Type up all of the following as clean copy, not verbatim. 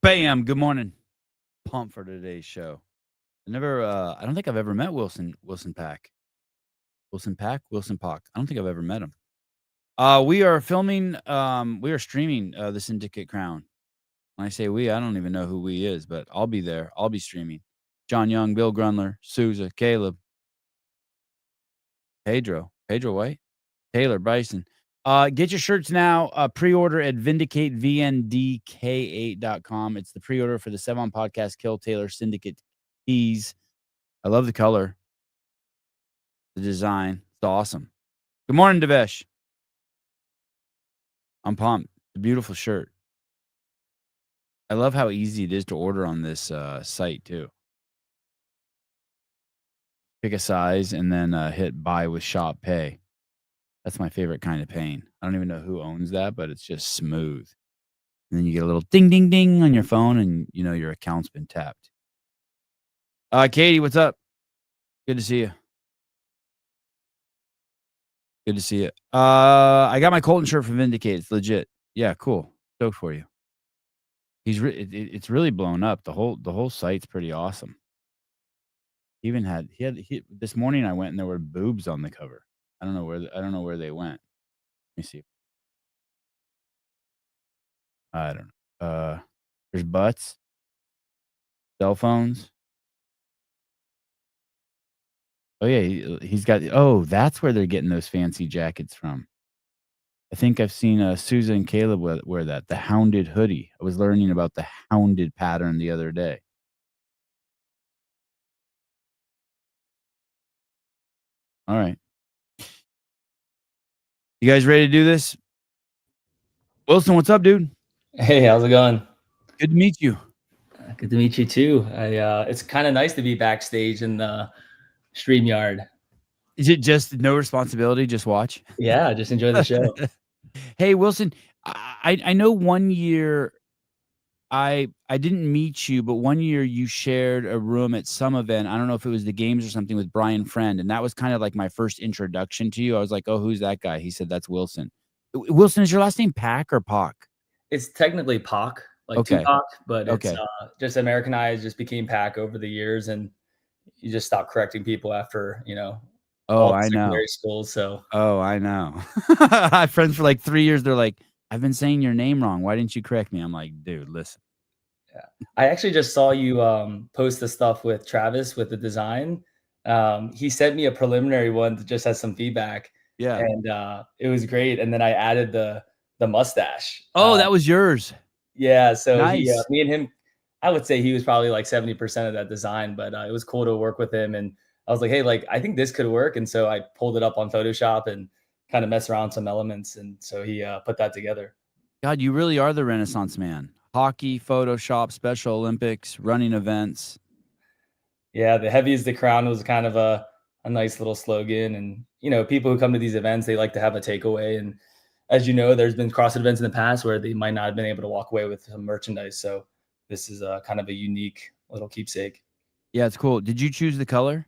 Bam. Good morning. Pumped for today's show. I don't think I've ever met Wilson Pac. Wilson Pac? Wilson Pac. I don't think I've ever met him. We are streaming the Syndicate Crown. When I say we, I don't even know who we is, but I'll be there. I'll be streaming. John Young, Bill Grunler, Souza, Caleb, Pedro White, Taylor, Bryson. Get your shirts now. Pre-order at vindicatevndk8.com. It's the pre-order for the 7 podcast Kill Taylor Syndicate tees. I love the color. The design. It's awesome. Good morning, Devesh. I'm pumped. It's a beautiful shirt. I love how easy it is to order on this site, too. Pick a size and then hit buy with shop pay. That's my favorite kind of paying. I don't even know who owns that, but it's just smooth. And then you get a little ding, ding, ding on your phone, and you know your account's been tapped. Katie, what's up? Good to see you. Good to see you. I got my Colton shirt from Vindicate. It's legit. Yeah, cool. Stoked for you. It's really blown up. The whole site's pretty awesome. This morning I went and there were boobs on the cover. I don't know where they went. Let me see. I don't know. There's butts, cell phones. Oh yeah, he's got. Oh, that's where they're getting those fancy jackets from. I think I've seen Susan and Caleb wear that. The hounded hoodie. I was learning about the hounded pattern the other day. All right. You guys ready to do this? Wilson, what's up, dude? Hey, how's it going? Good to meet you. Good to meet you too. It's kind of nice to be backstage in the StreamYard. Is it just no responsibility? Just watch? Yeah, just enjoy the show. Hey, Wilson, I know one year I didn't meet you, but one year you shared a room at some event. I don't know if it was the games or something with Brian Friend, and that was kind of like my first introduction to you. I was like, "Oh, who's that guy?" He said, "That's Wilson." Wilson, is your last name Pac or Pac? It's technically Pac, like Okay. Tupac, but Okay. it's just Americanized, just became Pac over the years, and you just stop correcting people after, Oh, all the I know. secondary schools. So Oh, I know. I have friends for like 3 years. They're like, "I've been saying your name wrong. Why didn't you correct me?" I'm like, "Dude, listen." yeah, I actually just saw you post the stuff with Travis with the design. He sent me a preliminary one that just has some feedback. Yeah. And it was great. And then I added the mustache. Oh, that was yours. Yeah. So Nice. me and him, I would say he was probably like 70% of that design, but it was cool to work with him. And I was like, hey, like, I think this could work. And so I pulled it up on Photoshop and kind of messed around some elements. And so he put that together. God, you really are the Renaissance man. Hockey, Photoshop, Special Olympics, running events. Yeah. The heavy is the crown was kind of a nice little slogan. And, people who come to these events, they like to have a takeaway. And as you know, there's been CrossFit events in the past where they might not have been able to walk away with some merchandise. So this is kind of a unique little keepsake. Yeah, it's cool. Did you choose the color?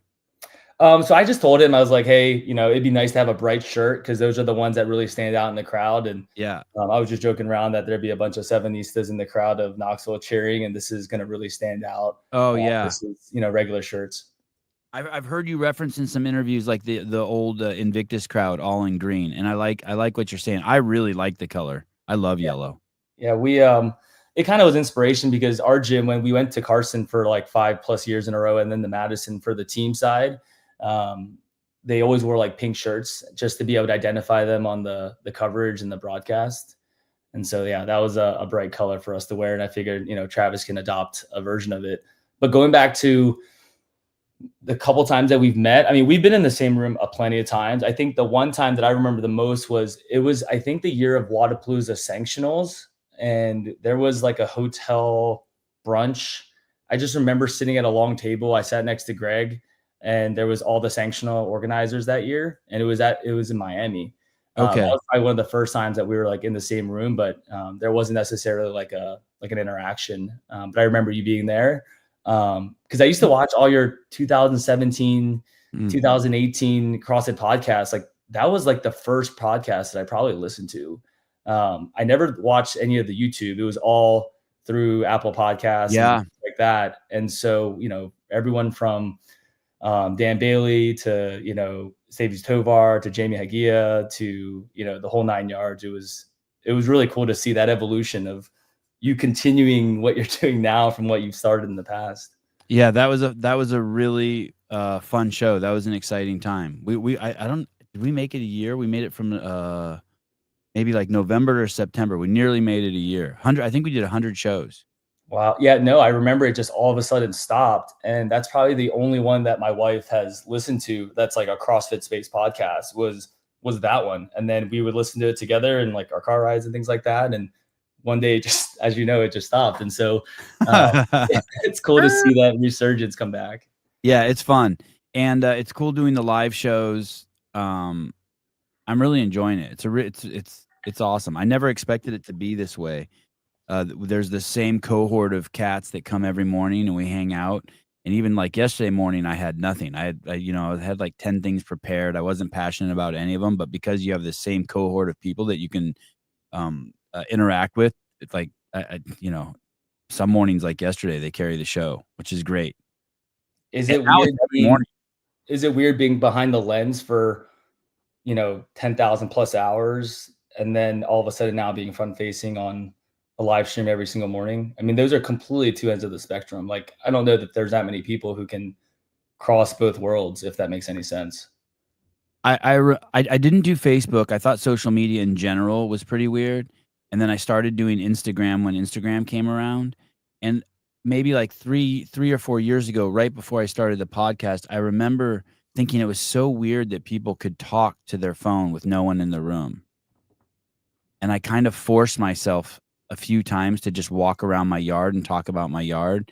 So I just told him, I was like, hey, it'd be nice to have a bright shirt because those are the ones that really stand out in the crowd. And yeah, I was just joking around that there'd be a bunch of Sevenistas in the crowd of Knoxville cheering, and this is going to really stand out. Oh yeah, this is regular shirts. I've heard you reference in some interviews like the old Invictus crowd, all in green, and I like what you're saying. I really like the color. I love yellow. Yeah, we it kind of was inspiration because our gym, when we went to Carson for like 5+ years in a row, and then the Madison for the team side, they always wore like pink shirts just to be able to identify them on the coverage and the broadcast. And so, yeah, that was a bright color for us to wear. And I figured, Travis can adopt a version of it. But going back to the couple times that we've met, I mean, we've been in the same room plenty of times. I think the one time that I remember the most was, I think the year of Wadapalooza Sanctionals. And there was like a hotel brunch. I just remember sitting at a long table. I sat next to Greg, and there was all the sanctional organizers that year. And it was in Miami. Okay. That was probably one of the first times that we were like in the same room, but there wasn't necessarily like an interaction. But I remember you being there because I used to watch all your 2017, 2018 CrossFit podcasts. Like that was like the first podcast that I probably listened to. I never watched any of the YouTube. It was all through Apple Podcasts and Yeah. like that. And so, everyone from Dan Bailey to, Stevie Tovar to Jamie Hagia to, the whole 9 yards. It was really cool to see that evolution of you continuing what you're doing now from what you've started in the past. Yeah, that was a really fun show. That was an exciting time. I don't did we make it a year? We made it from maybe like November or September. We nearly made it a year. 100 I think we did 100 shows. Wow. Yeah, no, I remember it just all of a sudden stopped. And that's probably the only one that my wife has listened to that's like a CrossFit Space podcast was that one. And then we would listen to it together in like our car rides and things like that. And one day, just as you know, it just stopped. And so it's cool to see that resurgence come back. Yeah, it's fun. And it's cool doing the live shows. I'm really enjoying it. It's awesome. I never expected it to be this way. There's the same cohort of cats that come every morning and we hang out. And even like yesterday morning, I had nothing. I had like 10 things prepared. I wasn't passionate about any of them, but because you have the same cohort of people that you can interact with, it's like, some mornings like yesterday, they carry the show, which is great. Is it weird being behind the lens for, 10,000 plus hours and then all of a sudden now being front facing on a live stream every single morning? I mean, those are completely two ends of the spectrum. Like, I don't know that there's that many people who can cross both worlds, if that makes any sense. I didn't do Facebook. I thought social media in general was pretty weird. And then I started doing Instagram when Instagram came around. And maybe like three or 4 years ago, right before I started the podcast, I remember thinking it was so weird that people could talk to their phone with no one in the room. And I kind of forced myself a few times to just walk around my yard and talk about my yard.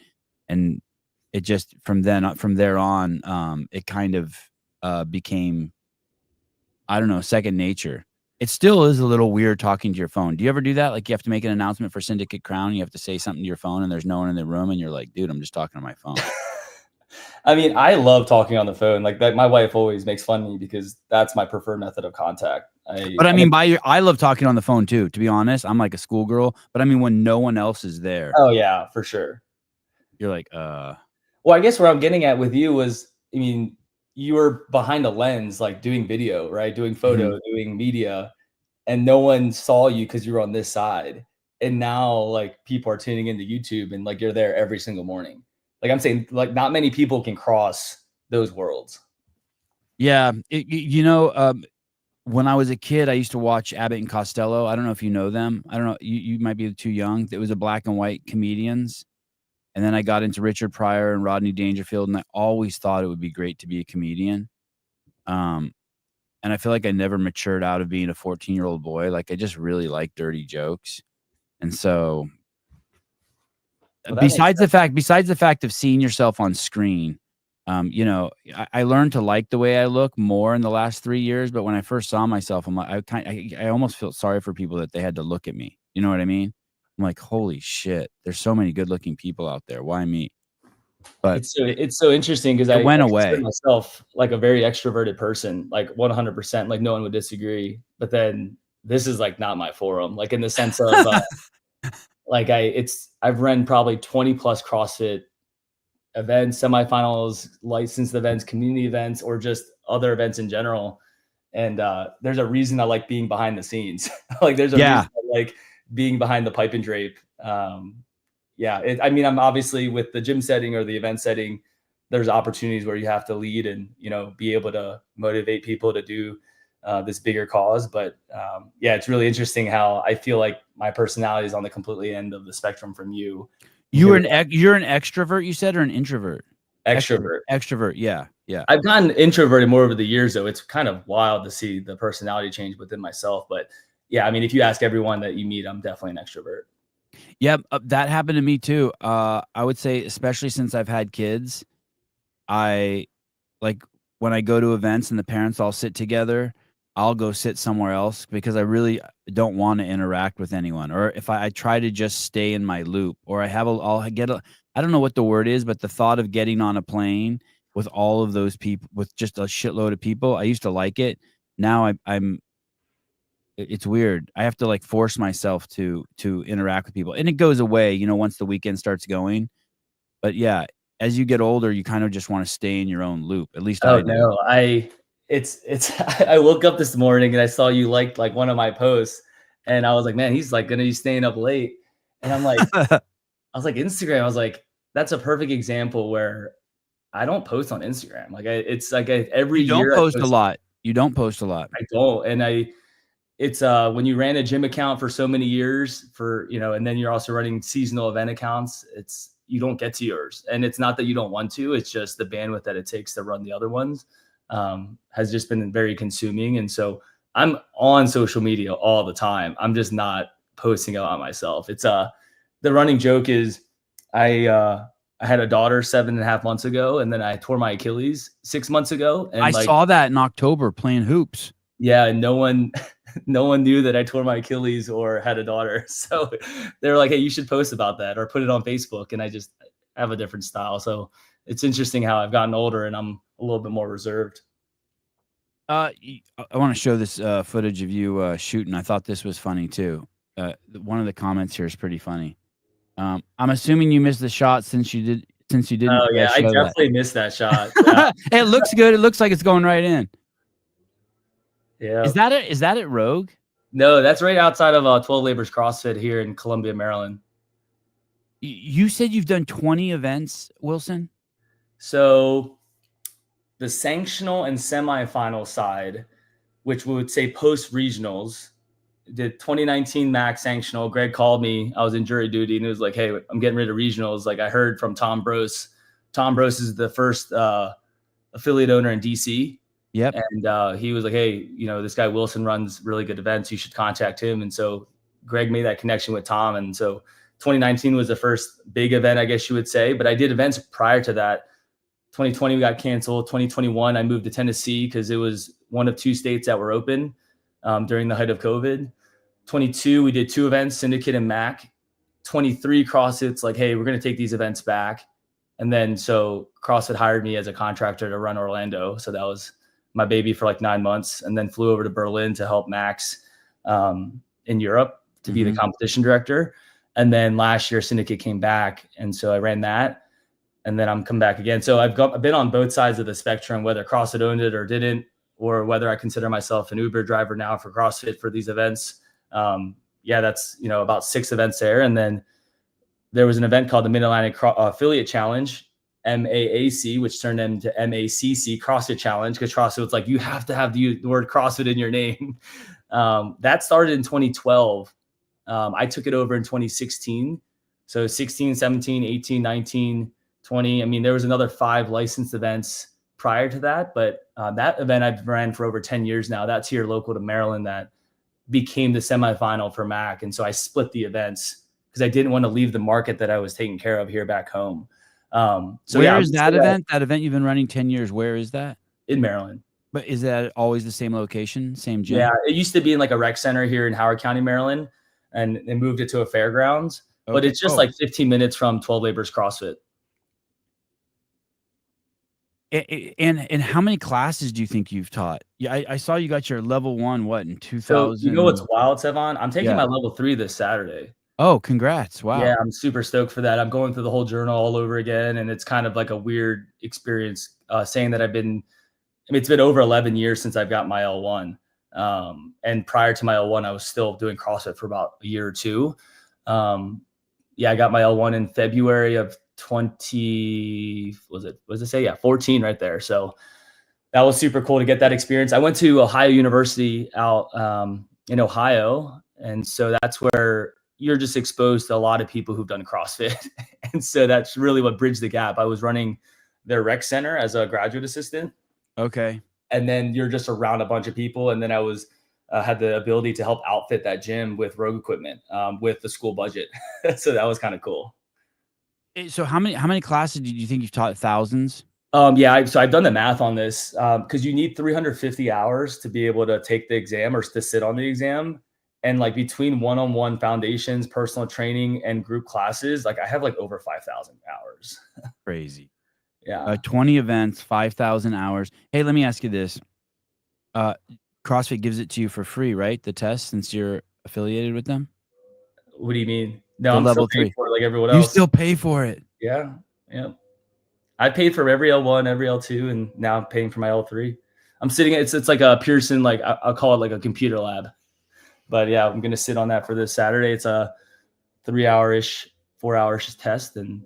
And it just, from there on, it kind of became, I don't know, second nature. It still is a little weird talking to your phone. Do you ever do that? Like you have to make an announcement for Syndicate Crown, you have to say something to your phone and there's no one in the room and you're like, dude, I'm just talking to my phone. I mean, I love talking on the phone. Like that, my wife always makes fun of me because that's my preferred method of contact. I love talking on the phone too, to be honest. I'm like a schoolgirl, but I mean, when no one else is there. Oh yeah, for sure. You're like, Well, I guess where I'm getting at with you was, I mean, you were behind a lens, like doing video, right? Doing photo, doing media, and no one saw you because you were on this side. And now like people are tuning into YouTube and like you're there every single morning. Like I'm saying, like not many people can cross those worlds. Yeah. When I was a kid, I used to watch Abbott and Costello. I don't know if you know them. I don't know. You might be too young. It was a black and white comedians. And then I got into Richard Pryor and Rodney Dangerfield, and I always thought it would be great to be a comedian. And I feel like I never matured out of being a 14-year-old boy. Like I just really like dirty jokes. And so besides the fact of seeing yourself on screen, I learned to like the way I look more in the last 3 years. But when I first saw myself, I'm like, I almost felt sorry for people that they had to look at me. You know what I mean? I'm like, holy shit, there's so many good looking people out there. Why me? But it's so interesting because I went I away. consider myself like a very extroverted person, like 100%, like no one would disagree. But then this is like not my forum, like in the sense of like I've run probably 20 plus CrossFit events, semifinals, licensed events, community events, or just other events in general. And there's a reason I like being behind the scenes. Like there's a reason I like being behind the pipe and drape. I mean, I'm obviously with the gym setting or the event setting, there's opportunities where you have to lead and, be able to motivate people to do this bigger cause. But it's really interesting how I feel like my personality is on the completely end of the spectrum from you. You're an extrovert, you said, or an introvert? Extrovert. Yeah. I've gotten introverted more over the years, though. It's kind of wild to see the personality change within myself. But yeah, I mean, if you ask everyone that you meet, I'm definitely an extrovert. Yep, that happened to me too. I would say, especially since I've had kids, I like when I go to events and the parents all sit together, I'll go sit somewhere else because I really don't want to interact with anyone. Or if I try to just stay in my loop, or I don't know what the word is, but the thought of getting on a plane with all of those people, with just a shitload of people, I used to like it. Now I'm It's weird. I have to like force myself to interact with people, and it goes away, you know, once the weekend starts going. But yeah, as you get older, you kind of just want to stay in your own loop. At least Oh I do. no, it's I woke up this morning and I saw you liked like one of my posts, and I was like, man, he's like gonna be staying up late, and I was like Instagram. I was like, that's a perfect example where I don't post on Instagram. Like it's like every You don't year I post a post. lot. You don't post a lot. I don't, and it's when you ran a gym account for so many years for, you know, and then you're also running seasonal event accounts, it's you don't get to yours. And it's not that you don't want to, it's just the bandwidth that it takes to run the other ones has just been very consuming. And so I'm on social media all the time. I'm just not posting about myself. It's the running joke is I had a daughter 7.5 months ago, and then I tore my Achilles 6 months ago. I And like, saw that in October playing hoops. yeah, and no one knew that I tore my Achilles or had a daughter. So they were like, hey, you should post about that or put it on Facebook. And I just have a different style. So it's interesting how I've gotten older and I'm a little bit more reserved. I want to show this footage of you shooting. I thought this was funny too. One of the comments here is pretty funny. I'm assuming you missed the shot since you didn't Oh yeah, I show that. definitely missed that shot. Yeah. It looks good. It looks like it's going right in. Yeah. Is that it? Is that at Rogue? No, that's right outside of 12 Labors CrossFit here in Columbia, Maryland. You said you've done 20 events, Wilson? So the sanctional and semifinal side, which we would say post regionals, did 2019 max sanctional. Greg called me. I was in jury duty and it was like, hey, I'm getting rid of regionals. Like I heard from Tom Brose. Tom Brose is the first affiliate owner in DC. Yep. And he was like, hey, you know, this guy Wilson runs really good events. You should contact him. And so Greg made that connection with Tom. And so 2019 was the first big event, I guess you would say. But I did events prior to that. 2020 we got canceled. 2021 I moved to Tennessee because it was one of 2 states that were open during the height of COVID. 22 we did 2 events, Syndicate and Mac. 23 CrossFit's like, hey, we're going to take these events back. And then so CrossFit hired me as a contractor to run Orlando. So that was my baby for like 9 months, and then flew over to Berlin to help Max in Europe to be the competition director. And then last year Syndicate came back, and so I ran that, and then I'm come back again. So I've been on both sides of the spectrum, whether CrossFit owned it or didn't, or whether I consider myself an Uber driver now for CrossFit for these events. Yeah, that's, you know, about 6 events there. And then there was an event called the Mid-Atlantic Affiliate Challenge, MAAC, which turned into MACC, CrossFit Challenge, because CrossFit was like, you have to have the word CrossFit in your name. That started in 2012. I took it over in 2016. So 16, 17, 18, 19, 20. I mean, there was another 5 licensed events prior to that, but that event I've ran for over 10 years now. That's here local to Maryland that became the semifinal for MAC. And so I split the events because I didn't want to leave the market that I was taking care of here back home. So where is that event? That event you've been running 10 years. Where is that? In Maryland. But is that always the same location, same gym? Yeah, it used to be in like a rec center here in Howard County, Maryland, and they moved it to a fairgrounds. Okay. But it's just like 15 minutes from 12 Labors CrossFit. And how many classes do you think you've taught? Yeah, I saw you got your level 1, what, in 2000? So you know what's wild, Sevon? I'm taking my level 3 this Saturday. Oh, congrats. Wow. Yeah, I'm super stoked for that. I'm going through the whole journal all over again. And it's kind of like a weird experience saying that it's been over 11 years since I've got my L1. And prior to my L1, I was still doing CrossFit for about a year or 2. Yeah, I got my L1 in February of 14 right there. So that was super cool to get that experience. I went to Ohio University out in Ohio. And so that's where you're just exposed to a lot of people who've done CrossFit. And so that's really what bridged the gap. I was running their rec center as a graduate assistant. Okay. And then you're just around a bunch of people. And then I was had the ability to help outfit that gym with Rogue equipment with the school budget. So that was kind of cool. So how many classes do you think you've taught? Thousands? Yeah. So I've done the math on this because you need 350 hours to be able to take the exam or to sit on the exam. And like between one-on-one foundations, personal training, and group classes, like I have like over 5,000 hours. Crazy. Yeah. 20 events, 5,000 hours. Hey, let me ask you this. CrossFit gives it to you for free, right? The test, since you're affiliated with them. What do you mean? No, The I'm still level paying 3. for it like everyone You else. still pay for it. Yeah. Yeah. I paid for every L1, every L2, and now I'm paying for my L3. I'm sitting. It's like a Pearson, like I'll call it like a computer lab. But yeah, I'm gonna sit on that for this Saturday. It's a 3-hour-ish, 4-hour-ish test, and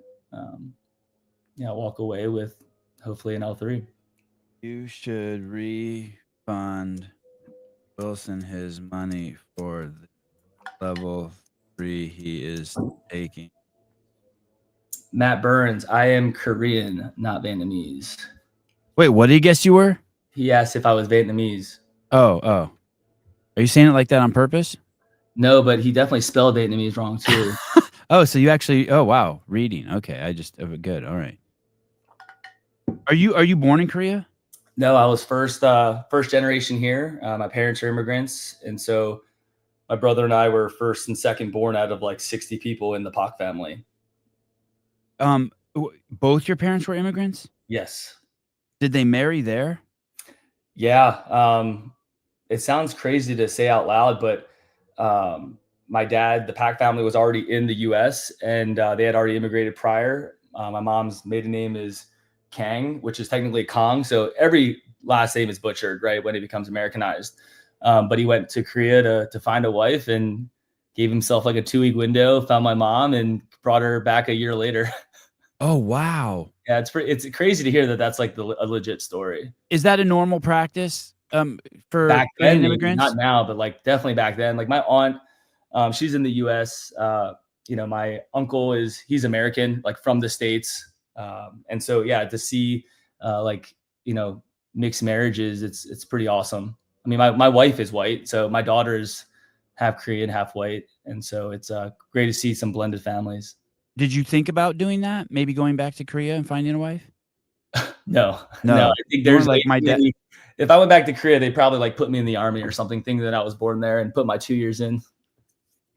walk away with hopefully an L3. You should refund Wilson his money for the level 3 he is taking. Matt Burns, I am Korean, not Vietnamese. Wait, what did he guess you were? He asked if I was Vietnamese. Oh. Are you saying it like that on purpose? No, but he definitely spelled Vietnamese wrong too. Oh, so you actually, oh, wow. Reading. Okay. Good. All right. Are you born in Korea? No, I was first generation here. My parents are immigrants. And so my brother and I were first and second born out of like 60 people in the Pac family. Both your parents were immigrants? Yes. Did they marry there? Yeah. It sounds crazy to say out loud, but my dad, the Pac family was already in the US and they had already immigrated prior. My mom's maiden name is Kang, which is technically Kong. So every last name is butchered, right, when it becomes Americanized. But he went to Korea to find a wife and gave himself like a 2-week window, found my mom and brought her back a year later. Oh, wow. Yeah, it's crazy to hear that that's like a legit story. Is that a normal practice for Back Korean then, immigrants? not now, but like definitely back then. Like my aunt, she's in the US. My uncle he's American, like from the States. And so, yeah, to see mixed marriages, it's pretty awesome. I mean, my wife is white, so my daughter's half Korean, half white. And so it's great to see some blended families. Did you think about doing that? Maybe going back to Korea and finding a wife? No. No. I think You there's weren't like my dad. If I went back to Korea, they'd probably like put me in the army or something, thinking that I was born there and put my 2 years in.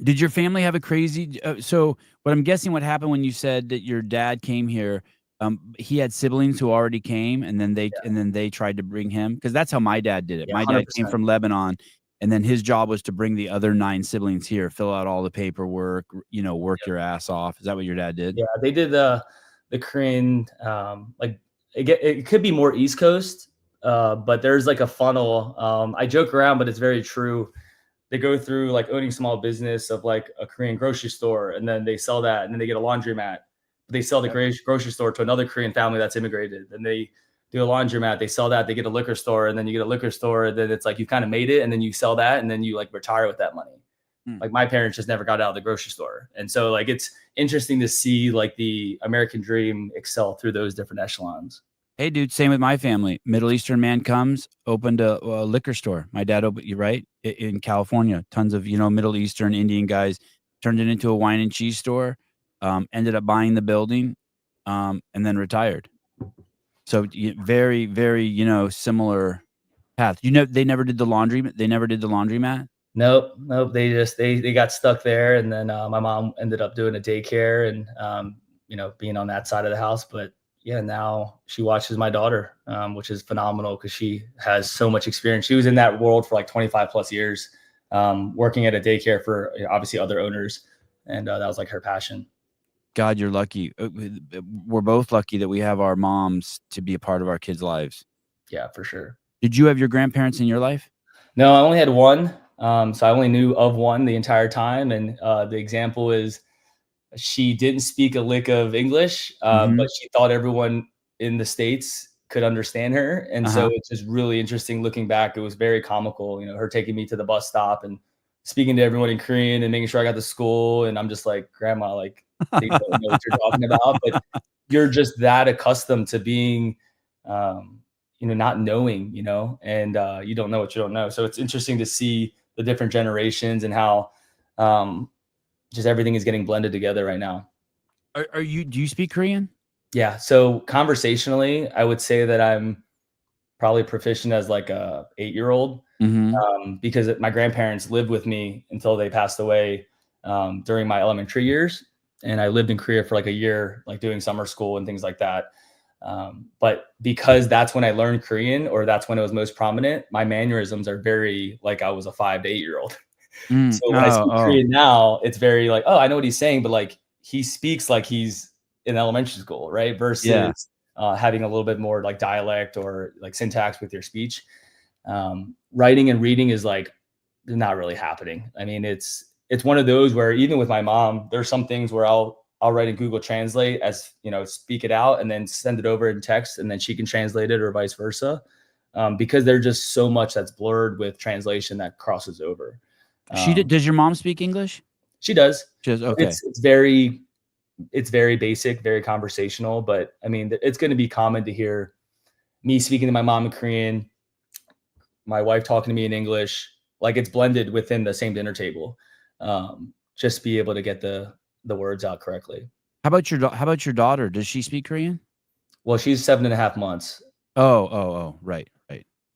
Did your family have a crazy? So what I'm guessing what happened when you said that your dad came here, he had siblings who already came, and then they tried to bring him, because that's how my dad did it. Yeah, My dad came 100%. from Lebanon, and then his job was to bring the other 9 siblings here, fill out all the paperwork, work your ass off. Is that what your dad did? Yeah, they did the Korean, like it could be more East Coast, but there's like a funnel. I joke around, but it's very true. They go through like owning small business of like a Korean grocery store, and then they sell that, and then they get a laundromat. They sell the grocery store to another Korean family that's immigrated. Then they do a laundromat. They sell that. They get a liquor store, and then you get a liquor store. And then it's like you kind of made it, and then you sell that, and then you like retire with that money. Like my parents just never got out of the grocery store, and so like it's interesting to see like the American dream excel through those different echelons. Hey, dude, same with my family. Middle Eastern man comes, opened a liquor store. My dad opened, you're right, in California. Tons of, Middle Eastern, Indian guys, turned it into a wine and cheese store, ended up buying the building, and then retired. So very, very, similar path. They never did the laundry. They never did the laundromat. Nope. They got stuck there. And then my mom ended up doing a daycare and, being on that side of the house. But yeah, now she watches my daughter, which is phenomenal because she has so much experience. She was in that world for like 25 plus years, working at a daycare for obviously other owners. And that was like her passion. God, you're lucky. We're both lucky that we have our moms to be a part of our kids' lives. Yeah, for sure. Did you have your grandparents in your life? No, I only had one. So I only knew of one the entire time. And the example is she didn't speak a lick of English, but she thought everyone in the States could understand her. And so it's just really interesting looking back. It was very comical, her taking me to the bus stop and speaking to everyone in Korean and making sure I got to school. And I'm just like, Grandma, like, they don't know what you're talking about, but you're just that accustomed to being, not knowing, and you don't know what you don't know. So it's interesting to see the different generations and how just everything is getting blended together right now. Do you speak Korean? Yeah. So conversationally, I would say that I'm probably proficient as like a 8-year-old, because my grandparents lived with me until they passed away during my elementary years. And I lived in Korea for like a year, like doing summer school and things like that. But because that's when I learned Korean, or that's when it was most prominent, my mannerisms are very like I was a 5 to 8-year-old. So when I speak Oh. Korean now, it's very like, oh, I know what he's saying, but like he speaks like he's in elementary school, right? Yeah. Versus having a little bit more like dialect or like syntax with your speech. Writing and reading is like not really happening. I mean, it's one of those where even with my mom, there's some things where I'll write in Google Translate as, you know, speak it out and then send it over in text, and then she can translate it or vice versa. Because there's just so much that's blurred with translation that crosses over. Does your mom speak English? She does. She does. But Okay. it's very basic, very conversational, but I mean, it's going to be common to hear me speaking to my mom in Korean, my wife talking to me in English, like it's blended within the same dinner table. Just be able to get the words out correctly. How about your daughter? Does she speak Korean? Well, she's 7.5 months. Oh, right.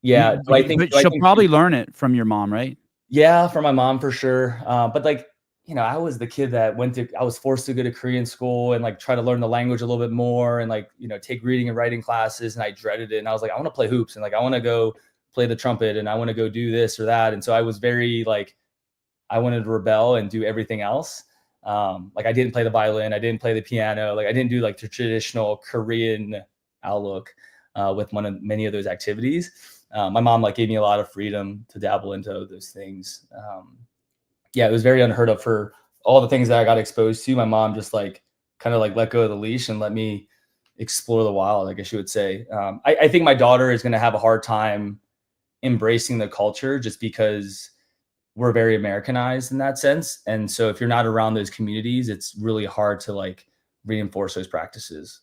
Yeah. But she'll probably learn it from your mom, right? Yeah, from my mom for sure. But like, you know, I was the kid that I was forced to go to Korean school and like try to learn the language a little bit more and like, you know, take reading and writing classes. And I dreaded it. And I was like, I want to play hoops and like, I want to go play the trumpet and I want to go do this or that. And so I was very like, I wanted to rebel and do everything else. Like I didn't play the violin. I didn't play the piano. Like I didn't do like the traditional Korean outlook with many of those activities. My mom like gave me a lot of freedom to dabble into those things. Yeah, it was very unheard of for all the things that I got exposed to. My mom just like kind of like let go of the leash and let me explore the wild, I guess you would say. I think my daughter is going to have a hard time embracing the culture just because we're very Americanized in that sense. And so if you're not around those communities, it's really hard to like reinforce those practices.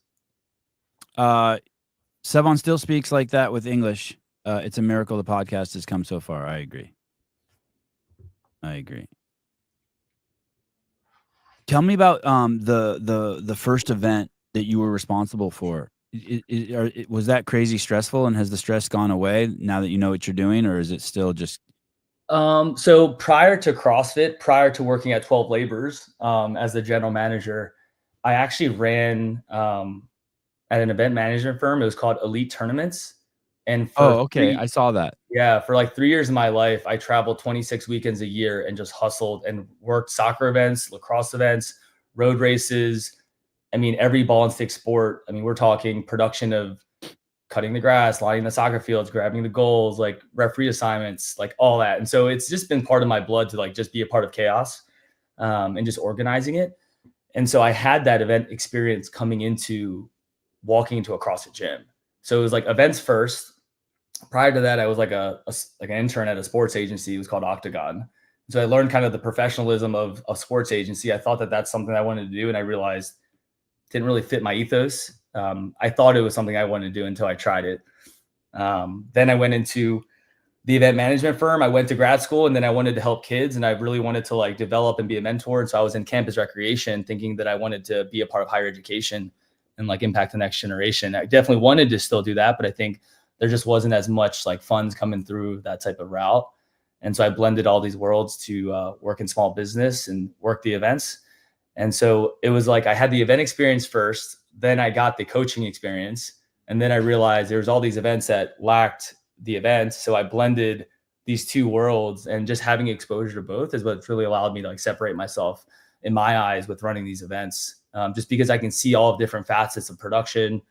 Sevon still speaks like that with English. It's a miracle the podcast has come so far. I agree. Tell me about the first event that you were responsible for. Was that crazy stressful, and has the stress gone away now that you know what you're doing, or is it still just? So prior to CrossFit, prior to working at 12 Labors as the general manager, I actually ran at an event management firm. It was called Elite Tournaments. And Okay. I saw that. Yeah, for like 3 years of my life, I traveled 26 weekends a year and just hustled and worked soccer events, lacrosse events, road races. I mean, every ball and stick sport. I mean, we're talking production of cutting the grass, lining the soccer fields, grabbing the goals, like referee assignments, like all that. And so it's just been part of my blood to like just be a part of chaos and just organizing it. And so I had that event experience coming into walking into a CrossFit gym. So it was like events first. Prior to that, I was like like an intern at a sports agency. It was called Octagon. So I learned kind of the professionalism of a sports agency. I thought that that's something I wanted to do, and I realized it didn't really fit my ethos. I thought it was something I wanted to do until I tried it. Then I went into the event management firm. I went to grad school, and then I wanted to help kids, and I really wanted to like develop and be a mentor. And so I was in campus recreation, thinking that I wanted to be a part of higher education and like impact the next generation. I definitely wanted to still do that, but I think there just wasn't as much like funds coming through that type of route. And so I blended all these worlds to work in small business and work the events. And so it was like I had the event experience first, then I got the coaching experience, and then I realized there was all these events that lacked the events. So I blended these two worlds, and just having exposure to both is what really allowed me to like separate myself in my eyes with running these events. Just because I can see all of different facets of production,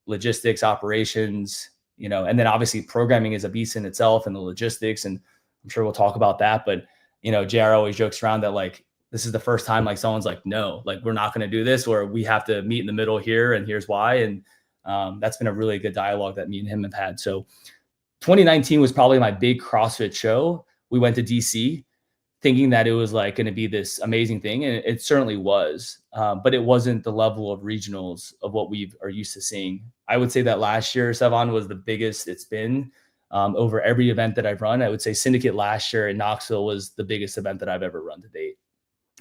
logistics, operations, you know, and then obviously programming is a beast in itself, and the logistics, and I'm sure we'll talk about that. But, you know, JR always jokes around that like, this is the first time like someone's like, no, like we're not going to do this, or we have to meet in the middle here, and here's why. And that's been a really good dialogue that me and him have had. So 2019 was probably my big CrossFit show. We went to DC thinking that it was like going to be this amazing thing. And it certainly was, but it wasn't the level of regionals of what we are used to seeing. I would say that last year, Sevon, was the biggest it's been over every event that I've run. I would say Syndicate last year in Knoxville was the biggest event that I've ever run to date.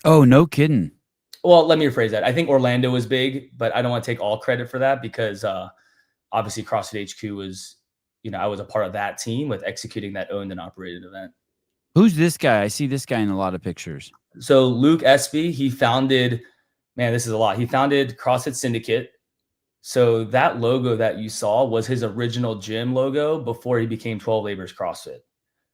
Oh, no kidding. Well, let me rephrase that. I think Orlando was big, but I don't want to take all credit for that because obviously CrossFit HQ was, you know, I was a part of that team with executing that owned and operated event. Who's this guy? I see this guy in a lot of pictures. So Luke Espy, he founded, man, this is a lot. He founded CrossFit Syndicate. So that logo that you saw was his original gym logo before he became 12 Labors CrossFit.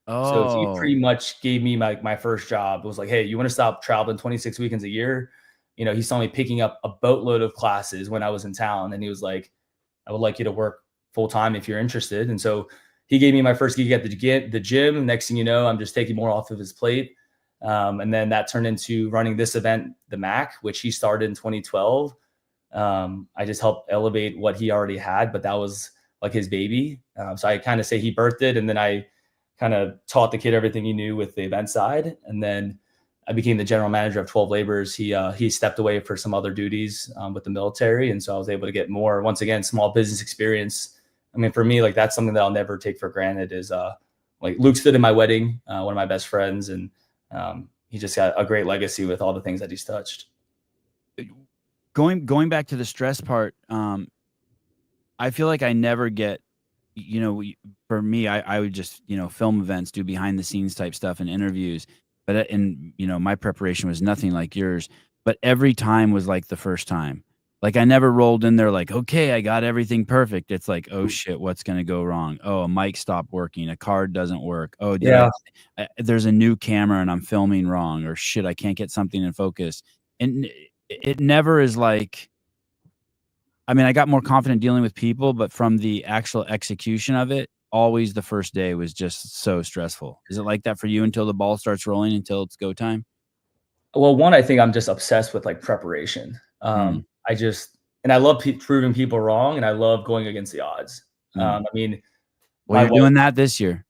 So he Oh, pretty much gave me my first job. It was like, hey, you want to stop traveling 26 weekends a year? He saw me picking up a boatload of classes when I was in town. And he was like, I would like you to work full time if you're interested. And so he gave me my first gig at the gym. Next thing you know, I'm just taking more off of his plate. And then that turned into running this event, the MAC, which he started in 2012. I just helped elevate what he already had, but that was like his baby. So I kind of say he birthed it, and then I kind of taught the kid everything he knew with the event side, and then I became the general manager of 12 Labors. He stepped away for some other duties with the military, and so I was able to get more, once again, small business experience. I mean, for me, like that's something that I'll never take for granted. Is like Luke stood in my wedding, one of my best friends, and he just got a great legacy with all the things that he's touched. going back to the stress part, I feel like I never get, for me, I would just, film events, do behind the scenes type stuff and interviews. But, and, my preparation was nothing like yours, but every time was like the first time. Like I never rolled in there like, okay, I got everything perfect. It's like, oh shit, what's going to go wrong? Oh, a mic stopped working. A card doesn't work. Oh, Yeah. there's a new camera and I'm filming wrong, or shit, I can't get something in focus. And it never is like, I mean, I got more confident dealing with people, but from the actual execution of it, always the first day was just so stressful. Is it like that for you until the ball starts rolling, until it's go time? Well, one, I think I'm just obsessed with like preparation. Mm, And I love proving people wrong, and I love going against the odds. mm. I mean, Well, my you're wife, doing that this year.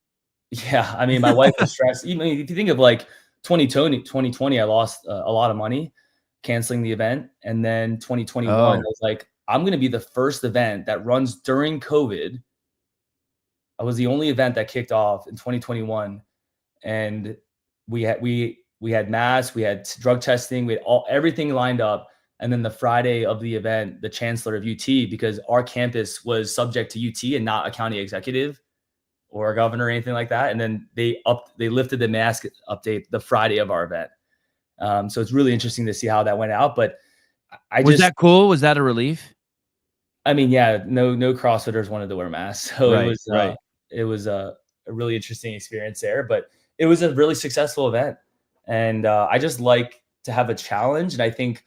yeah, I mean, my wife was stressed. Even if you think of like 2020, I lost a lot of money canceling the event. And then 2021, I Oh, was like, I'm going to be the first event that runs during COVID. I was the only event that kicked off in 2021, and we had masks, we had drug testing, we had everything lined up. And then the Friday of the event, the chancellor of UT, because our campus was subject to UT and not a county executive or a governor or anything like that, and then they lifted the mask update the Friday of our event. So it's really interesting to see how that went out. But I was just, that cool? Was that a relief? I mean, yeah, no CrossFitters wanted to wear masks, so it Right, was right. a really interesting experience there. But it was a really successful event, and I just like to have a challenge. And I think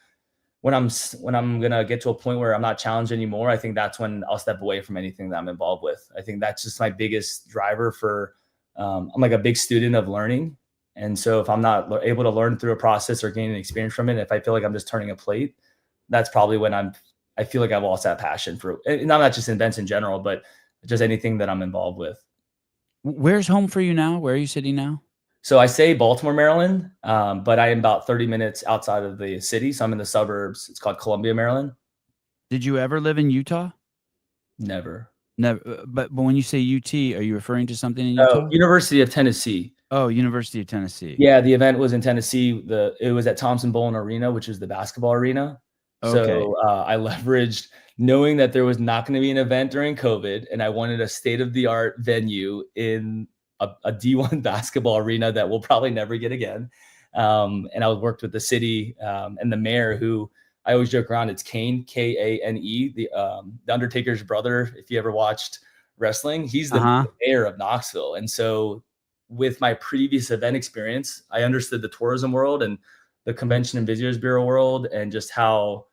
when I'm gonna get to a point where I'm not challenged anymore, I think that's when I'll step away from anything that I'm involved with. I think that's just my biggest driver for. I'm like a big student of learning, and so if I'm not able to learn through a process or gain an experience from it, if I feel like I'm just turning a plate, that's probably when I feel like I've lost that passion for, and not just events in general, but just anything that I'm involved with. Where's home for you now? Where are you sitting now? So I say Baltimore, Maryland, but I am about 30 minutes outside of the city. So I'm in the suburbs. It's called Columbia, Maryland. Did you ever live in Utah? Never. Never. But when you say UT, are you referring to something in Oh, Utah? University of Tennessee. Oh, University of Tennessee. Yeah, the event was in Tennessee. It was at Thompson-Boling Arena, which is the basketball arena. Okay. So I leveraged knowing that there was not going to be an event during COVID, and I wanted a state-of-the-art venue in a D1 basketball arena that we'll probably never get again. And I worked with the city and the mayor, who I always joke around. It's Kane, Kane, the Undertaker's brother. If you ever watched wrestling, he's the Uh-huh. mayor of Knoxville, and so with my previous event experience, I understood the tourism world and the convention and visitors bureau world, and just how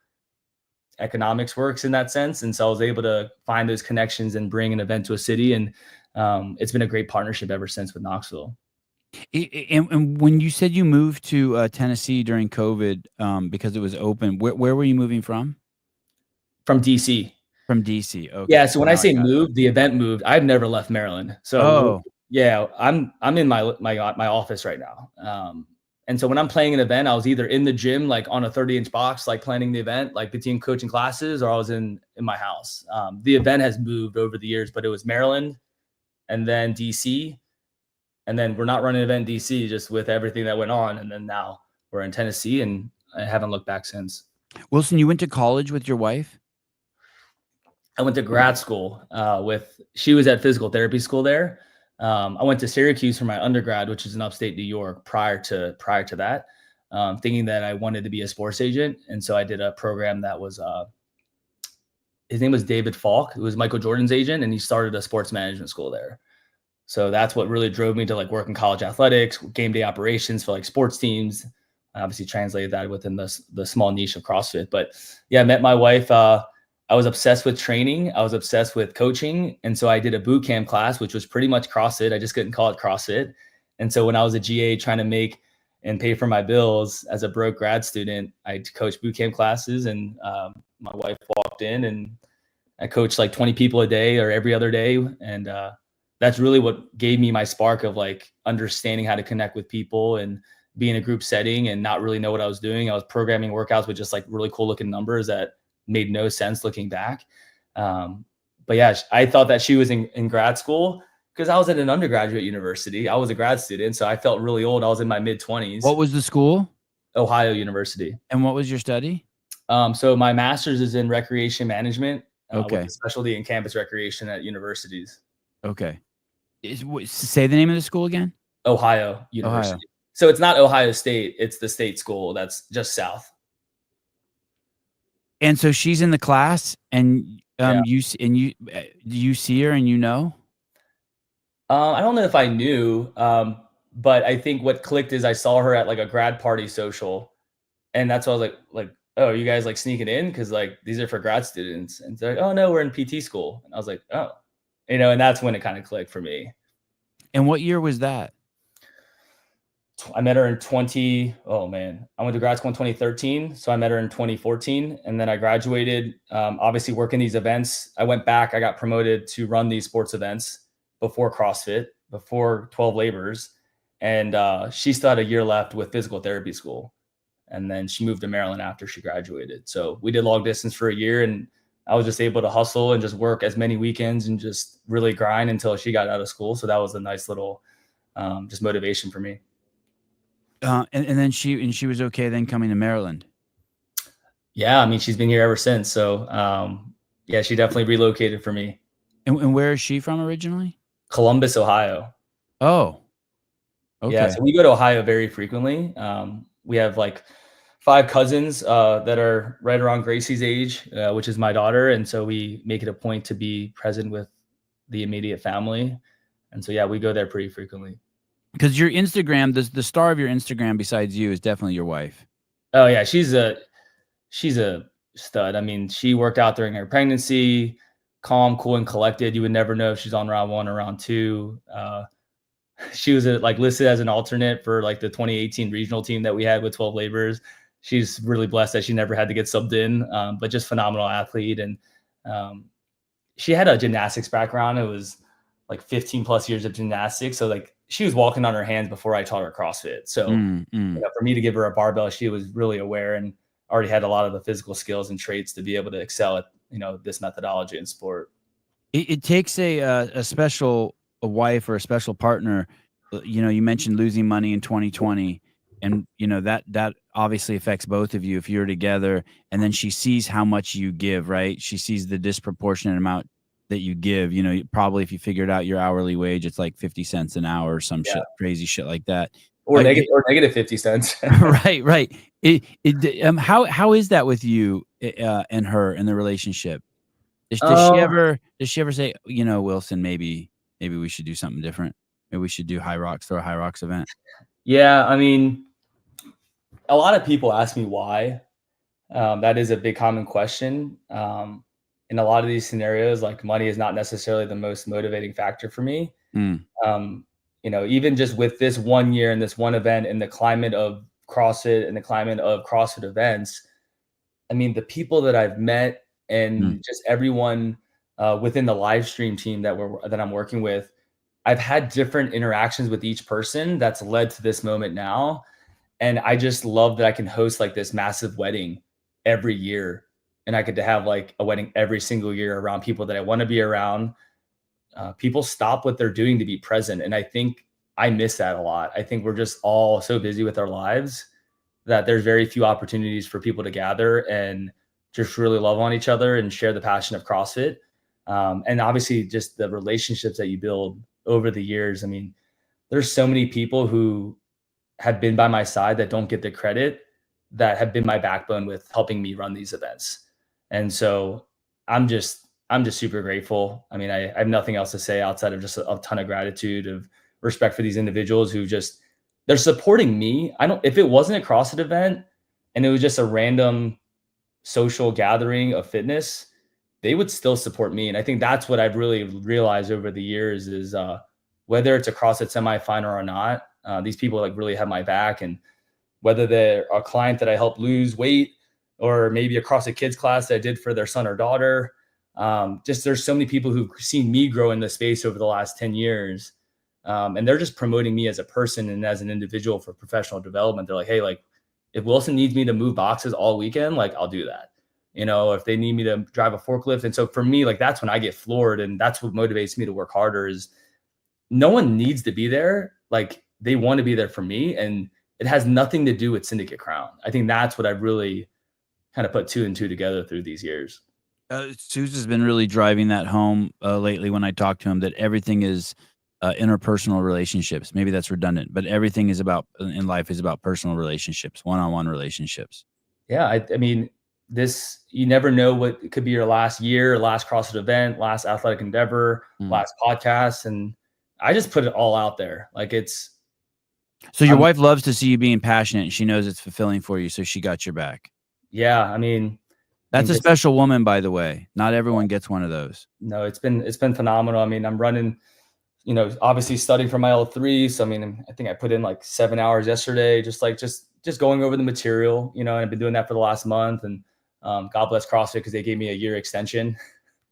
economics works in that sense. And so I was able to find those connections and bring an event to a city. And it's been a great partnership ever since with Knoxville. And when you said you moved to Tennessee during COVID, because it was open, where were you moving from? From DC. From DC. Yeah. Okay. So when I Now I say got it. moved, the event moved. I've never left Maryland. So Oh, yeah, I'm in my office right now. And so when I'm playing an event, I was either in the gym, like on a 30-inch box, like planning the event, like between coaching classes, or I was in my house. The event has moved over the years, but it was Maryland and then DC. And then we're not running an event in DC just with everything that went on. And then now we're in Tennessee, and I haven't looked back since. Wilson, you went to college with your wife? I went to grad school she was at physical therapy school there. I went to Syracuse for my undergrad, which is in upstate New York, prior to that, thinking that I wanted to be a sports agent. And so I did a program that was his name was David Falk, who was Michael Jordan's agent, and he started a sports management school there. So that's what really drove me to like work in college athletics, game day operations for like sports teams. I obviously translated that within the small niche of CrossFit. But yeah, I met my wife. I was obsessed with training. I was obsessed with coaching. And so I did a boot camp class, which was pretty much CrossFit. I just couldn't call it CrossFit. And so when I was a GA trying to make and pay for my bills as a broke grad student, I coached boot camp classes, and my wife walked in, and I coached like 20 people a day or every other day. And that's really what gave me my spark of like understanding how to connect with people and be in a group setting and not really know what I was doing. I was programming workouts with just like really cool looking numbers that made no sense looking back. But yeah, I thought that she was in grad school because I was at an undergraduate university. I was a grad student, so I felt really old. I was in my mid 20s. What was the school? Ohio University. And what was your study? So my master's is in recreation management, Okay. with a specialty in campus recreation at universities. Okay. Say the name of the school again. Ohio University. So it's not Ohio State. It's the state school that's just south. And so she's in the class, and Yeah. do you see her and you know? I don't know if I knew, but I think what clicked is I saw her at like a grad party social, and that's why I was like, oh, you guys like sneaking in because like these are for grad students, and they're like, oh no, we're in PT school, and I was like, oh, and that's when it kind of clicked for me. And what year was that? I met her in I went to grad school in 2013. So I met her in 2014, and then I graduated, obviously working these events. I went back, I got promoted to run these sports events before CrossFit, before 12 Labors. And she still had a year left with physical therapy school. And then she moved to Maryland after she graduated. So we did long distance for a year, and I was just able to hustle and just work as many weekends and just really grind until she got out of school. So that was a nice little just motivation for me. And then she was okay then coming to Maryland. Yeah, I mean, she's been here ever since. So yeah, she definitely relocated for me. And where is she from originally? Columbus, Ohio. Oh, okay. Yeah, so we go to Ohio very frequently. We have like 5 cousins that are right around Gracie's age, which is my daughter. And so we make it a point to be present with the immediate family. And so, yeah, we go there pretty frequently. Because your Instagram, the star of your Instagram besides you is definitely your wife. Oh yeah, she's a stud. I mean, she worked out during her pregnancy, calm, cool, and collected. You would never know if she's on round 1 or round 2. She was like listed as an alternate for like the 2018 regional team that we had with 12 Labors. She's really blessed that she never had to get subbed in, but just phenomenal athlete. And she had a gymnastics background. It was like 15 plus years of gymnastics. So like she was walking on her hands before I taught her CrossFit. So you know, for me to give her a barbell, she was really aware and already had a lot of the physical skills and traits to be able to excel at, this methodology in sport. It takes a special wife or a special partner. You mentioned losing money in 2020, and that obviously affects both of you if you're together, and then she sees how much you give, right? She sees the disproportionate amount that you give. Probably if you figured out your hourly wage, it's like 50 cents an hour or some shit, crazy shit like that. Or negative 50 cents. Right. How is that with you and her in the relationship? Does she ever say, Wilson, maybe we should do something different? Maybe we should do throw a High Rocks event. Yeah. I mean, a lot of people ask me why. That is a big common question. In a lot of these scenarios, like money is not necessarily the most motivating factor for me. Even just with this 1 year and this one event in the climate of CrossFit and the climate of CrossFit events, I mean, the people that I've met and just everyone within the live stream team that I'm working with, I've had different interactions with each person that's led to this moment now. And I just love that I can host like this massive wedding every year. And I get to have like a wedding every single year around people that I want to be around. People stop what they're doing to be present. And I think I miss that a lot. I think we're just all so busy with our lives that there's very few opportunities for people to gather and just really love on each other and share the passion of CrossFit. And obviously just the relationships that you build over the years. I mean, there's so many people who have been by my side that don't get the credit, that have been my backbone with helping me run these events. And so I'm just super grateful. I mean, I have nothing else to say outside of just a ton of gratitude, of respect for these individuals who just, they're supporting me. I don't, if it wasn't a CrossFit event and it was just a random social gathering of fitness, they would still support me. And I think that's what I've really realized over the years is whether it's a CrossFit semifinal or not, these people like really have my back. And whether they're a client that I help lose weight or maybe a CrossFit Kids class that I did for their son or daughter. Just there's so many people who've seen me grow in the space over the last 10 years. And they're just promoting me as a person and as an individual for professional development. They're like, hey, like if Wilson needs me to move boxes all weekend, like I'll do that. You know, if they need me to drive a forklift. And so for me, like that's when I get floored. And that's what motivates me to work harder is no one needs to be there. Like they want to be there for me. And it has nothing to do with Syndicate Crown. I think that's what I've really kind of put two and two together through these years. Sousa's been really driving that home lately when I talk to him that everything is interpersonal relationships. Maybe that's redundant, but everything is about in life is about personal relationships, one-on-one relationships. Yeah. I mean, this, you never know what it could be your last year, last CrossFit event, last athletic endeavor, last podcast. And I just put it all out there. Like it's, so your wife loves to see you being passionate and she knows it's fulfilling for you. So she got your back. Yeah. I mean, that's a special woman, by the way. Not everyone gets one of those. No, it's been phenomenal. I mean, I'm running, you know, obviously studying for my L3. So, I mean, I think I put in like 7 hours yesterday, just going over the material, you know, and I've been doing that for the last month. And God bless CrossFit because they gave me a year extension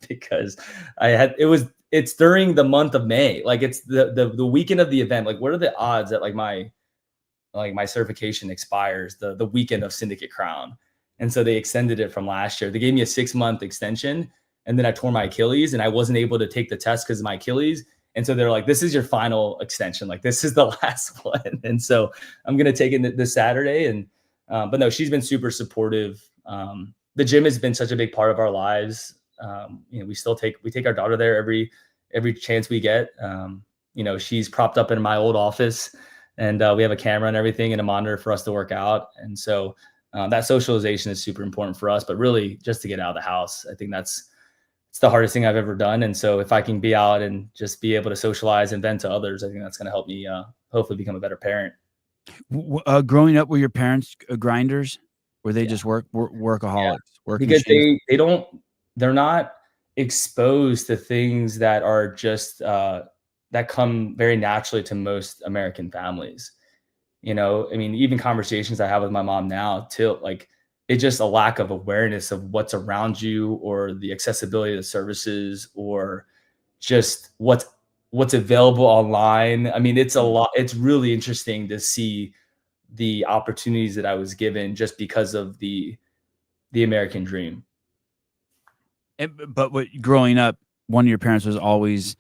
because it's during the month of May. Like it's the weekend of the event. Like what are the odds that like my certification expires the weekend of Syndicate Crown? And so they extended it from last year. They gave me a 6-month extension and then I tore my Achilles and I wasn't able to take the test because of my Achilles. And so they're like, this is your final extension. Like this is the last one. And so I'm going to take it this Saturday. And, but no, she's been super supportive. The gym has been such a big part of our lives. You know, we take our daughter there every chance we get. You know, she's propped up in my old office and we have a camera and everything and a monitor for us to work out. And so that socialization is super important for us, but really just to get out of the house. I think it's the hardest thing I've ever done. And so if I can be out and just be able to socialize and vent to others, I think that's going to help me hopefully become a better parent. Growing up, were your parents grinders? Were they just workaholics? Yeah. Because they're not exposed to things that are just that come very naturally to most American families. You know, I mean, even conversations I have with my mom now, it's just a lack of awareness of what's around you or the accessibility of the services or just what's available online. I mean, it's a lot. It's really interesting to see the opportunities that I was given just because of the American dream. But growing up, one of your parents was always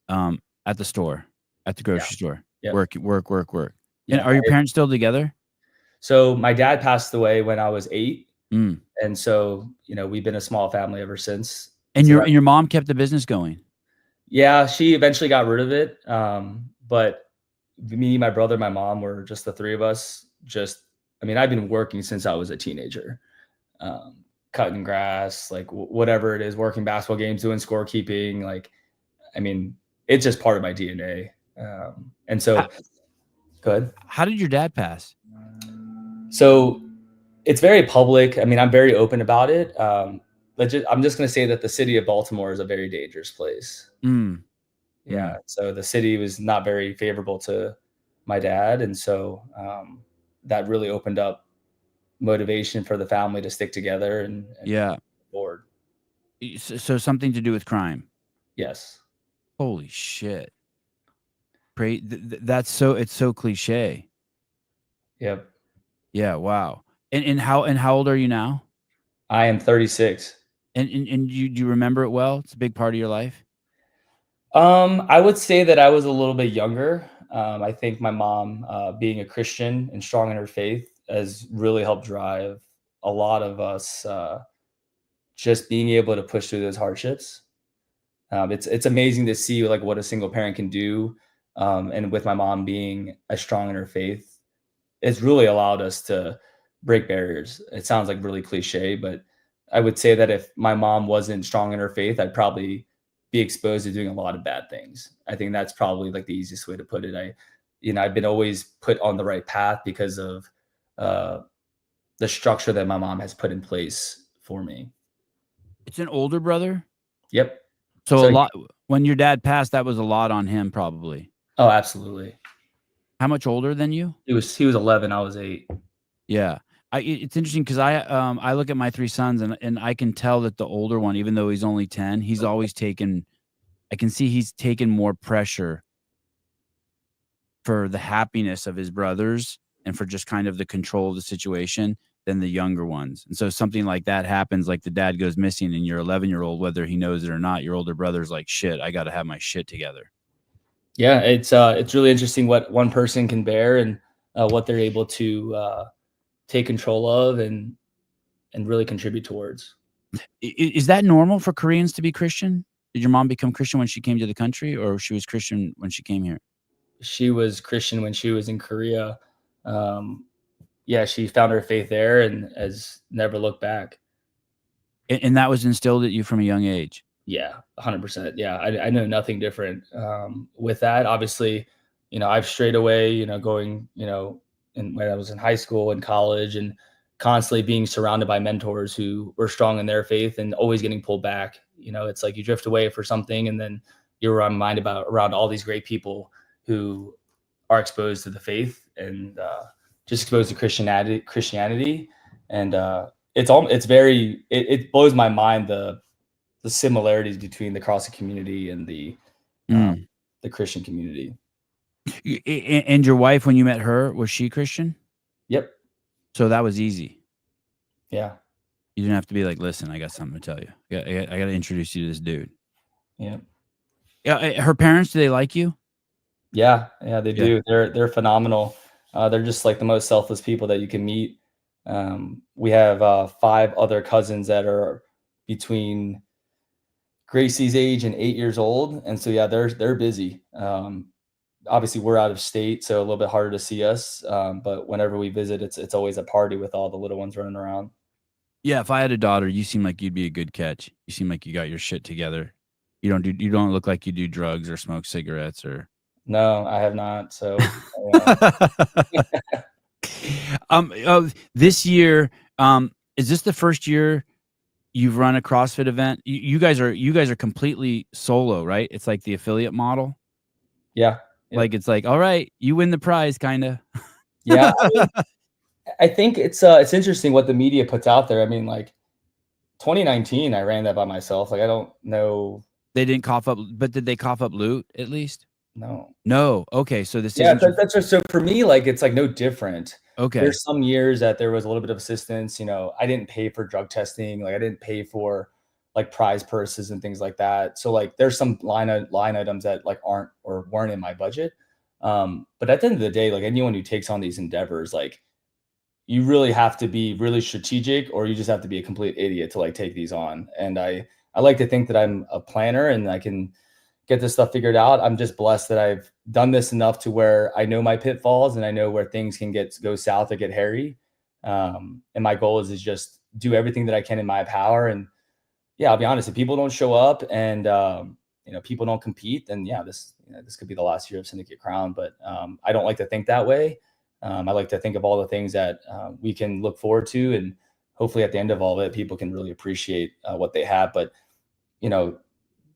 at the store, at the grocery store, work. Yeah. And are your parents still together? So my dad passed away when I was 8. And so, you know, we've been a small family ever since. And your mom kept the business going? Yeah, she eventually got rid of it. But me, my brother, my mom were just the three of us. I mean, I've been working since I was a teenager, cutting grass, like whatever it is, working basketball games, doing scorekeeping. Like, I mean, it's just part of my DNA. And so, go ahead. How did your dad pass? So it's very public. I mean, I'm very open about it. I'm just going to say that the city of Baltimore is a very dangerous place. Yeah. So the city was not very favorable to my dad. And so that really opened up motivation for the family to stick together and forward. So something to do with crime? Yes. Holy shit. It's so cliche. Yep. Yeah. Wow. And how old are you now? I am 36. And do you remember it well? It's a big part of your life. I would say that I was a little bit younger. I think my mom, being a Christian and strong in her faith, has really helped drive a lot of us just being able to push through those hardships. It's amazing to see like what a single parent can do. And with my mom being as strong in her faith, it's really allowed us to break barriers. It sounds like really cliche, but I would say that if my mom wasn't strong in her faith, I'd probably be exposed to doing a lot of bad things. I think that's probably like the easiest way to put it. I've been always put on the right path because of uh, the structure that my mom has put in place for me. It's an older brother? Yep. So a So lot when your dad passed, that was a lot on him probably. oh, absolutely. How much older than you? He was 11, I was 8. Yeah. It's interesting because I look at my 3 sons and I can tell that the older one, even though he's only 10, he's always taken I can see he's taken more pressure for the happiness of his brothers and for just kind of the control of the situation than the younger ones. And so something like that happens, like the dad goes missing and your 11-year-old, whether he knows it or not, your older brother's like, shit, I got to have my shit together. Yeah, it's really interesting what one person can bear and what they're able to take control of and really contribute towards. Is that normal for Koreans to be Christian? Did your mom become Christian when she came to the country, or she was Christian when she came here? She was Christian when she was in Korea. Yeah, she found her faith there and has never looked back. And that was instilled at you from a young age? Yeah, 100%. Yeah, I know nothing different. With that, obviously, I've strayed away, going, when I was in high school and college and constantly being surrounded by mentors who were strong in their faith and always getting pulled back. It's like you drift away for something and then you're reminded around all these great people who are exposed to the faith and just exposed to Christianity. And it blows my mind the similarities between the CrossFit community and the Christian community. And your wife, when you met her, was she Christian? Yep. So that was easy. Yeah. You didn't have to be like, listen, I got something to tell you. I got to introduce you to this dude. Yeah. Yeah. Her parents, do they like you? Yeah. Yeah, they do. They're phenomenal. They're just like the most selfless people that you can meet. We have 5 other cousins that are between Gracie's age and 8 years old. And so, yeah, they're busy. Obviously we're out of state, so a little bit harder to see us. But whenever we visit, it's always a party with all the little ones running around. Yeah. If I had a daughter, you seem like you'd be a good catch. You seem like you got your shit together. You don't look like you do drugs or smoke cigarettes or. No, I have not. So, this year, is this the first year you've run a CrossFit event? You guys are completely solo, right? It's like the affiliate model. Yeah. Like it's like, all right, you win the prize, kind of. Yeah. I think it's interesting what the media puts out there. I mean, like 2019, I ran that by myself. Like, I don't know. They didn't cough up, but did they cough up loot at least? No. Okay. So this Yeah, isn't. that's just, so for me, like, it's like no different. Okay. There's some years that there was a little bit of assistance. I didn't pay for drug testing. Like, I didn't pay for like prize purses and things like that. So like there's some line items that like aren't or weren't in my budget. But at the end of the day, like anyone who takes on these endeavors, like you really have to be really strategic or you just have to be a complete idiot to like take these on. And I like to think that I'm a planner and I can get this stuff figured out. I'm just blessed that I've done this enough to where I know my pitfalls and I know where things can go south or get hairy. And my goal is just do everything that I can in my power. And yeah, I'll be honest, if people don't show up and, people don't compete, then yeah, this could be the last year of Syndicate Crown, but I don't like to think that way. I like to think of all the things that we can look forward to. And hopefully at the end of all of it, people can really appreciate what they have. But,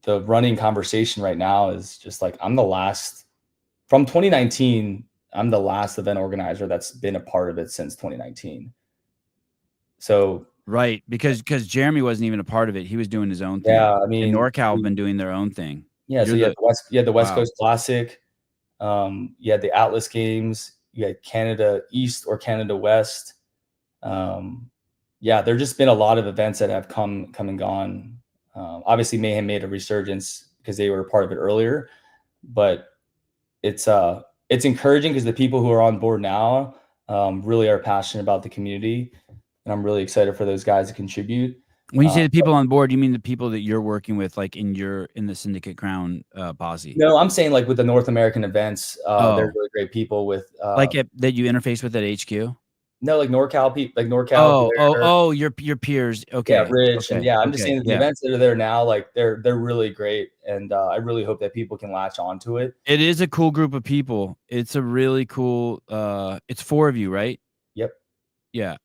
the running conversation right now is just like, I'm the last from 2019. I'm the last event organizer that's been a part of it since 2019. So right, because Jeremy wasn't even a part of it. He was doing his own thing. Yeah, I mean, and NorCal have been doing their own thing. Yeah, so you had the West Coast Classic, you had the Atlas Games, you had Canada East or Canada West. Yeah, there's just been a lot of events that have come and gone. Obviously, Mayhem made a resurgence because they were a part of it earlier, but it's encouraging because the people who are on board now really are passionate about the community, and I'm really excited for those guys to contribute. When you say the people on board, you mean the people that you're working with, like in the Syndicate Crown posse? No, I'm saying like with the North American events, they're really great people with that you interface with at HQ. No, like NorCal people, like NorCal, Blair. Your peers. Yeah, Okay. Rich, and Okay. yeah, I'm just Okay. saying that the Yeah. events that are there now, like they're really great, and I really hope that people can latch onto it. It is a cool group of people. It's a really cool, it's 4 of you, right? Yep. Yeah.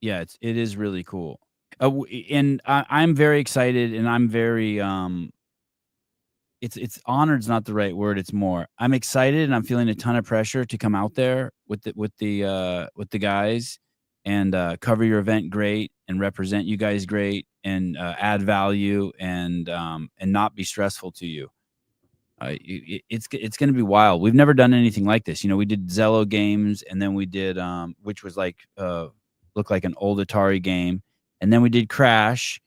Yeah, it is really cool. And I'm very excited, and I'm very, it's honored's not the right word, it's more, I'm excited and I'm feeling a ton of pressure to come out there with the guys and, cover your event great and represent you guys great and, add value and not be stressful to you. It's gonna be wild. We've never done anything like this. You know, we did Zello games, and then we did, which was like, looked like an old Atari game, and then we did Crash,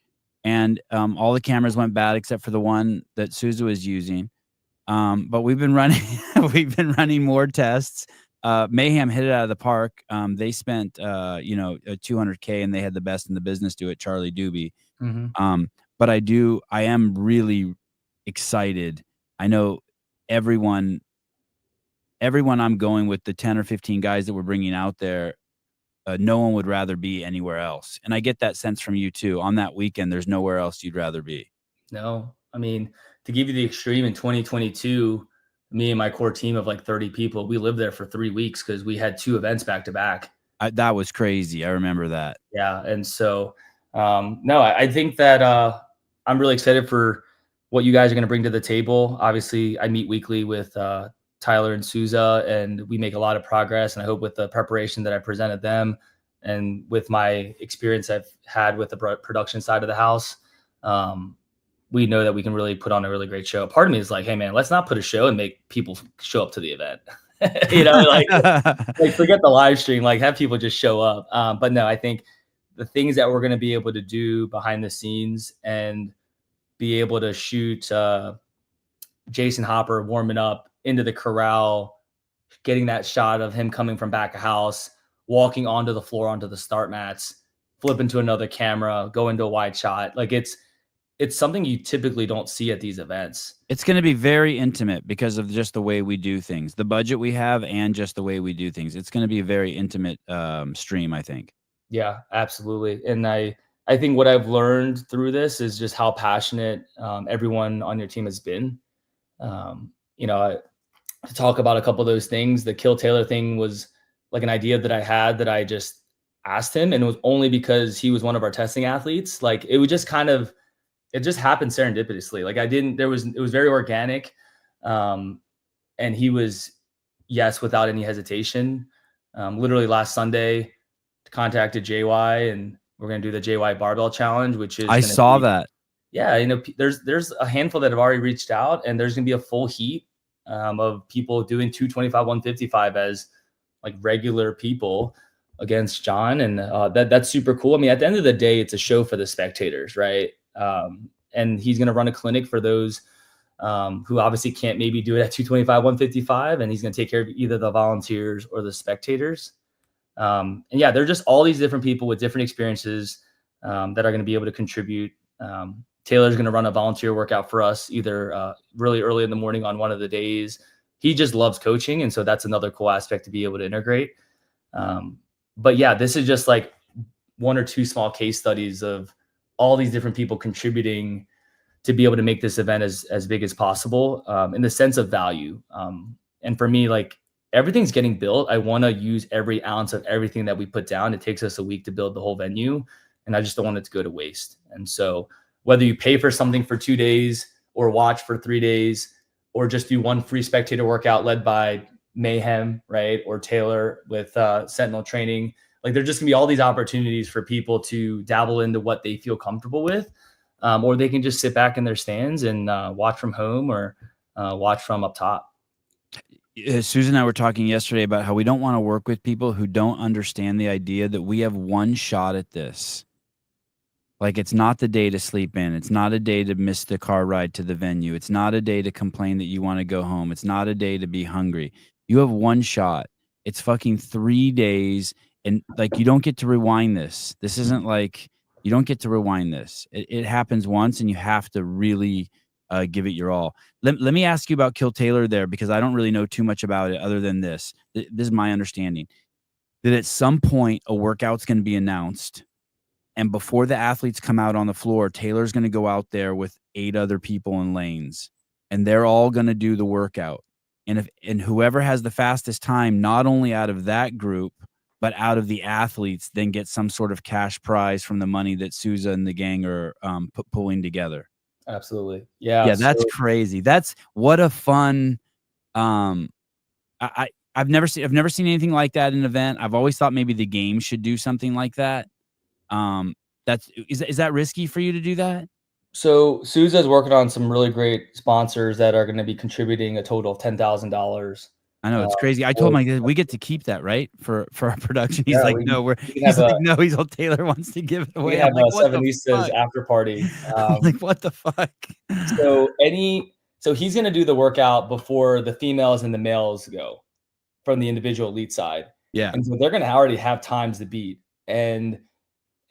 and, all the cameras went bad except for the one that Suzu was using. But we've been running we've been running more tests. Mayhem hit it out of the park. They spent, 200K, and they had the best in the business do it, Charlie Doobie. Mhm. But I am really excited. I know everyone I'm going with, the 10 or 15 guys that we're bringing out there, no one would rather be anywhere else. And I get that sense from you too. On that weekend, there's nowhere else you'd rather be. No, I mean, to give you the extreme, in 2022, me and my core team of like 30 people, we lived there for 3 weeks because we had 2 events back to back. That was crazy. I remember that. Yeah, and so, no, I think that, I'm really excited for what you guys are gonna bring to the table. Obviously, I meet weekly with, Tyler and Souza, and we make a lot of progress, and I hope with the preparation that I presented them and with my experience I've had with the production side of the house, um, we know that we can really put on a really great show. Part of me is like, "Hey, man, let's not put a show and make people show up to the event." You know, like forget the live stream, like have people just show up. But no, I think the things that we're going to be able to do behind the scenes and be able to shoot Jason Hopper warming up into the corral, getting that shot of him coming from back of house, walking onto the floor, onto the start mats, flip into another camera, go into a wide shot. Like it's something you typically don't see at these events. It's gonna be very intimate because of just the way we do things, the budget we have and just the way we do things. It's gonna be a very intimate, stream, I think. Yeah, absolutely. And I think what I've learned through this is just how passionate everyone on your team has been. To talk about a couple of those things, the Kill Taylor thing was like an idea that I had that I just asked him, and it was only because he was one of our testing athletes. Like it would just kind of it just happened serendipitously. Like I didn't there was it was very organic. Um, and he was yes without any hesitation. Literally last Sunday contacted JY, and we're going to do the JY barbell challenge, which is I saw that. yeah, there's a handful that have already reached out, and there's going to be a full heat of people doing 225, 155 as like regular people against John, and that's super cool. I mean, at the end of the day, it's a show for the spectators, right? And he's going to run a clinic for those who obviously can't maybe do it at 225, 155, and he's going to take care of either the volunteers or the spectators. And yeah, they're just all these different people with different experiences that are going to be able to contribute. Taylor's going to run a volunteer workout for us either really early in the morning on one of the days. He just loves coaching, and so that's another cool aspect to be able to integrate. But yeah, this is just like one or two small case studies of all these different people contributing to be able to make this event as big as possible in the sense of value. And for me, like everything's getting built. I want to use every ounce of everything that we put down. It takes us a week to build the whole venue, and I just don't want it to go to waste. And so whether you pay for something for 2 days or watch for 3 days or just do one free spectator workout led by Mayhem, right? Or Taylor with Sentinel training, like there's just gonna be all these opportunities for people to dabble into what they feel comfortable with. Or they can just sit back in their stands and watch from home or watch from up top. Susan and I were talking yesterday about how we don't want to work with people who don't understand the idea that we have one shot at this. Like, it's not the day to sleep in. It's not a day to miss the car ride to the venue. It's not a day to complain that you want to go home. It's not a day to be hungry. You have one shot. It's fucking 3 days. And like, you don't get to rewind this. This isn't like, you don't get to rewind this. It happens once, and you have to really give it your all. Let me ask you about Kill Taylor there, because I don't really know too much about it other than this. This is my understanding. that at some point a workout's going to be announced, and before the athletes come out on the floor, Taylor's going to go out there with 8 other people in lanes, and they're all going to do the workout. And whoever has the fastest time, not only out of that group, but out of the athletes, then get some sort of cash prize from the money that Souza and the gang are pulling together. Absolutely. Yeah. Yeah, that's crazy. That's what a fun. I've never seen anything like that in an event. I've always thought maybe the game should do something like that. Is that risky for you to do that? So Souza is working on some really great sponsors that are going to be contributing a total of $10,000. I know, it's crazy. I told him, we get to keep that, right? For our production. He's Yeah, like, we no, he's all Taylor wants to give it away. We have like, a Sevenistas after party. I'm like, what the fuck? So he's going to do the workout before the females and the males go from the individual elite side. Yeah. And so they're going to already have times to beat. And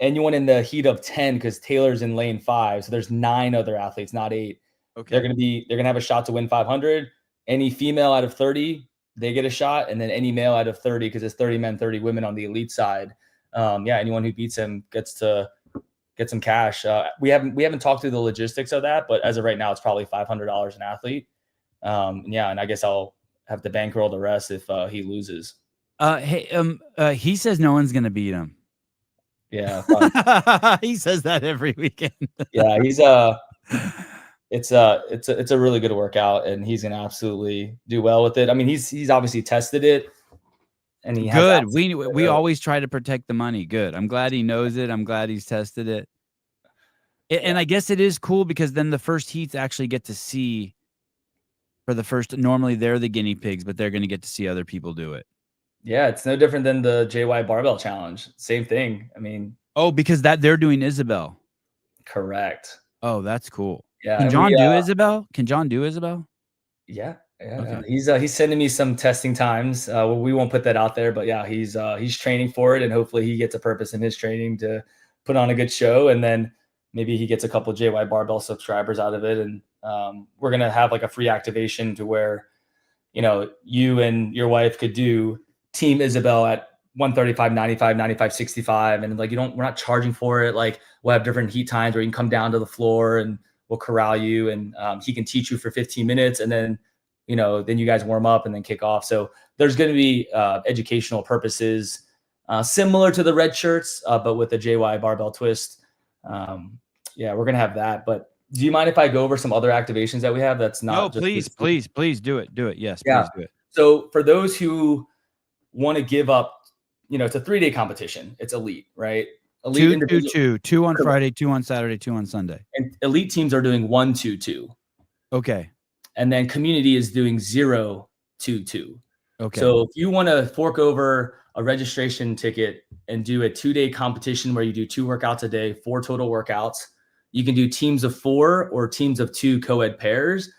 anyone in the heat of 10, because Taylor's in lane 5. So there's 9 other athletes, not 8. Okay. They're going to have a shot to win 500. Any female out of 30, they get a shot. And then any male out of 30, because it's 30 men, 30 women on the elite side. Anyone who beats him gets to get some cash. We haven't talked through the logistics of that, but as of right now, it's probably $500 an athlete. And I guess I'll have to bankroll the rest if he loses. He says no one's gonna beat him. Yeah, he says that every weekend. Yeah, it's a really good workout, and he's gonna absolutely do well with it. I mean, he's obviously tested it, and he good. We always try to protect the money. Good. I'm glad he knows it. I'm glad he's tested it. And I guess it is cool because then the first heats actually get to see for the first. Normally they're the guinea pigs, but they're going to get to see other people do it. Yeah, it's no different than the JY Barbell Challenge. Same thing. I mean, because they're doing Isabel. Correct. Oh, that's cool. Yeah. Can John do Isabel? Can John do Isabel? Yeah. Okay. He's sending me some testing times. We won't put that out there, but yeah, he's training for it, and hopefully he gets a purpose in his training to put on a good show, and then maybe he gets a couple JY Barbell subscribers out of it, and we're gonna have like a free activation to where, you and your wife could do Team Isabel at 135, 95, 95, 65, and like we're not charging for it. Like we'll have different heat times where you can come down to the floor and we'll corral you, and he can teach you for 15 minutes, and then then you guys warm up and then kick off. So there's going to be educational purposes similar to the red shirts, but with the JY barbell twist. We're going to have that. But do you mind if I go over some other activations that we have? That's not. No, please do it. Do it. Yes. Yeah. Please do it. So for those who want to give up, it's a 3-day competition. It's elite, right? Elite 2 on Friday, 2 on Saturday, 2 on Sunday. And elite teams are doing 1, 2, 2. Okay. And then community is doing 0, 2, 2. Okay. So if you want to fork over a registration ticket and do a 2-day competition where you do 2 workouts a day, 4 total workouts, you can do teams of 4 or teams of 2 co-ed pairs.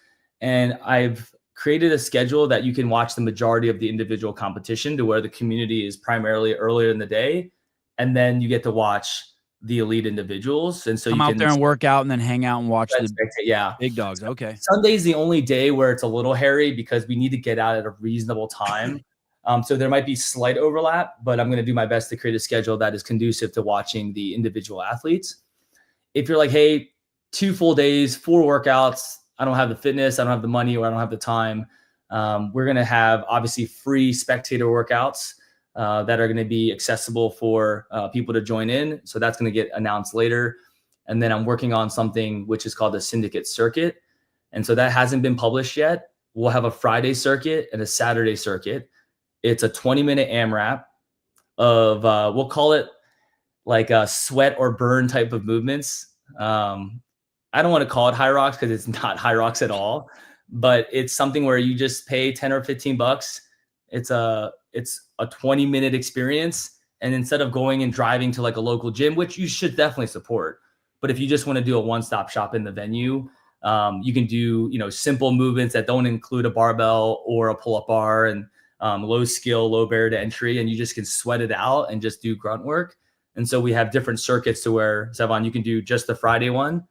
And I've created a schedule that you can watch the majority of the individual competition to where the community is primarily earlier in the day. And then you get to watch the elite individuals. And so come out there and work out and then hang out and watch the big dogs. Okay. Sunday's the only day where it's a little hairy because we need to get out at a reasonable time. So there might be slight overlap, but I'm going to do my best to create a schedule that is conducive to watching the individual athletes. If you're like, hey, 2 full days, 4 workouts, I don't have the fitness, I don't have the money, or I don't have the time, we're going to have obviously free spectator workouts that are going to be accessible for people to join in. So that's going to get announced later. And then I'm working on something which is called the Syndicate Circuit. And so that hasn't been published yet. We'll have a Friday circuit and a Saturday circuit. It's a 20-minute AMRAP of, we'll call it like a sweat or burn type of movements. I don't want to call it high rocks because it's not high rocks at all, but it's something where you just pay 10 or 15 bucks. It's a 20-minute experience. And instead of going and driving to like a local gym, which you should definitely support, but if you just want to do a one-stop shop in the venue, you can do, simple movements that don't include a barbell or a pull-up bar, and low skill, low barrier to entry, and you just can sweat it out and just do grunt work. And so we have different circuits to where, Sevon, you can do just the Friday one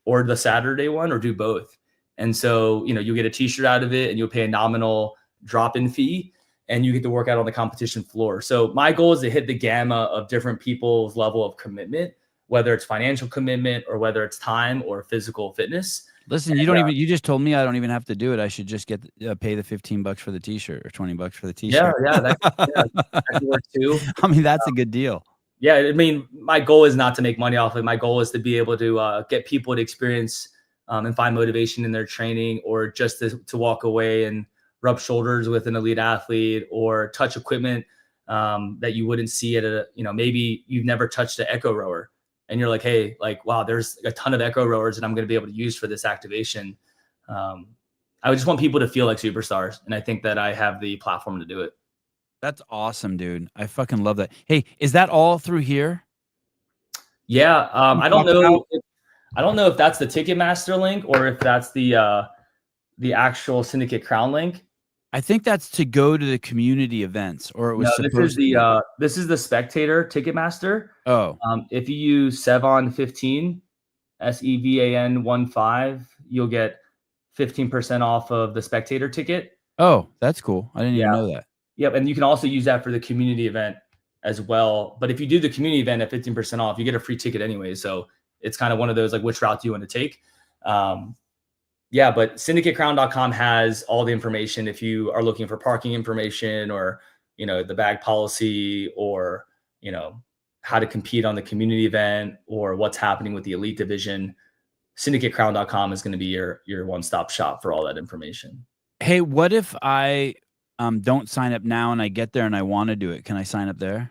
or the Saturday one, or do both. And so, you'll get a t-shirt out of it and you'll pay a nominal drop-in fee. and you get to work out on the competition floor. So my goal is to hit the gamma of different people's level of commitment, whether it's financial commitment or whether it's time or physical fitness. Listen, you just told me I don't even have to do it. I should just get pay the $15 for the t-shirt or $20 for the t-shirt. That could work too. I mean, that's a good deal. Yeah, I mean, my goal is not to make money off it. My goal is to be able to get people to experience and find motivation in their training, or just to walk away and rub shoulders with an elite athlete, or touch equipment that you wouldn't see at maybe you've never touched an echo rower and you're like, hey, like, wow, there's a ton of echo rowers that I'm going to be able to use for this activation. I just want people to feel like superstars. And I think that I have the platform to do it. That's awesome, dude. I fucking love that. Hey, is that all through here? Yeah. I don't know if that's the Ticketmaster link or if that's the actual Syndicate Crown link. I think that's to go to the community events, or it was this is the Spectator Ticketmaster. Oh. If you use Sevan15, SEVAN15, you'll get 15% off of the Spectator ticket. Oh, that's cool. I didn't even know that. Yep, and you can also use that for the community event as well. But if you do the community event at 15% off, you get a free ticket anyway. So it's kind of one of those, like, which route do you want to take? But syndicatecrown.com has all the information if you are looking for parking information, or, the bag policy, or, how to compete on the community event, or what's happening with the elite division. Syndicatecrown.com is going to be your one-stop shop for all that information. Hey, what if I don't sign up now and I get there and I want to do it? Can I sign up there?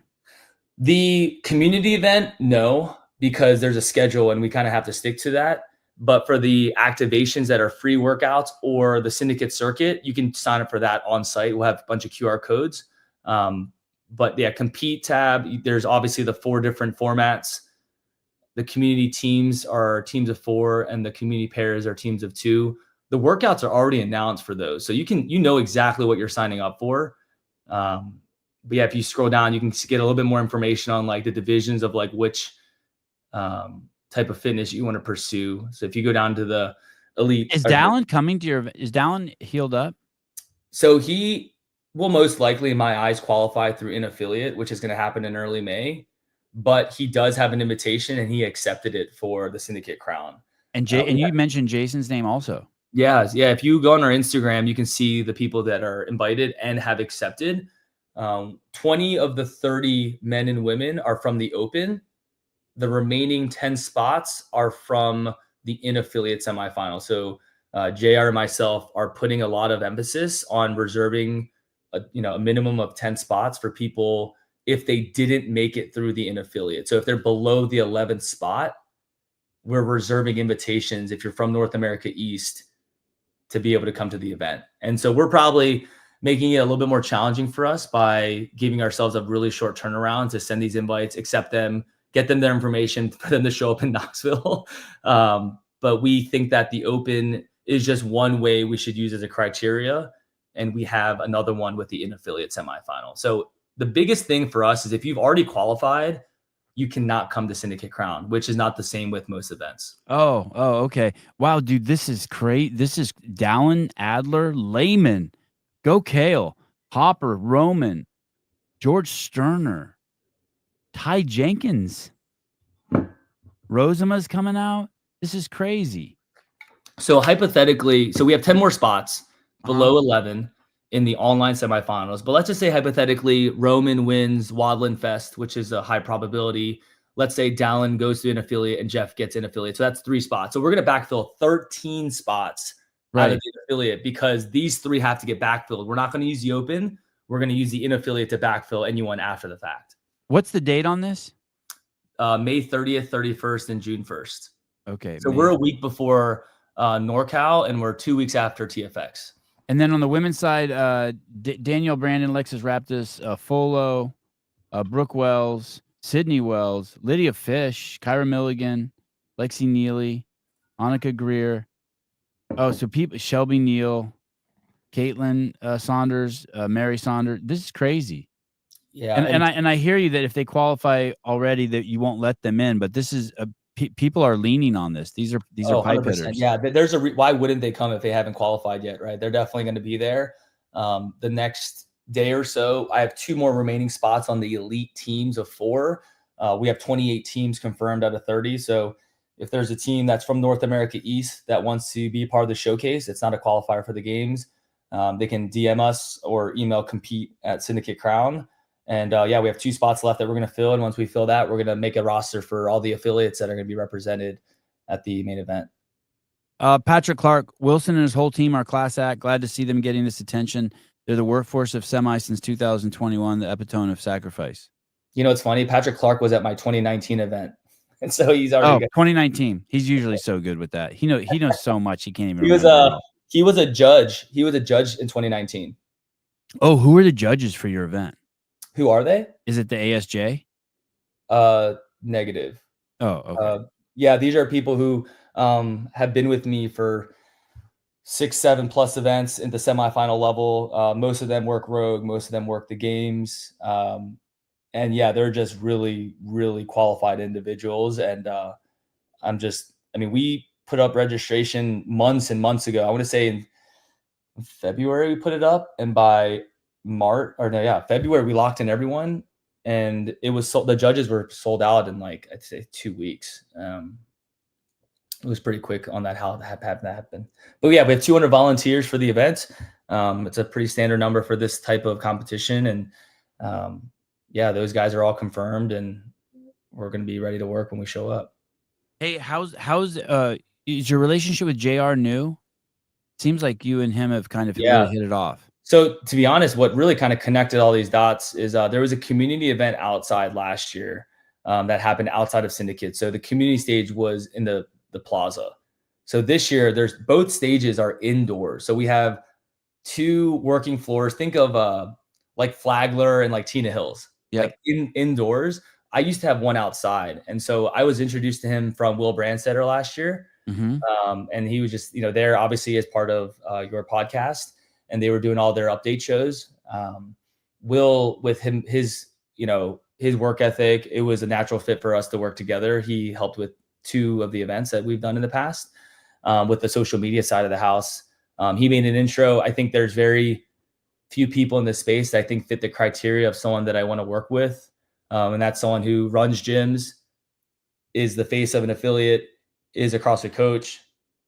The community event, no, because there's a schedule and we kind of have to stick to that. But for the activations that are free workouts or the Syndicate circuit, you can sign up for that on site. We'll have a bunch of QR codes. But yeah, compete tab, there's obviously the 4 different formats. The community teams are teams of 4 and the community pairs are teams of 2. The workouts are already announced for those. So you know exactly what you're signing up for. But yeah, if you scroll down, you can get a little bit more information on, like, the divisions of, like, which type of fitness you want to pursue. So if you go down to the elite, is Dalton coming to is Dalton healed up? So he will most likely, in my eyes, qualify through an affiliate, which is going to happen in early May. But he does have an invitation and he accepted it for the Syndicate Crown. And you mentioned Jason's name also. Yeah. If you go on our Instagram, you can see the people that are invited and have accepted. 20 of the 30 men and women are from the Open. The remaining 10 spots are from the in-affiliate semifinal. So JR and myself are putting a lot of emphasis on reserving a minimum of 10 spots for people if they didn't make it through the in-affiliate. So if they're below the 11th spot, we're reserving invitations if you're from North America East to be able to come to the event. And so we're probably making it a little bit more challenging for us by giving ourselves a really short turnaround to send these invites, accept them, get them their information, for them to show up in Knoxville. But we think that the Open is just one way we should use as a criteria. And we have another one with the in-affiliate semifinal. So the biggest thing for us is if you've already qualified, you cannot come to Syndicate Crown, which is not the same with most events. Oh, okay. Wow, dude, this is great. This is Dallin, Adler, Lehman, Go Kale, Hopper, Roman, George Sterner, Ty Jenkins, Rosema's coming out. This is crazy. So hypothetically, we have 10 more spots below 11 in the online semifinals. But let's just say hypothetically, Roman wins Wadland Fest, which is a high probability. Let's say Dallin goes to an affiliate and Jeff gets an affiliate. So that's 3 spots. So we're going to backfill 13 spots out of the affiliate, because these 3 have to get backfilled. We're not going to use the Open. We're going to use the in-affiliate to backfill anyone after the fact. What's the date on this? May 30th, 31st, and June 1st. Okay. So we're a week before NorCal, and we're 2 weeks after TFX. And then on the women's side, Danielle Brandon, Lexus Raptis, Folo, Brooke Wells, Sydney Wells, Lydia Fish, Kyra Milligan, Lexi Neely, Annika Greer. Oh, so people, Shelby Neal, Caitlin Saunders, Mary Saunders. This is crazy. Yeah. And I hear you that if they qualify already, that you won't let them in. But this is people are leaning on this. These are pipe hitters. Yeah, there's why wouldn't they come if they haven't qualified yet, right? They're definitely going to be there. The next day or so, I have 2 more remaining spots on the elite teams of 4. We have 28 teams confirmed out of 30. So if there's a team that's from North America East that wants to be part of the showcase, it's not a qualifier for the games. They can DM us or email compete@Syndicate Crown. And yeah, we have 2 spots left that we're going to fill. And once we fill that, we're going to make a roster for all the affiliates that are going to be represented at the main event. Patrick Clark, Wilson and his whole team are class act. Glad to see them getting this attention. They're the workforce of semi since 2021, the epitome of sacrifice. You know, it's funny. Patrick Clark was at my 2019 event. And so he's already 2019. He's usually so good with that. He knows so much he can't even he remember. He was a judge. He was a judge in 2019. Oh, who are the judges for your event? Who are they? Is it the ASJ? Negative. Oh, okay. Yeah, these are people who have been with me for 6, 7 plus events in the semifinal level. Most of them work Rogue. Most of them work the games. And yeah, they're just really, really qualified individuals. And we put up registration months and months ago. I want to say in February we put it up, and by February we locked in everyone, and it was the judges were sold out in like I'd say 2 weeks. It was pretty quick on that how that happened. But yeah, we have 200 volunteers for the event. It's a pretty standard number for this type of competition, and yeah, those guys are all confirmed, and we're going to be ready to work when we show up. Hey, how's is your relationship with JR new? Seems like you and him have kind of really hit it off. So to be honest, what really kind of connected all these dots is there was a community event outside last year that happened outside of Syndicate. So the community stage was in the plaza. So this year, both stages are indoors. So we have 2 working floors. Think of like Flagler and like Tina Hills, like indoors. I used to have one outside. And so I was introduced to him from Will Brandstetter last year. Mm-hmm. And he was just, there obviously as part of your podcast, and they were doing all their update shows. Will, with his work ethic, it was a natural fit for us to work together. He helped with 2 of the events that we've done in the past with the social media side of the house. He made an intro. I think there's very few people in this space that I think fit the criteria of someone that I want to work with. And that's someone who runs gyms, is the face of an affiliate, is a CrossFit coach,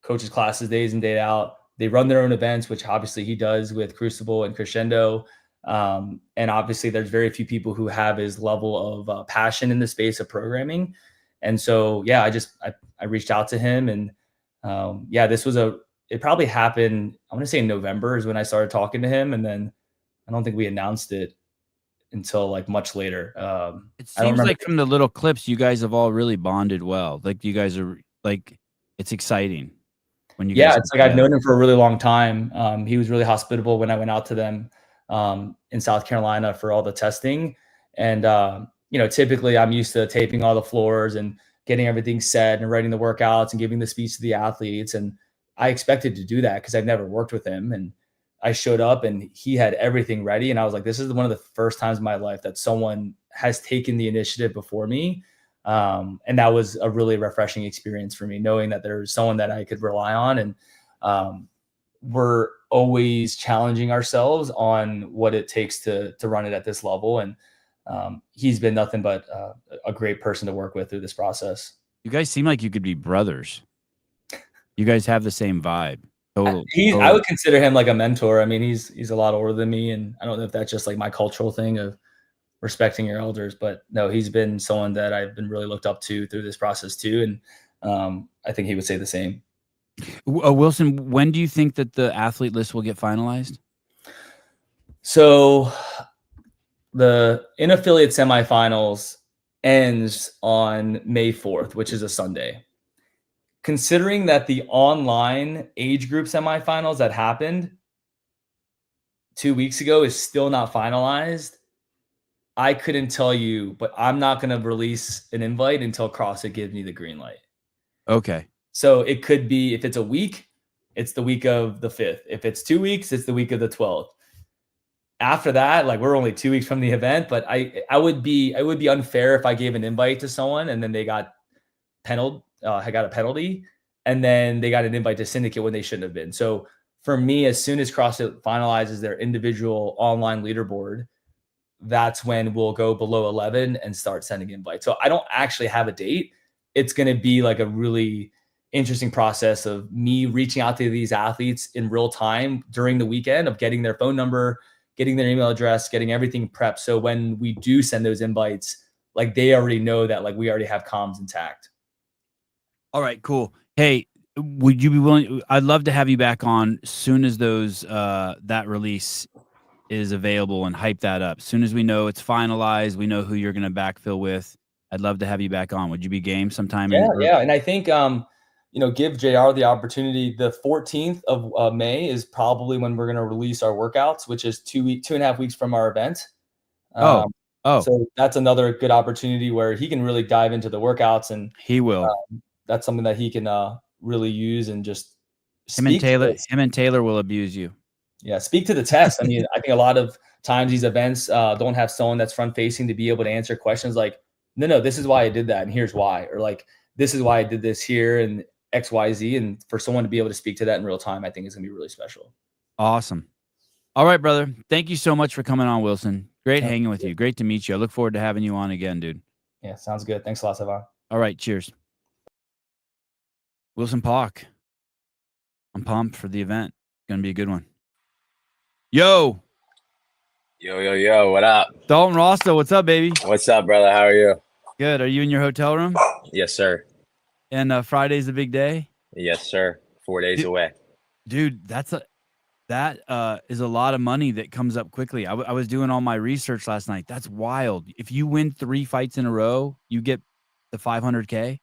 coaches classes days in, day out. They run their own events, which obviously he does with Crucible and Crescendo. And obviously there's very few people who have his level of passion in the space of programming. And so, yeah, I reached out to him, and it probably happened, I want to say in November is when I started talking to him. And then I don't think we announced it until like much later. It seems like from the little clips, you guys have all really bonded well. Like you guys are like, it's exciting when you guys. It's like I've known him for a really long time. He was really hospitable when I went out to them in South Carolina for all the testing. And, typically I'm used to taping all the floors and getting everything set and writing the workouts and giving the speech to the athletes. And I expected to do that because I've never worked with him. And I showed up and he had everything ready. And I was like, this is one of the first times in my life that someone has taken the initiative before me. And that was a really refreshing experience for me, knowing that there's someone that I could rely on. And we're always challenging ourselves on what it takes to run it at this level. And he's been nothing but a great person to work with through this process. You guys seem like you could be brothers. You guys have the same vibe. I would consider him like a mentor. I mean, he's a lot older than me, and I don't know if that's just like my cultural thing of respecting your elders, but no, he's been someone that I've been really looked up to through this process too. And I think he would say the same. Wilson, when do you think that the athlete list will get finalized? So the in-affiliate semifinals ends on May 4th, which is a Sunday. Considering that the online age group semifinals that happened 2 weeks ago is still not finalized, I couldn't tell you, but I'm not going to release an invite until CrossFit gives me the green light. Okay. So it could be, if it's a week, it's the week of the 5th. If it's 2 weeks, it's the week of the 12th. After that, like we're only 2 weeks from the event, but I would be unfair if I gave an invite to someone and then they got I got a penalty, and then they got an invite to Syndicate when they shouldn't have been. So for me, as soon as CrossFit finalizes their individual online leaderboard, that's when we'll go below 11 and start sending invites. So I don't actually have a date. It's going to be like a really interesting process of me reaching out to these athletes in real time during the weekend, of getting their phone number, getting their email address, getting everything prepped. So when we do send those invites, like they already know that like we already have comms intact. All right, cool. Hey, would you be willing? I'd love to have you back on as soon as those that release is available and hype that up. As soon as we know it's finalized, we know who you're going to backfill with. I'd love to have you back on. Would you be game sometime Yeah, in? yeah. And I think, give JR the opportunity. The 14th of May is probably when we're going to release our workouts, which is 2.5 weeks from our event. Oh, So that's another good opportunity where he can really dive into the workouts, and he will. That's something that he can really use and just Him and speak to this. Taylor will abuse you. Yeah, speak to the test. I mean, I think a lot of times these events don't have someone that's front facing to be able to answer questions like, no, this is why I did that, and here's why, or like, this is why I did this here, and X, Y, Z. And for someone to be able to speak to that in real time, I think is going to be really special. Awesome. All right, brother. Thank you so much for coming on, Wilson. Great hanging with you. Great to meet you. I look forward to having you on again, dude. Yeah, sounds good. Thanks a lot, Savon. All right, cheers. Wilson Pac. I'm pumped for the event. It's going to be a good one. Yo. Yo, what up? Dalton Rosta, what's up, baby? What's up, brother? How are you? Good. Are you in your hotel room? Yes, sir. And Friday's the big day? Yes, sir. 4 days away. Dude, that is a lot of money that comes up quickly. I was doing all my research last night. That's wild. If you win 3 fights in a row, you get the $500K?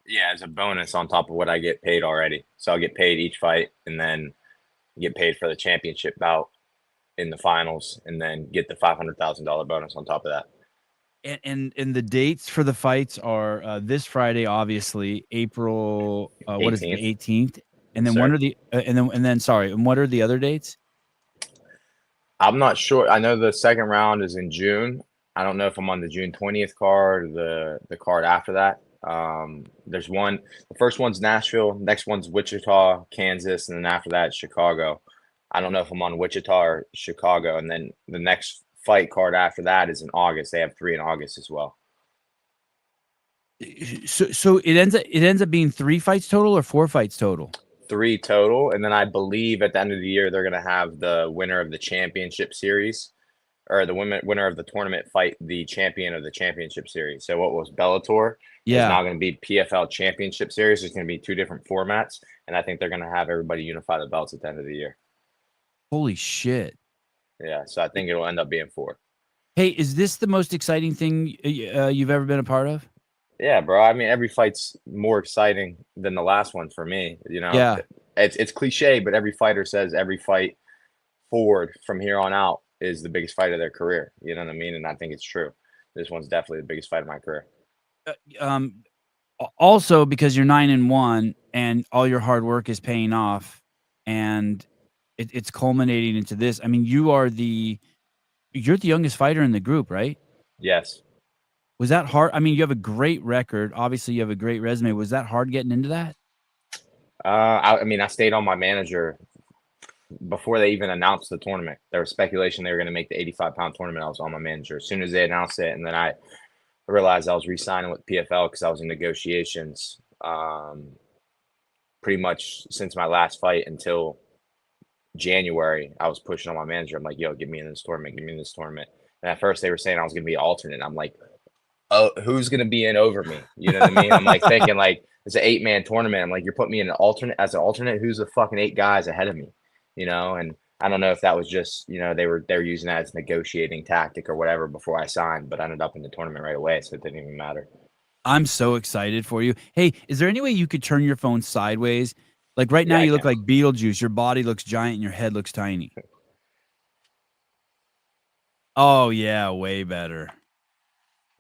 Yeah, as a bonus on top of what I get paid already. So I'll get paid each fight and then get paid for the championship bout in the finals and then get the $500,000 bonus on top of that. And the dates for the fights are this Friday, obviously, April 18th. And then when are the and what are the other dates? I'm not sure. I know the second round is in June. I don't know if I'm on the June 20th card or the card after that. There's one. The first one's Nashville. Next one's Wichita, Kansas, and then after that, Chicago. I don't know if I'm on Wichita or Chicago. And then the next fight card after that is in August. They have 3 in August as well. So it ends up being 3 fights total or 4 fights total? 3 total. And then I believe at the end of the year, they're going to have the winner of the championship series or the winner of the tournament fight the champion of the championship series. So what was Bellator? Yeah. It's now going to be PFL championship series. There's going to be 2 different formats. And I think they're going to have everybody unify the belts at the end of the year. Holy shit. Yeah. So I think it'll end up being 4. Hey, is this the most exciting thing you've ever been a part of? Yeah, bro. I mean, every fight's more exciting than the last one for me. You know, yeah. It's cliche, but every fighter says every fight forward from here on out is the biggest fight of their career. You know what I mean? And I think it's true. This one's definitely the biggest fight of my career. Also, because you're 9-1 and all your hard work is paying off, and it's culminating into this. I mean, you're the youngest fighter in the group, right? Yes. Was that hard? I mean, you have a great record. Obviously, you have a great resume. Was that hard getting into that? I mean, I stayed on my manager before they even announced the tournament. There was speculation they were going to make the 85-pound tournament. I was on my manager as soon as they announced it, and then I realized I was re-signing with PFL because I was in negotiations pretty much since my last fight until January. I was pushing on my manager. I'm like, yo, get me in this tournament. Get me in this tournament. And at first they were saying I was going to be alternate. I'm like, oh, who's going to be in over me? You know what I mean? I'm like thinking like it's an 8-man tournament. I'm like, you're putting me in an alternate. Who's the fucking 8 guys ahead of me? You know? And I don't know if that was just, you know, they were using that as a negotiating tactic or whatever before I signed, but I ended up in the tournament right away. So it didn't even matter. I'm so excited for you. Hey, is there any way you could turn your phone sideways? Like right now, you look like Beetlejuice. Your body looks giant and your head looks tiny. Oh, yeah, way better.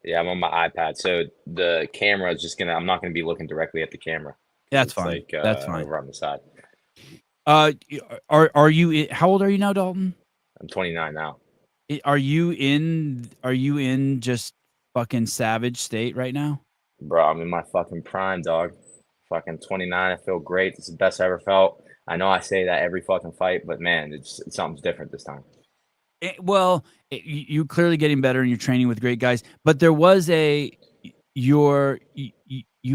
Yeah, I'm on my iPad. So the camera is just I'm not going to be looking directly at the camera. That's fine. Like, that's fine. Over on the side. Are you, how old are you now, Dalton? I'm 29 now. Are you in just fucking savage state right now? Bro, I'm in my fucking prime, dog. Fucking 29. I feel great. It's the best I ever felt. I know I say that every fucking fight, but man, it's something's different this time. You clearly getting better and you're training with great guys, but there was you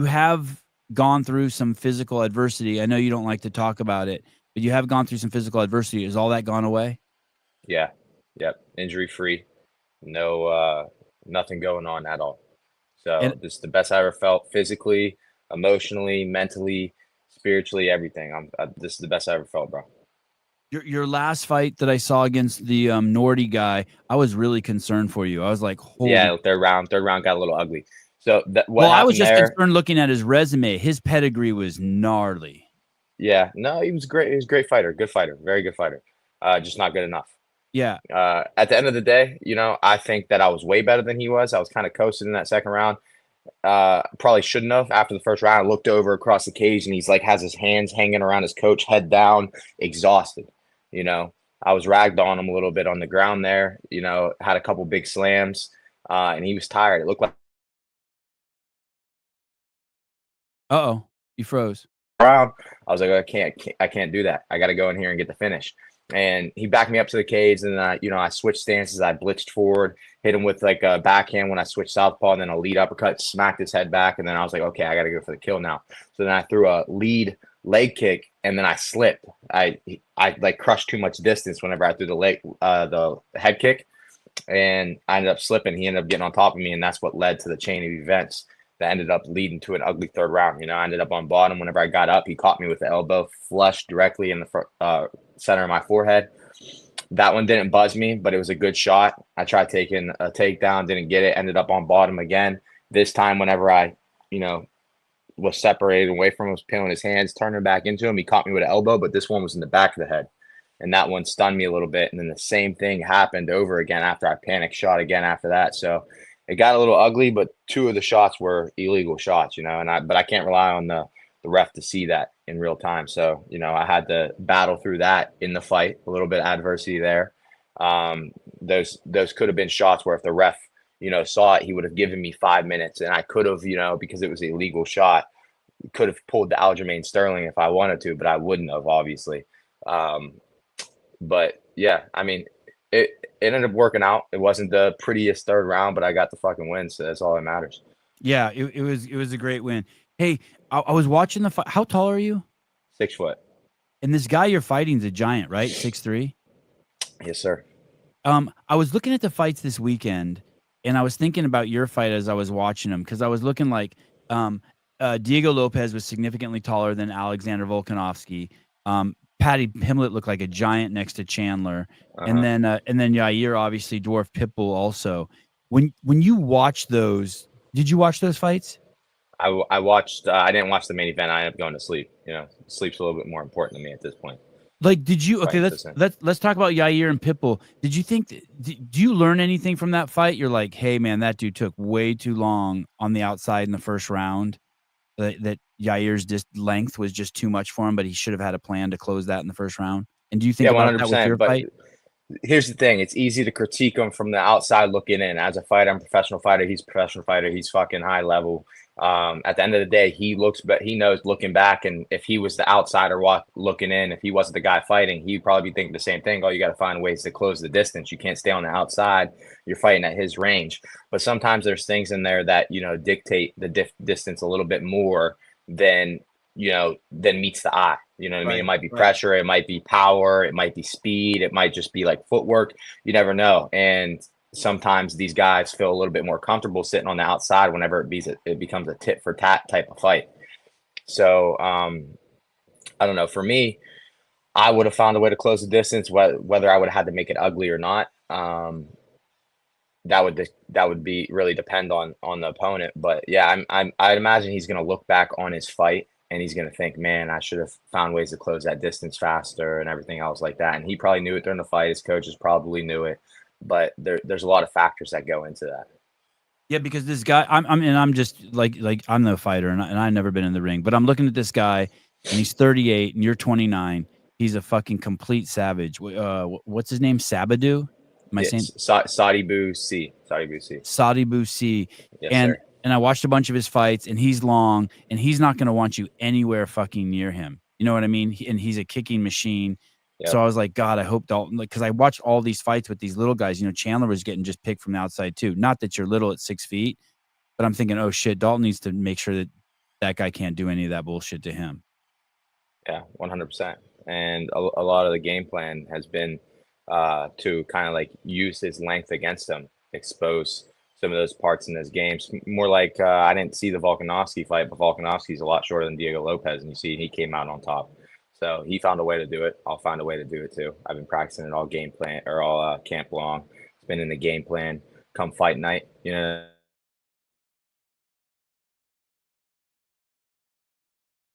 have gone through some physical adversity. I know you don't like to talk about it, but you have gone through some physical adversity. Is all that gone away? Yeah. Yep. Injury free. No, nothing going on at all. So And this is the best I ever felt physically, emotionally, mentally, spiritually, everything. This is the best I ever felt, bro. your last fight that I saw against the Nordy guy, I was really concerned for you. I was like, holy. Yeah, third round got a little ugly. So what Well, I was happened just there? concerned looking at his resume. His pedigree was gnarly. Yeah, no, he was great. He was a great fighter, good fighter, very good fighter. Just not good enough. Yeah. At the end of the day, I think that I was way better than he was. I was kind of coasting in that second round. Probably shouldn't have. After the first round, I looked over across the cage and he's like has his hands hanging around his coach, head down, exhausted. I was ragged on him a little bit on the ground there. Had a couple big slams, and he was tired. It looked like Uh-oh, you froze. round. I was like, I can't do that. I got to go in here and get the finish. And he backed me up to the cage, and then I switched stances. I blitzed forward, hit him with like a backhand when I switched southpaw, and then a lead uppercut, smacked his head back, and then I was like, okay, I got to go for the kill now. So then I threw a lead leg kick, and then I slipped. I like crushed too much distance whenever I threw the head kick, and I ended up slipping. He ended up getting on top of me, and that's what led to the chain of events that ended up leading to an ugly third round. I ended up on bottom. Whenever I got up, he caught me with the elbow flush directly in the center of my forehead. That one didn't buzz me, but it was a good shot. I tried taking a takedown, didn't get it, ended up on bottom again. This time, whenever I, was separated away from him, was peeling his hands, turning back into him, he caught me with an elbow, but this one was in the back of the head. And that one stunned me a little bit. And then the same thing happened over again after I panic shot again after that. So it got a little ugly, but two of the shots were illegal shots, but I can't rely on the ref to see that in real time. So, I had to battle through that in the fight, a little bit of adversity there. Those could have been shots where if the ref, saw it, he would have given me 5 minutes, and I could have, because it was an illegal shot, could have pulled the Aljamain Sterling if I wanted to, but I wouldn't have, obviously. But yeah, I mean, it ended up working out. It wasn't the prettiest third round, but I got the fucking win, so that's all that matters. Yeah, it was a great win. Hey, I was watching the fight. How tall are you? 6 foot. And this guy you're fighting is a giant, right? 6'3"? Yes, sir. I was looking at the fights this weekend, and I was thinking about your fight as I was watching them, because I was looking like Diego Lopez was significantly taller than Alexander Volkanovski. Patty Pimblett looked like a giant next to Chandler, and then Yair obviously dwarfed Pitbull also. When you watch those, did you watch those fights? I watched. I didn't watch the main event. I ended up going to sleep. Sleep's a little bit more important to me at this point. Like, did you? Okay, let's talk about Yair and Pitbull. Did you think? Do you learn anything from that fight? You're like, hey man, that dude took way too long on the outside in the first round. That Yair's length was just too much for him, but he should have had a plan to close that in the first round. And do you think about that with your fight? Here's the thing. It's easy to critique him from the outside looking in. As a fighter, I'm a professional fighter. He's a professional fighter. He's fucking high level. At the end of the day, he knows looking back. And if he was the outsider looking in, if he wasn't the guy fighting, he'd probably be thinking the same thing. Oh, you got to find ways to close the distance. You can't stay on the outside. You're fighting at his range. But sometimes there's things in there that, dictate the distance a little bit more than meets the eye. You know what I mean? It might be pressure, it might be power, it might be speed, it might just be like footwork. You never know. And sometimes these guys feel a little bit more comfortable sitting on the outside whenever it becomes a tit for tat type of fight. So I don't know. For me, I would have found a way to close the distance, whether I would have had to make it ugly or not. That would be really depend on the opponent. But yeah, I'd imagine he's going to look back on his fight and he's going to think, man, I should have found ways to close that distance faster and everything else like that. And he probably knew it during the fight. His coaches probably knew it, but there's a lot of factors that go into that. Yeah, because this guy, I'm just like I'm the fighter, and I've never been in the ring, but I'm looking at this guy, and he's 38, and you're 29. He's a fucking complete savage. What's his name? Sabadu? Am I saying Sadibu C? Sadibu C. Yes, sir. And I watched a bunch of his fights, and he's long, and he's not going to want you anywhere fucking near him. You know what I mean? And he's a kicking machine. Yep. So I was like, God, I hope Dalton, like, because I watched all these fights with these little guys. You know, Chandler was getting just picked from the outside too. Not that you're little at 6 feet, but I'm thinking, oh shit, Dalton needs to make sure that that guy can't do any of that bullshit to him. Yeah, 100%. And a lot of the game plan has been to kind of like use his length against him, expose some of those parts in his games. More like I didn't see the Volkanovski fight, but Volkanovski's a lot shorter than Diego Lopez, and you see he came out on top. So he found a way to do it. I'll find a way to do it too. I've been practicing it all game plan or all camp long. It's been in the game plan. Come fight night, you know.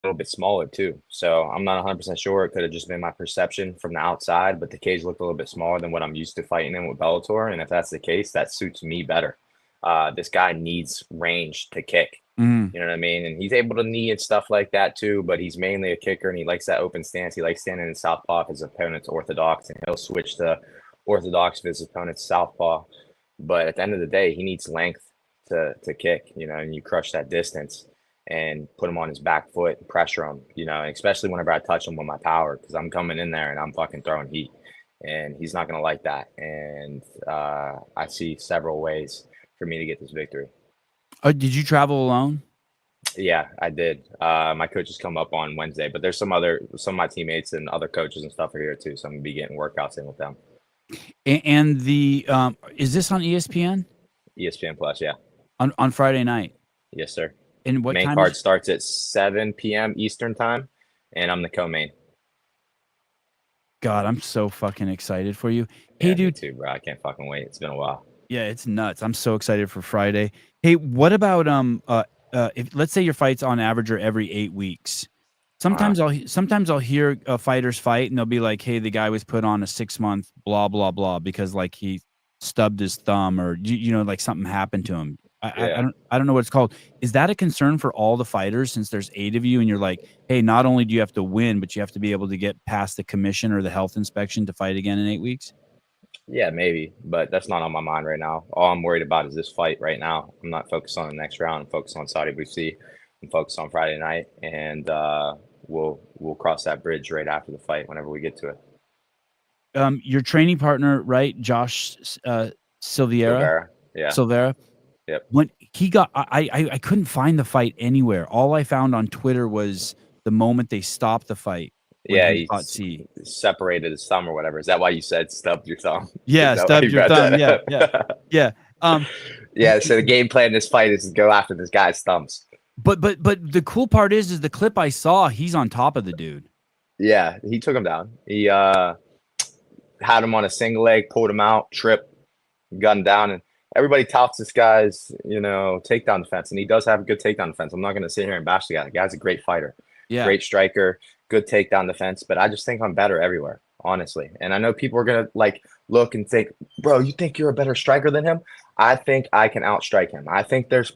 A little bit smaller too. So I'm not 100% sure. It could have just been my perception from the outside, but the cage looked a little bit smaller than what I'm used to fighting in with Bellator. And if that's the case, that suits me better. This guy needs range to kick. Mm. You know what I mean? And he's able to knee and stuff like that too, but he's mainly a kicker and he likes that open stance. He likes standing in southpaw if his opponent's orthodox, and he'll switch to orthodox if his opponent's southpaw. But at the end of the day, he needs length to kick, you know, and you crush that distance and put him on his back foot and pressure him, you know, especially whenever I touch him with my power, because I'm coming in there and I'm fucking throwing heat, and he's not going to like that. And I see several ways for me to get this victory. Did you travel alone? Yeah, I did. My coaches come up on Wednesday, but there's some of my teammates and other coaches and stuff are here too. So I'm gonna be getting workouts in with them. And the is this on ESPN? ESPN Plus, yeah. On Friday night. Yes, sir. And what main time card starts at 7 p.m. Eastern time, and I'm the co-main. God, I'm so fucking excited for you. Hey, Yeah, dude. me too, bro. I can't fucking wait. It's been a while. Yeah, it's nuts. I'm so excited for Friday. Hey, what about if let's say your fights on average are every 8 weeks. Sometimes I'll hear fighters fight and they'll be like, "Hey, the guy was put on a 6-month blah blah blah because like he stubbed his thumb or you know like something happened to him." I don't know what it's called. Is that a concern for all the fighters since there's 8 of you and you're like, "Hey, not only do you have to win, but you have to be able to get past the commission or the health inspection to fight again in 8 weeks?" Yeah, maybe, but that's not on my mind right now. All I'm worried about is this fight right now. I'm not focused on the next round. I'm focused on Saudi BC. I'm focused on Friday night, and we'll cross that bridge right after the fight whenever we get to it. Your training partner, right, Josh Silveira? Yeah. Silveira. Yep. When he got, I couldn't find the fight anywhere. All I found on Twitter was the moment they stopped the fight. Yeah, he separated his thumb or whatever. Is that why you said stubbed your thumb? Yeah, stubbed your thumb. Yeah. Yeah. So the game plan in this fight is to go after this guy's thumbs. But the cool part is the clip I saw. He's on top of the dude. Yeah, he took him down. He had him on a single leg, pulled him out, tripped, got him down, and everybody touts this guy's takedown defense, and he does have a good takedown defense. I'm not going to sit here and bash the guy. The guy's a great fighter. Yeah. Great striker, good takedown defense, but I just think I'm better everywhere, honestly. And I know people are going to like look and think, bro, you think you're a better striker than him? I think I can outstrike him. I think there's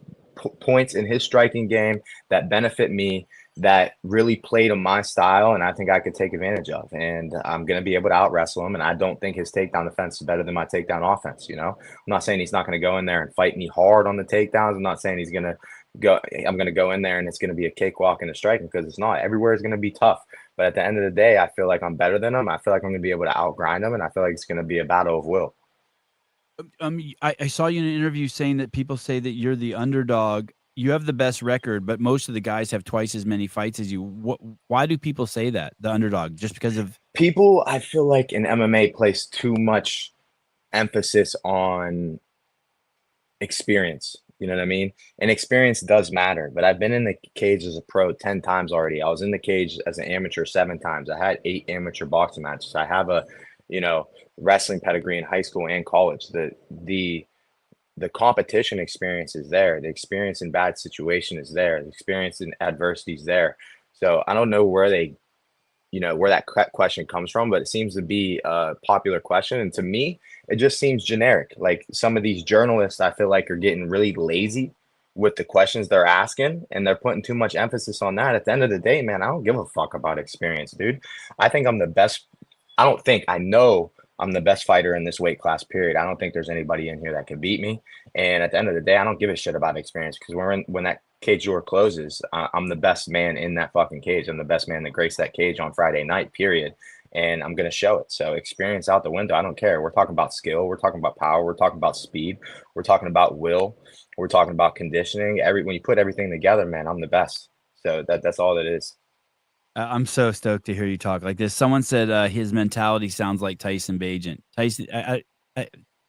points in his striking game that benefit me that really play to my style, and I think I could take advantage of. And I'm going to be able to out wrestle him, and I don't think his takedown defense is better than my takedown offense, you know? I'm not saying he's not going to go in there and fight me hard on the takedowns. I'm not saying he's going to I'm going to go in there and it's going to be a cakewalk in the striking, because it's not. Everywhere is going to be tough. But at the end of the day, I feel like I'm better than him. I feel like I'm going to be able to outgrind him, and I feel like it's going to be a battle of will. I saw you in an interview saying that people say that you're the underdog. You have the best record, but most of the guys have twice as many fights as you. Why do people say that, the underdog? Just because of people? I feel like in MMA place too much emphasis on experience. You know what I mean? And experience does matter, but I've been in the cage as a pro 10 times already. I was in the cage as an amateur 7 times. I had 8 amateur boxing matches. I have a, wrestling pedigree in high school and college. The competition experience is there. The experience in bad situation is there. The experience in adversity is there. So I don't know where where that question comes from, but it seems to be a popular question. And to me, it just seems generic. Like some of these journalists, I feel like, are getting really lazy with the questions they're asking, and they're putting too much emphasis on that. At the end of the day, man, I don't give a fuck about experience, dude. I think I'm the best. I know I'm the best fighter in this weight class, period. I don't think there's anybody in here that can beat me. And at the end of the day, I don't give a shit about experience, because when that cage door closes, I'm the best man in that fucking cage. I'm the best man that graced that cage on Friday night, period. And I'm going to show it. So experience out the window. I don't care. We're talking about skill. We're talking about power. We're talking about speed. We're talking about will. We're talking about conditioning. When you put everything together, man, I'm the best. So that's all it is. I'm so stoked to hear you talk like this. Someone said his mentality sounds like Tyson Bagent. Tyson, I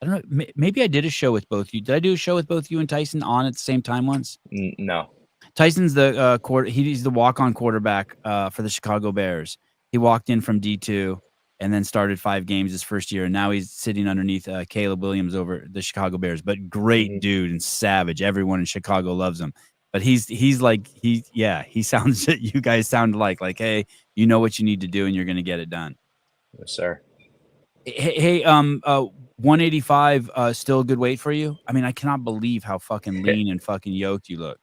don't know. Maybe I did a show with both of you. Did I do a show with both you and Tyson on at the same time once? No. Tyson's the he's the walk-on quarterback for the Chicago Bears. He walked in from D2 and then started 5 games his first year, and now he's sitting underneath Caleb Williams over the Chicago Bears. But great dude and savage. Everyone in Chicago loves him. But he sounds you guys sound like hey, you know what you need to do and you're going to get it done. Yes, sir. Hey, 185 still a good weight for you? I mean, I cannot believe how fucking lean and fucking yoked you look.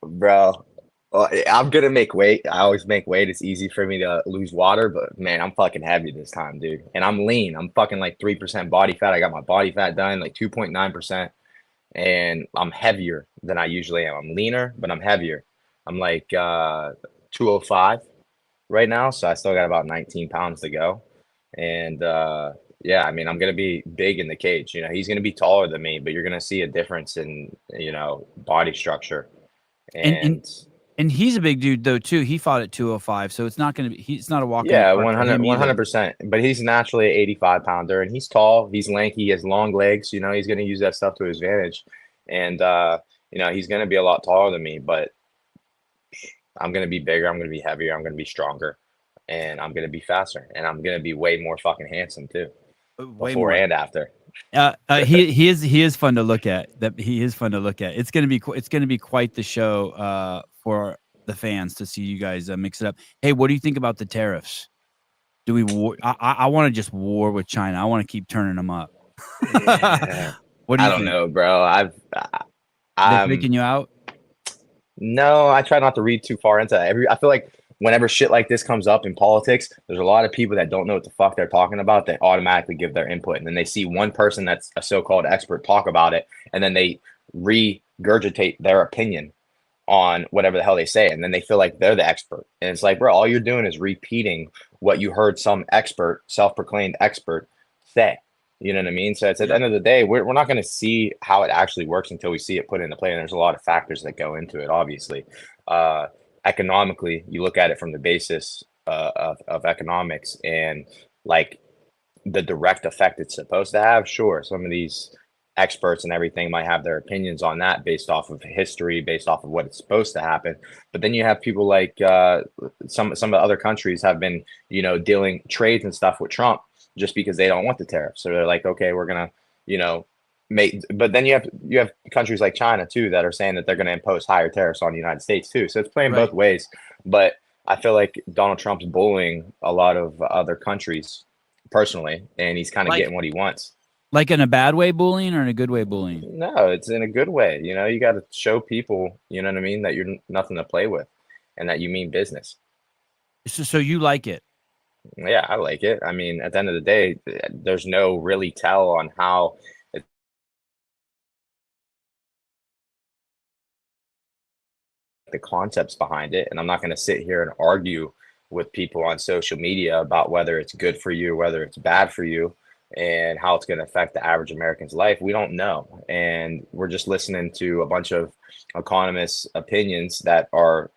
Bro, well, I'm gonna make weight. I always make weight. It's easy for me to lose water, but man, I'm fucking heavy this time, dude. And I'm lean. I'm fucking like 3% body fat. I got my body fat done, like 2.9%. And I'm heavier than I usually am. I'm leaner, but I'm heavier. I'm like 205 right now, so I still got about 19 pounds to go. And yeah, I mean, I'm gonna be big in the cage. You know, he's gonna be taller than me, but you're gonna see a difference in body structure. And he's a big dude though too. He fought at 205, so it's not gonna be. He's not a walk. Yeah, 100%. But he's naturally an 85 pounder, and he's tall. He's lanky. He has long legs. You know, he's gonna use that stuff to his advantage, and he's gonna be a lot taller than me. But I'm gonna be bigger. I'm gonna be heavier. I'm gonna be stronger, and I'm gonna be faster, and I'm gonna be way more fucking handsome too, before and after. He is fun to look at. He is fun to look at. It's gonna be quite the show for the fans to see you guys mix it up. Hey, what do you think about the tariffs? Do we war? I want to just war with China. I want to keep turning them up. Yeah. What do you I don't think? know, bro. They're freaking you out? No, I try not to read too far into that. I feel like whenever shit like this comes up in politics, there's a lot of people that don't know what the fuck they're talking about that automatically give their input. And then they see one person that's a so-called expert talk about it, and then they regurgitate their opinion on whatever the hell they say. And then they feel like they're the expert. And it's like, bro, all you're doing is repeating what you heard some expert, self-proclaimed expert say. You know what I mean? So it's at the end of the day, we're not going to see how it actually works until we see it put into play. And there's a lot of factors that go into it, obviously. Economically, you look at it from the basis of economics and like the direct effect it's supposed to have. Sure, some of these experts and everything might have their opinions on that based off of history, based off of what it's supposed to happen. But then you have people like some of the other countries have been, dealing trades and stuff with Trump just because they don't want the tariffs. So they're like, okay, we're gonna, but then you have countries like China too that are saying that they're going to impose higher tariffs on the United States too. So it's playing both ways. But I feel like Donald Trump's bullying a lot of other countries personally, and he's kind of getting what he wants. Like in a bad way bullying or in a good way bullying? No, it's in a good way. You got to show people, you know what I mean, that you're nothing to play with and that you mean business. So you like it? Yeah, I like it. I mean, at the end of the day, there's no really tell on how the concepts behind it. And I'm not going to sit here and argue with people on social media about whether it's good for you, whether it's bad for you, and how it's going to affect the average American's life. We don't know. And we're just listening to a bunch of economists' opinions that are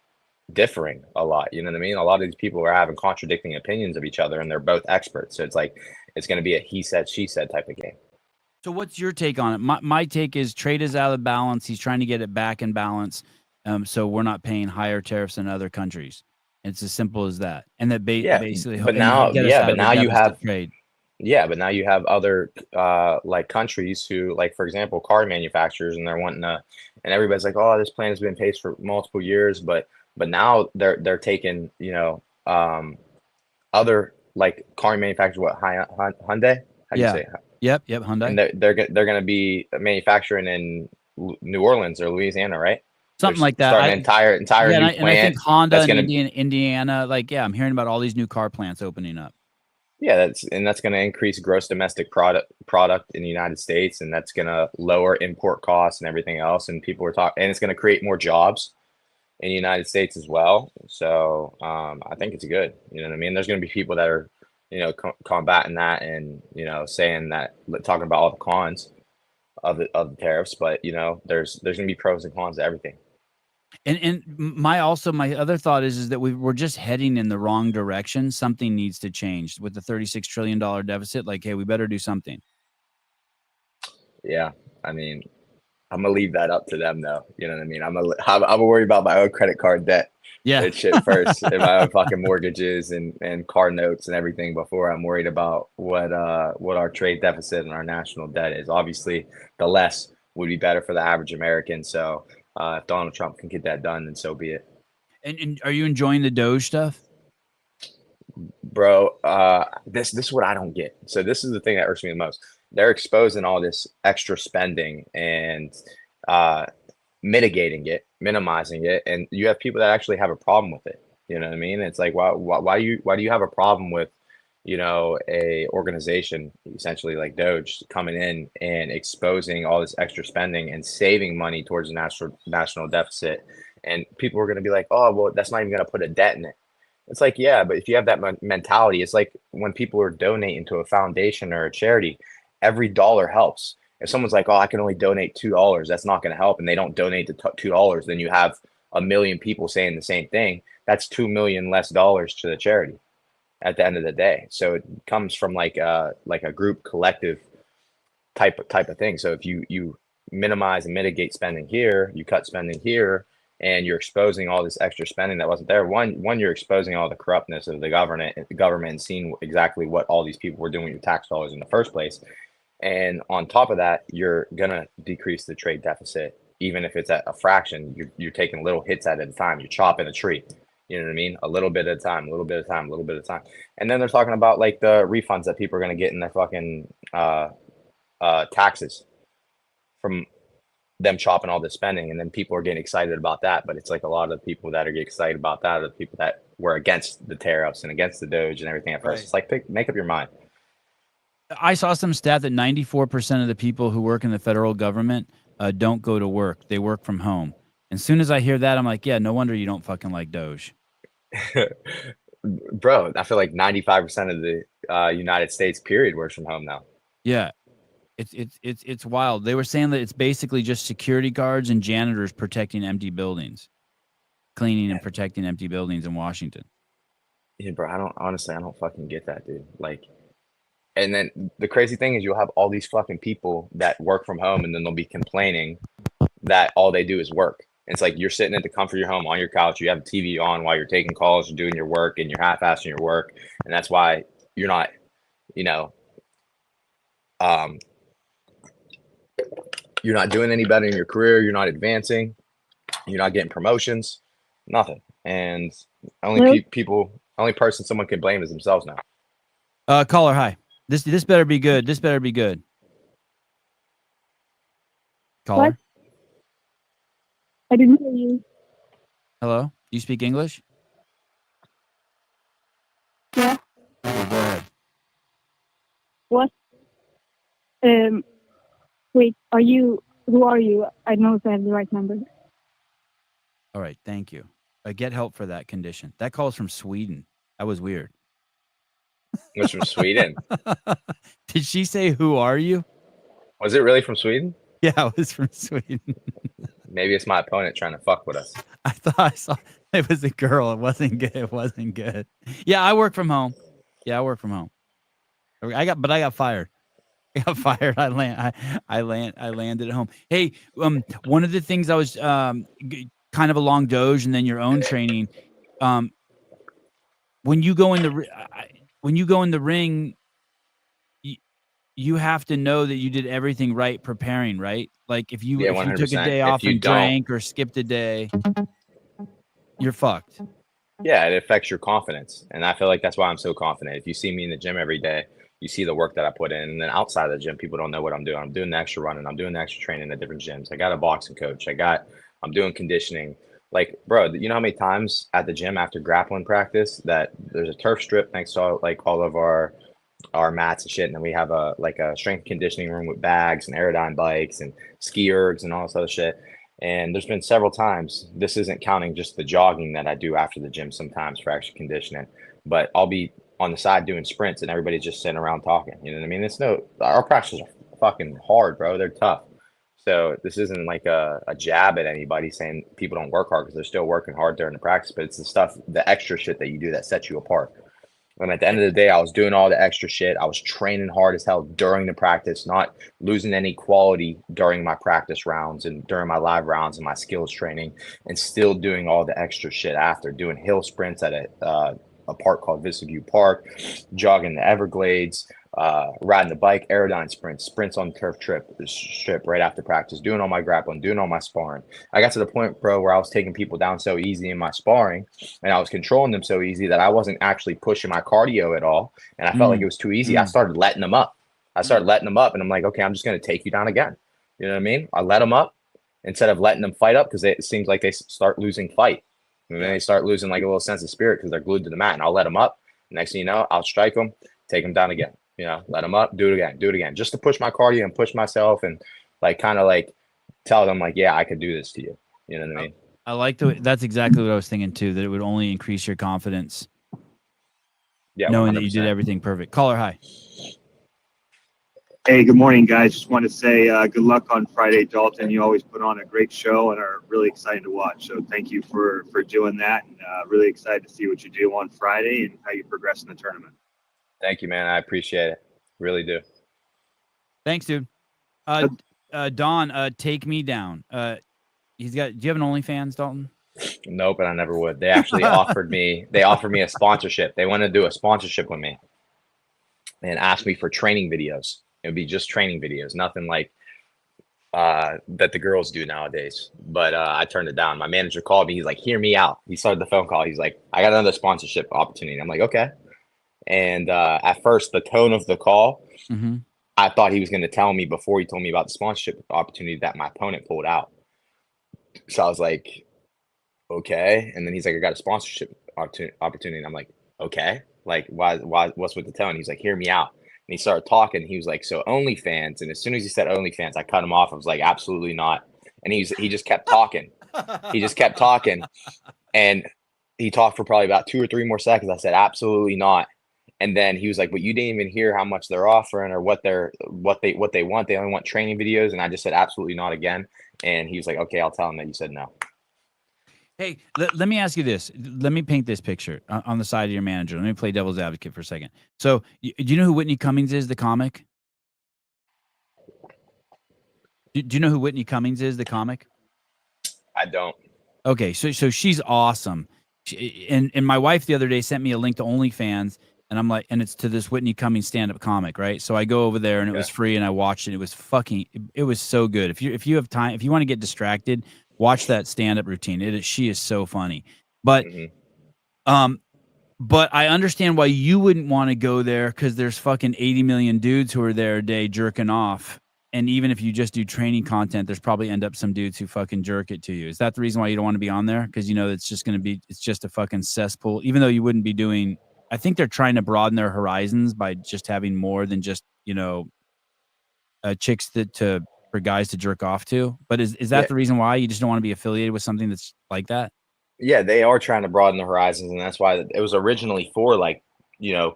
differing a lot. You know what I mean? A lot of these people are having contradicting opinions of each other, and they're both experts. So it's like, it's going to be a he said, she said type of game. So what's your take on it? My take is trade is out of balance. He's trying to get it back in balance. So we're not paying higher tariffs than other countries. It's as simple as that. And that basically, but now you have trade. Yeah, but now you have other like countries who, like, for example, car manufacturers, and they're wanting to, and everybody's like, oh, this plan has been in place for multiple years, but now they're taking, other like car manufacturers, what, Hyundai? How do you say it? Yep, Hyundai. And they're going to be manufacturing in New Orleans or Louisiana, right? Something like that. Starting entire new plant. And I think Honda in Indiana, I'm hearing about all these new car plants opening up. Yeah, that's going to increase gross domestic product in the United States, and that's going to lower import costs and everything else. And people are talking, and it's going to create more jobs. in the United States as well. So I think it's good. You know what I mean? There's going to be people that are, combating that and, saying that, talking about all the cons of the tariffs, but there's going to be pros and cons to everything. And my other thought is that we're just heading in the wrong direction. Something needs to change with the $36 trillion deficit. Like, hey, we better do something. Yeah, I mean, I'm gonna leave that up to them, though. You know what I mean? I'm gonna worry about my own credit card debt. Yeah, That shit first, and my own fucking mortgages and car notes and everything before I'm worried about what our trade deficit and our national debt is. Obviously, the less would be better for the average American. So if Donald Trump can get that done, then so be it. And are you enjoying the Doge stuff? Bro, this is what I don't get. So this is the thing that irks me the most. They're exposing all this extra spending and mitigating it, minimizing it, and you have people that actually have a problem with it. You know what I mean? It's like, why do you have a problem with, a organization essentially like Doge coming in and exposing all this extra spending and saving money towards the national deficit, and people are going to be like, oh, well, that's not even going to put a debt in it. It's like, yeah, but if you have that mentality, it's like when people are donating to a foundation or a charity, every dollar helps. If someone's like, oh, I can only donate $2, that's not going to help, and they don't donate the $2, then you have a million people saying the same thing. That's $2 million less dollars to the charity at the end of the day. So it comes from like a group collective type of thing. So if you minimize and mitigate spending here, you cut spending here, and you're exposing all this extra spending that wasn't there. One, you're exposing all the corruptness of the government and seeing exactly what all these people were doing with your tax dollars in the first place. And on top of that, you're gonna decrease the trade deficit, even if it's at a fraction. You're taking little hits at a time. You're chopping a tree. You know what I mean? A little bit at a time, a little bit at a time, a little bit at a time. And then they're talking about like the refunds that people are gonna get in their fucking taxes from them chopping all the spending, and then people are getting excited about that. But it's like a lot of the people that are getting excited about that are the people that were against the tariffs and against the Doge and everything at first. Right. It's like make up your mind. I saw some stat that 94% of the people who work in the federal government don't go to work. They work from home. And as soon as I hear that, I'm like, yeah, no wonder you don't fucking like Doge. Bro, I feel like 95% of the United States period works from home now. Yeah. It's wild. They were saying that it's basically just security guards and janitors protecting empty buildings, cleaning and protecting empty buildings in Washington. Yeah, bro, I don't fucking get that, dude. Like, and then the crazy thing is you'll have all these fucking people that work from home, and then they'll be complaining that all they do is work. It's like you're sitting at the comfort of your home on your couch, you have the TV on while you're taking calls, you're doing your work, and you're half-assing your work, and that's why you're not, you're not doing any better in your career. You're not advancing. You're not getting promotions. Nothing. And only person someone can blame is themselves now. Caller, hi. This better be good. This better be good. Caller. What? I didn't hear you. Hello. Do you speak English? Yeah. Okay, go ahead. What? Wait, who are you? I don't know if I have the right number. All right, thank you. Get help for that condition. That call's from Sweden. That was weird. It was from Sweden. Did she say, who are you? Was it really from Sweden? Yeah, it was from Sweden. Maybe it's my opponent trying to fuck with us. I thought I saw it was a girl. It wasn't good. It wasn't good. Yeah, I work from home. I got fired. I got fired. I landed at home. Hey, one of the things I was kind of along Doge and then your own training. When you go in the ring, you have to know that you did everything right preparing, right? Like if you took a day off and drank or skipped a day, you're fucked. Yeah, it affects your confidence. And I feel like that's why I'm so confident. If you see me in the gym every day, you see the work that I put in. And then outside of the gym, people don't know what I'm doing. I'm doing the extra running. I'm doing the extra training at different gyms. I got a boxing coach. I'm doing conditioning. Like, bro, you know how many times at the gym after grappling practice that there's a turf strip next to like all of our mats and shit, and then we have a strength conditioning room with bags and aerodyne bikes and ski ergs and all this other shit. And there's been several times, this isn't counting just the jogging that I do after the gym sometimes for extra conditioning, but I'll be on the side doing sprints and everybody's just sitting around talking. You know what I mean? Our practices are fucking hard, bro. They're tough. So this isn't like a jab at anybody saying people don't work hard, because they're still working hard during the practice, but it's the stuff, the extra shit that you do that sets you apart. And at the end of the day, I was doing all the extra shit. I was training hard as hell during the practice, not losing any quality during my practice rounds and during my live rounds and my skills training, and still doing all the extra shit after, doing hill sprints at a park called Vista View Park, jogging the Everglades, riding the bike, aerodyne sprints on the turf strip right after practice, doing all my grappling, doing all my sparring. I got to the point, bro, where I was taking people down so easy in my sparring, and I was controlling them so easy that I wasn't actually pushing my cardio at all, and I felt like it was too easy. I started letting them up. And I'm like, okay, I'm just going to take you down again. You know what I mean? I let them up instead of letting them fight up, because it seems like they start losing fight. And then they start losing like a little sense of spirit because they're glued to the mat. And I'll let them up. Next thing you know, I'll strike them, take them down again. You know, let them up, do it again, just to push my cardio and push myself, and like kind of like tell them like, yeah, I could do this to you. You know what I mean? I like that's exactly what I was thinking too, that it would only increase your confidence. Yeah, knowing 100%. that you did everything perfect. Caller, hi. Hey, good morning, guys. Just want to say good luck on Friday, Dalton. You always put on a great show and are really exciting to watch. So thank you for doing that, and really excited to see what you do on Friday and how you progress in the tournament. Thank you, man. I appreciate it. Really do. Thanks, dude. Don, take me down. Do you have an OnlyFans, Dalton? Nope, but I never would. They actually offered me a sponsorship. They wanted to do a sponsorship with me and asked me for training videos. It would be just training videos, nothing like that the girls do nowadays. But I turned it down. My manager called me. He's like, hear me out. He started the phone call. He's like, I got another sponsorship opportunity. I'm like, okay. And at first, the tone of the call, I thought he was going to tell me before he told me about the sponsorship opportunity that my opponent pulled out. So I was like, okay. And then he's like, I got a sponsorship opportunity. And I'm like, okay. Like, why, what's with the tone? He's like, hear me out. And he started talking. He was like, so OnlyFans. And as soon as he said OnlyFans, I cut him off. I was like, absolutely not. And he just kept talking. He just kept talking. And he talked for probably about 2 or 3 more seconds. I said, absolutely not. And then he was like, but you didn't even hear how much they're offering or what they want. They only want training videos. And I just said, absolutely not again. And he was like, okay, I'll tell him that you said no. Hey, let me ask you this. Let me paint this picture on the side of your manager. Let me play devil's advocate for a second. So, do you know who Whitney Cummings is, the comic? Do you know who Whitney Cummings is, the comic? I don't. Okay, so she's awesome. And my wife the other day sent me a link to OnlyFans, and I'm like, and it's to this Whitney Cummings stand-up comic, right? So I go over there, and it was free, and I watched it. It was it was so good. If you have time, if you want to get distracted, watch that stand-up routine. She is so funny. But but I understand why you wouldn't want to go there, because there's fucking 80 million dudes who are there a day jerking off. And even if you just do training content, there's probably end up some dudes who fucking jerk it to you. Is that the reason why you don't want to be on there? Because you know it's just a fucking cesspool. Even though you wouldn't be doing, I think they're trying to broaden their horizons by just having more than just, chicks for guys to jerk off to. But is that the reason why you just don't want to be affiliated with something that's like that? Yeah, they are trying to broaden the horizons, and that's why it was originally for like,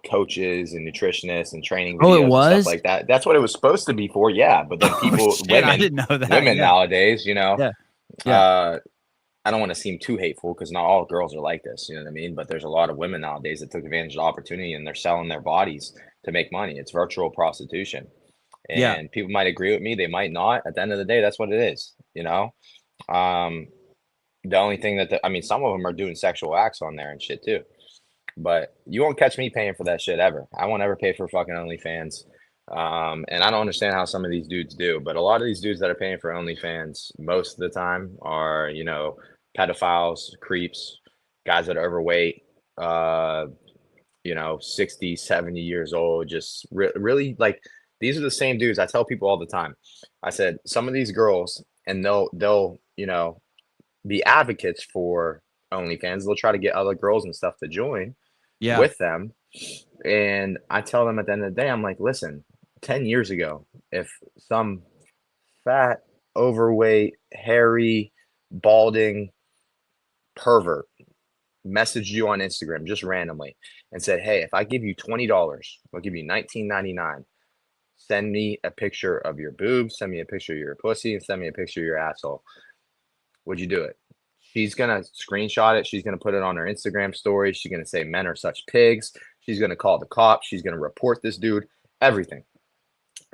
coaches and nutritionists and training videos and stuff like that. That's what it was supposed to be for. Yeah. But then people, I didn't know that. Women nowadays, Yeah. I don't want to seem too hateful, because not all girls are like this, you know what I mean? But there's a lot of women nowadays that took advantage of the opportunity, and they're selling their bodies to make money. It's virtual prostitution. And people might agree with me. They might not. At the end of the day, that's what it is, The only thing some of them are doing sexual acts on there and shit too. But you won't catch me paying for that shit ever. I won't ever pay for fucking OnlyFans. And I don't understand how some of these dudes do, but a lot of these dudes that are paying for OnlyFans most of the time are, pedophiles, creeps, guys that are overweight, 60, 70 years old, just really like, these are the same dudes. I tell people all the time. I said, some of these girls, and they'll be advocates for OnlyFans. They'll try to get other girls and stuff to join with them. And I tell them at the end of the day, I'm like, listen, 10 years ago, if some fat, overweight, hairy, balding pervert messaged you on Instagram just randomly and said, hey, if I give you $20, I'll give you $19.99. Send me a picture of your boobs, send me a picture of your pussy, and send me a picture of your asshole. Would you do it? She's going to screenshot it. She's going to put it on her Instagram story. She's going to say men are such pigs. She's going to call the cops. She's going to report this dude, everything.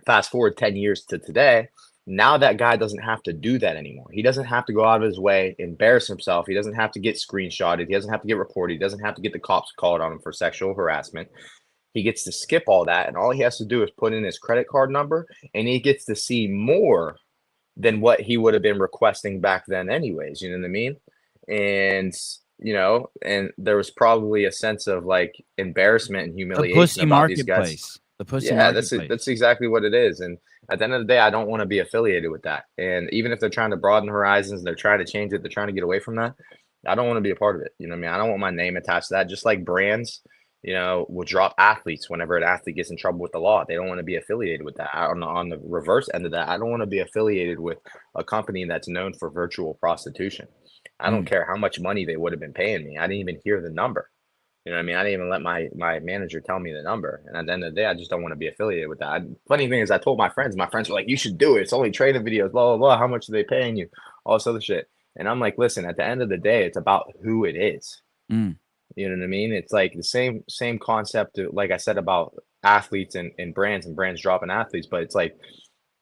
Fast forward 10 years to today. Now that guy doesn't have to do that anymore. He doesn't have to go out of his way, embarrass himself. He doesn't have to get screenshotted. He doesn't have to get reported. He doesn't have to get the cops called on him for sexual harassment. He gets to skip all that, and all he has to do is put in his credit card number, and he gets to see more than what he would have been requesting back then anyways. You know what I mean? And, you know, and there was probably a sense of like embarrassment and humiliation The pussy about these guys. marketplace. The pussy Yeah, marketplace. that's exactly what it is. And at the end of the day, I don't want to be affiliated with that. And even if they're trying to broaden horizons, they're trying to change it, they're trying to get away from that, I don't want to be a part of it. You know what I mean? I don't want my name attached to that. Just like brands, you know, will drop athletes whenever an athlete gets in trouble with the law. They don't want to be affiliated with that. On the reverse end of that, I don't want to be affiliated with a company that's known for virtual prostitution. I don't care how much money they would have been paying me. I didn't even hear the number. You know what I mean? I didn't even let my manager tell me the number. And at the end of the day, I just don't want to be affiliated with that. Funny thing is, I told my friends were like, you should do it. It's only training videos, blah, blah, blah. How much are they paying you? All this other shit. And I'm like, listen, at the end of the day, it's about who it is. You know what I mean? It's like the same concept, like I said, about athletes and brands dropping athletes. But it's like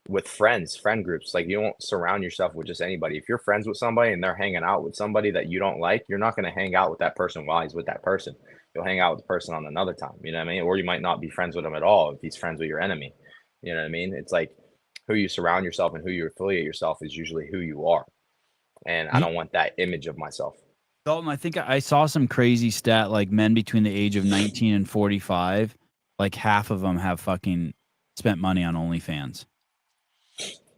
with friend groups, like you don't surround yourself with just anybody. If you're friends with somebody and they're hanging out with somebody that you don't like, you're not going to hang out with that person while he's with that person. You'll hang out with the person on another time, you know what I mean? Or you might not be friends with him at all if he's friends with your enemy. You know what I mean? It's like who you surround yourself and who you affiliate yourself is usually who you are. And I don't want that image of myself. Dalton, I think I saw some crazy stat, like men between the age of 19 and 45, like half of them have fucking spent money on OnlyFans.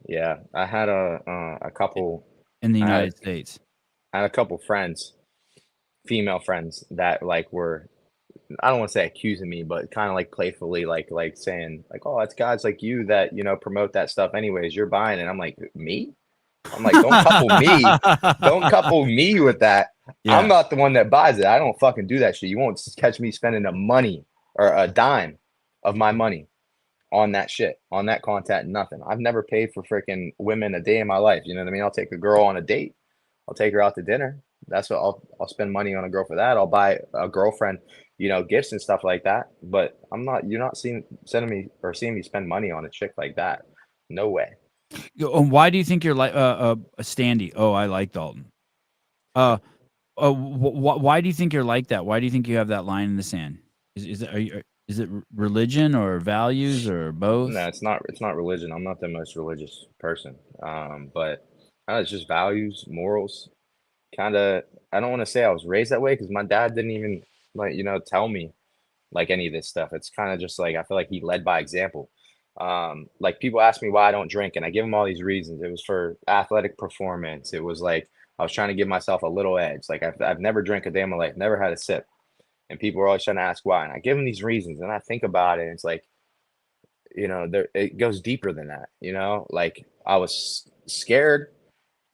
Yeah, I had a couple in the United States. I had a couple friends, female friends that like were, I don't want to say accusing me, but kind of like playfully like saying like, oh, it's guys like you that, you know, promote that stuff anyways, you're buying it. I'm like, me? I'm like, don't couple me with that. Yeah. I'm not the one that buys it. I don't fucking do that shit. You won't catch me spending a money or a dime of my money on that shit, on that content, nothing. I've never paid for freaking women a day in my life. You know what I mean? I'll take a girl on a date. I'll take her out to dinner. That's what I'll spend money on a girl for that. I'll buy a girlfriend, you know, gifts and stuff like that. But you're not seeing me spend money on a chick like that. No way. Why do you think you're like a Standy? Oh, I like Dalton. Why do you think you're like that? Why do you think you have that line in the sand? Is it religion or values or both? No, it's not religion. I'm not the most religious person. But it's just values, morals. Kind of, I don't want to say I was raised that way because my dad didn't even like, you know, tell me like any of this stuff. It's kind of just like, I feel like he led by example. Like people ask me why I don't drink and I give them all these reasons. It was for athletic performance. It was like, I was trying to give myself a little edge. Like I've never drank a day in my life, never had a sip. And people are always trying to ask why. And I give them these reasons and I think about it. And it's like, you know, it goes deeper than that, you know, like I was scared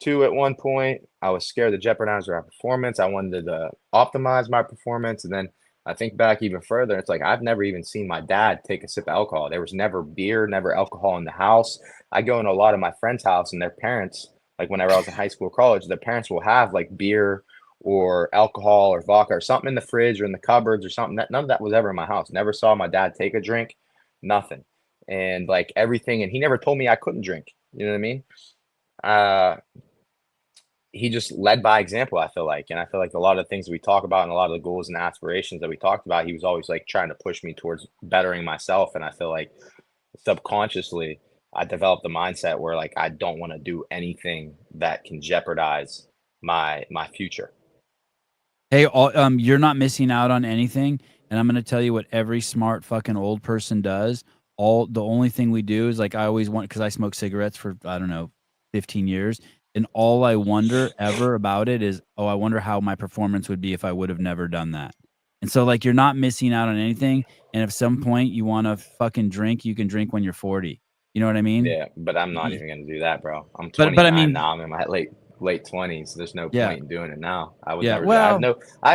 to at one point. I was scared to jeopardize my performance. I wanted to optimize my performance. And then I think back even further. It's like, I've never even seen my dad take a sip of alcohol. There was never beer, never alcohol in the house. I go in a lot of my friends' house and their parents, like whenever I was in high school or college, their parents will have like beer or alcohol or vodka or something in the fridge or in the cupboards or something. None of that was ever in my house. Never saw my dad take a drink, nothing. And like everything, and he never told me I couldn't drink. You know what I mean? He just led by example, I feel like. And I feel like a lot of things we talk about and a lot of the goals and aspirations that we talked about, he was always like trying to push me towards bettering myself. And I feel like subconsciously I developed the mindset where like I don't want to do anything that can jeopardize my future. Hey, you're not missing out on anything. And I'm going to tell you what every smart fucking old person does. The only thing we do is like, I always want, because I smoked cigarettes for, I don't know, 15 years. And all I wonder ever about it is, I wonder how my performance would be if I would have never done that. And so like, you're not missing out on anything. And if some point you want to fucking drink, you can drink when you're 40. You know what I mean? Yeah, but I'm not even going to do that, bro. I'm 29 now. I'm in my late late 20s. There's no Yeah. point in doing it now. I would Yeah, never. well- I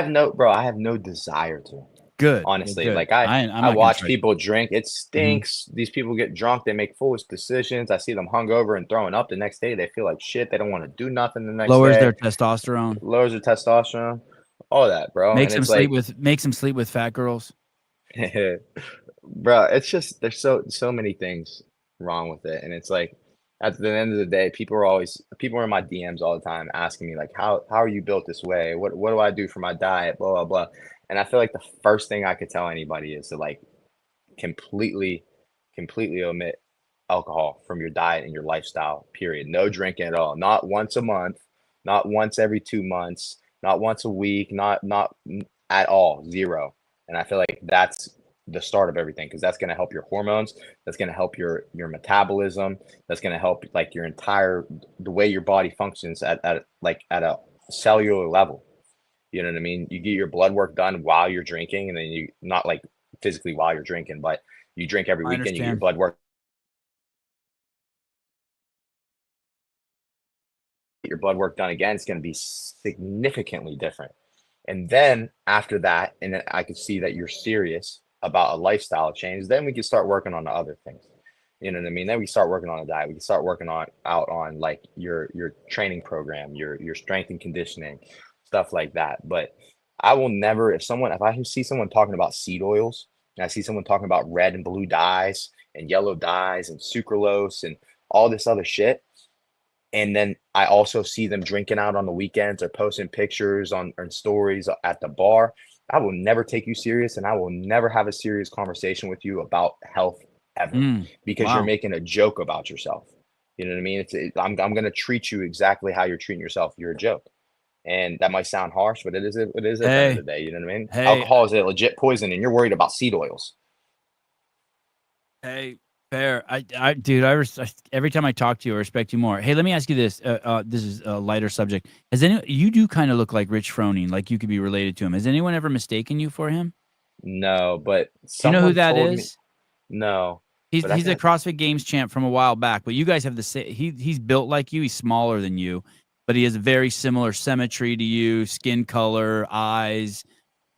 have no desire to. Good. Honestly, good. like I'm I not gonna watch try- people drink. It stinks. These people get drunk. They make foolish decisions. I see them hungover and throwing up the next day. They feel like shit. They don't want to do nothing the next lowers day. their testosterone. Lowers their testosterone. All that, bro. Makes and them it's sleep with fat girls. bro, it's just there's so many things wrong with it, and it's like at the end of the day, people are in my DMs all the time asking me like, how are you built this way? What do I do for my diet? Blah blah blah. And I feel like the first thing I could tell anybody is to like completely omit alcohol from your diet and your lifestyle. Period. No drinking at all. Not once a month. Not once every 2 months. Not once a week. Not at all. Zero. And I feel like that's the start of everything because that's going to help your hormones. That's going to help your metabolism. That's going to help like your entire the way your body functions at a cellular level. You know what I mean? You get your blood work done while you're drinking, and then you not like physically while you're drinking, but you drink every I weekend. You get your understand. blood work. Get your blood work done again. It's going to be significantly different. And then after that, and I could see that you're serious about a lifestyle change, then we can start working on the other things. You know what I mean? Then we start working on a diet. We can start working out on like your training program, your strength and conditioning, stuff like that. But I will never, if I see someone talking about seed oils, and I see someone talking about red and blue dyes and yellow dyes and sucralose and all this other shit, and then I also see them drinking out on the weekends or posting pictures on stories at the bar, I will never take you serious, and I will never have a serious conversation with you about health ever because wow. you're making a joke about yourself. You know what I mean? I'm going to treat you exactly how you're treating yourself. You're a joke. And that might sound harsh, but it is at the end of the day. You know what I mean? Hey. Alcohol is a legit poison, and you're worried about seed oils. Hey, fair. Dude, every time I talk to you, I respect you more. Hey, let me ask you this. This is a lighter subject. You do kind of look like Rich Froning, like you could be related to him. Has anyone ever mistaken you for him? No, but Do you know who that is? No. He's a CrossFit Games champ from a while back, but you guys have the same. He's built like you. He's smaller than you, but he has a very similar symmetry to you, skin color, eyes,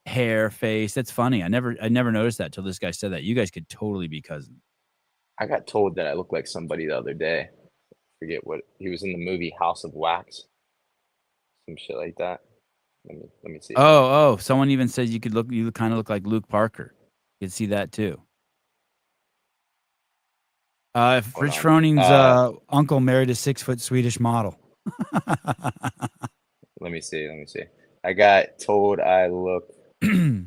hair, face. That's funny. I never noticed that till this guy said that. You guys could totally be cousins. I got told that I look like somebody the other day. Forget what he was in the movie House of Wax. Some shit like that. Let me see. Oh, someone even says you kind of look like Luke Parker. You could see that too. If Rich Froning's uncle married a 6-foot Swedish model. Let me see. I got told I look that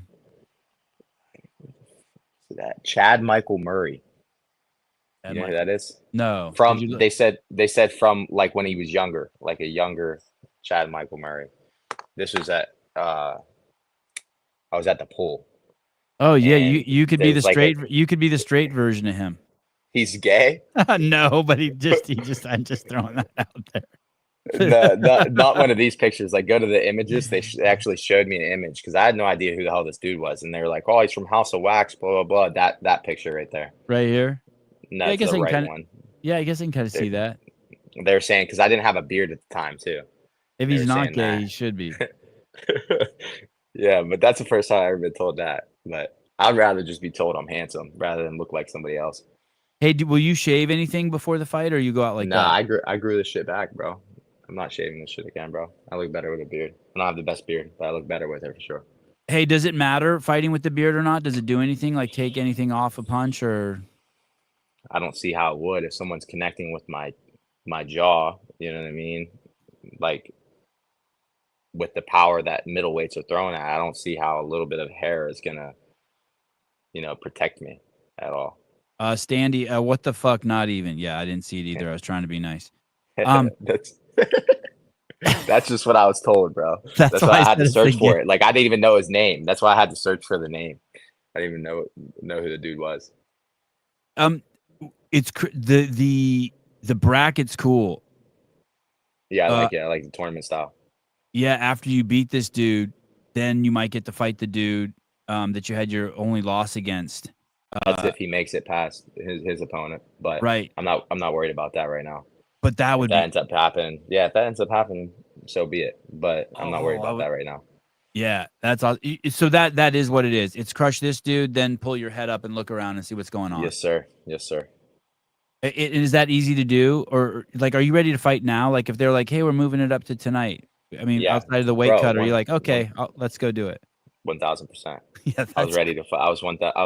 Chad Michael Murray. You know who that is? No. They said from like when he was younger, like a younger Chad Michael Murray. This was at I was at the pool. Oh yeah, you could be the like straight you could be the straight version of him. He's gay? No, but I'm just throwing that out there. Not one of these pictures. Like, go to the images. They actually showed me an image because I had no idea who the hell this dude was, and they were like, "Oh, he's from House of Wax." Blah blah blah. That picture right there. Right here. No, yeah, I guess the I right can one. Yeah, I guess I can kind of see that. They're saying because I didn't have a beard at the time too. If he's not gay, he should be. Yeah, but that's the first time I've ever been told that. But I'd rather just be told I'm handsome rather than look like somebody else. Hey, will you shave anything before the fight, or you go out like that? I grew this shit back, bro. I'm not shaving this shit again, bro. I look better with a beard. I don't have the best beard, but I look better with it for sure. Hey, does it matter fighting with the beard or not? Does it do anything, like take anything off a punch or? I don't see how it would if someone's connecting with my jaw. You know what I mean? Like with the power that middleweights are throwing at, I don't see how a little bit of hair is gonna, protect me at all. Standy, what the fuck? Not even. Yeah, I didn't see it either. I was trying to be nice. That's just what I was told, bro. That's why I had to search for it. Like I didn't even know his name. That's why I had to search for the name. I didn't even know who the dude was. It's the bracket's cool. Yeah, I like the tournament style. Yeah, after you beat this dude, then you might get to fight the dude that you had your only loss against. That's if he makes it past his opponent. But right. I'm not worried about that right now. But that If would that be ends up happening, yeah, if that ends up happening, so be it. But I'm not worried I about would, that right now. yeah, that's all. So that is what it is. It's crush this dude, then pull your head up and look around and see what's going on. Yes, sir. Yes, sir. Is that easy to do, or like, are you ready to fight now? Like, if they're like, "Hey, we're moving it up to tonight," I mean, Yeah, outside of the weight bro. cut, are you like, "Okay, let's go do it"? 1,000%. Yeah, I was that's ready to fight. I was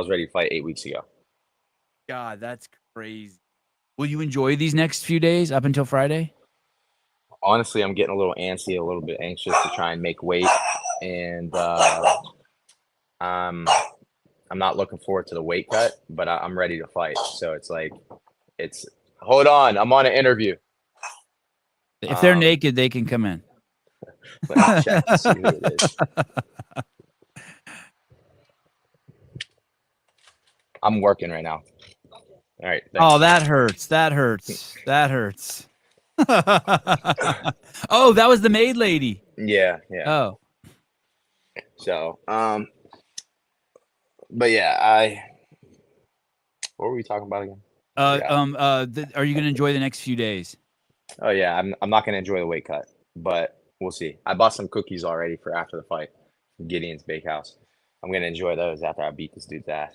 ready to fight 8 weeks ago. God, that's crazy. Will you enjoy these next few days up until Friday? Honestly, I'm getting a little antsy, a little bit anxious to try and make weight, and I'm not looking forward to the weight cut, but I'm ready to fight. So it's like, hold on, I'm on an interview. If they're naked, they can come in. Let me check to see who it is. I'm working right now. All right. Thanks. Oh, that hurts. That hurts. That hurts. Oh, that was the maid lady. Yeah. Oh, So, but yeah, what were we talking about again? are you going to enjoy the next few days? Oh yeah, I'm not gonna enjoy the weight cut, but we'll see. I bought some cookies already for after the fight from Gideon's Bakehouse. I'm gonna enjoy those after I beat this dude's ass.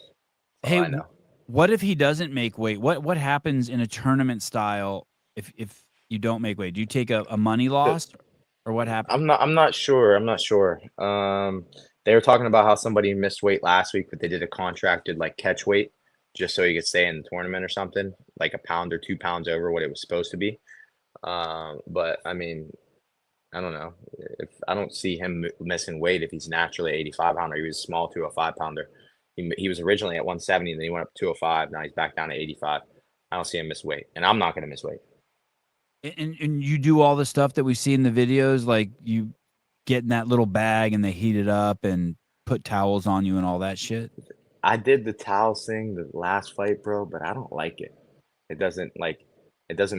Hey, I know. what if he doesn't make weight? What happens in a tournament style if you don't make weight? Do you take a money loss, or what happens? I'm not sure. They were talking about how somebody missed weight last week, but they did a contracted like catch weight just so he could stay in the tournament or something, like a pound or 2 pounds over what it was supposed to be. But I mean, I don't know. If I don't see him missing weight if he's naturally 85 pounder. He was a small 205 pounder. He was originally at 170, and then he went up to 205. Now he's back down to 85. I don't see him miss weight, and I'm not going to miss weight. And you do all the stuff that we see in the videos, like you get in that little bag and they heat it up and put towels on you and all that shit. I did the towels thing the last fight, bro, but I don't like it. It doesn't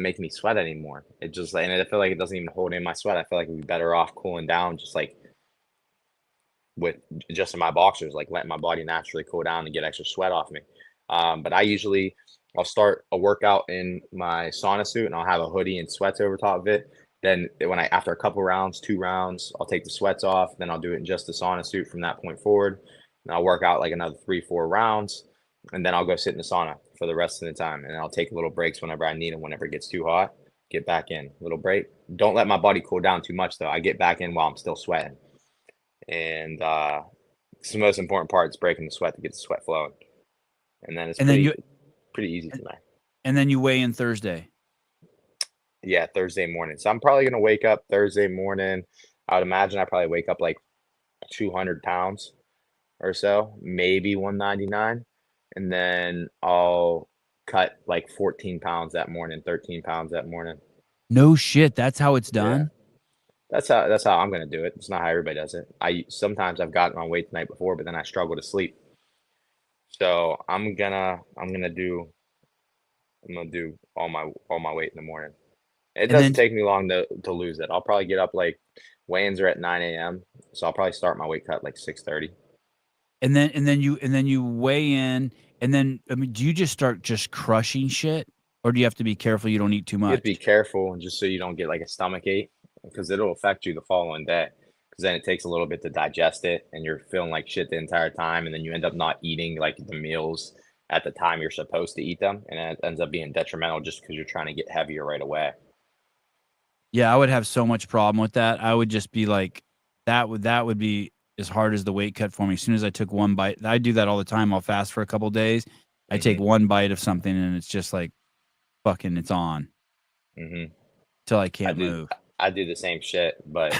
make me sweat anymore. It just and I feel like it doesn't even hold in my sweat. I feel like it'd be better off cooling down, just like with just in my boxers, like letting my body naturally cool down and get extra sweat off me. But I'll start a workout in my sauna suit and I'll have a hoodie and sweats over top of it. Then after a couple rounds, 2 rounds, I'll take the sweats off. Then I'll do it in just the sauna suit from that point forward. And I'll work out like another 3-4 rounds. And then I'll go sit in the sauna for the rest of the time. And I'll take little breaks whenever I need them, whenever it gets too hot, get back in, little break. Don't let my body cool down too much though. I get back in while I'm still sweating. And it's the most important part. It's breaking the sweat to get the sweat flowing. And then it's pretty easy for me. And then you weigh in Thursday. Yeah, Thursday morning. So I'm probably going to wake up Thursday morning. I would imagine I probably wake up like 200 pounds or so, maybe 199. And then I'll cut like 14 pounds that morning, 13 pounds that morning. No shit. That's how it's done. Yeah. That's how I'm going to do it. It's not how everybody does it. Sometimes I've gotten on weight the night before, but then I struggle to sleep. So I'm gonna do all my weight in the morning. It doesn't take me long to lose it. I'll probably get up like weigh-ins are at 9 a.m. So I'll probably start my weight cut like 6:30. And then you weigh in, and then I mean, do you just start crushing shit, or do you have to be careful you don't eat too much? You have to be careful, and just so you don't get like a stomach ache, because it'll affect you the following day. Because then it takes a little bit to digest it, and you're feeling like shit the entire time, and then you end up not eating like the meals at the time you're supposed to eat them, and it ends up being detrimental just because you're trying to get heavier right away. Yeah, I would have so much problem with that. I would just be like, that would be as hard as the weight cut for me. As soon as I took one bite, I do that all the time. I'll fast for a couple days. I take one bite of something, and it's just like, fucking, it's on. Till I can't move. I do the same shit, but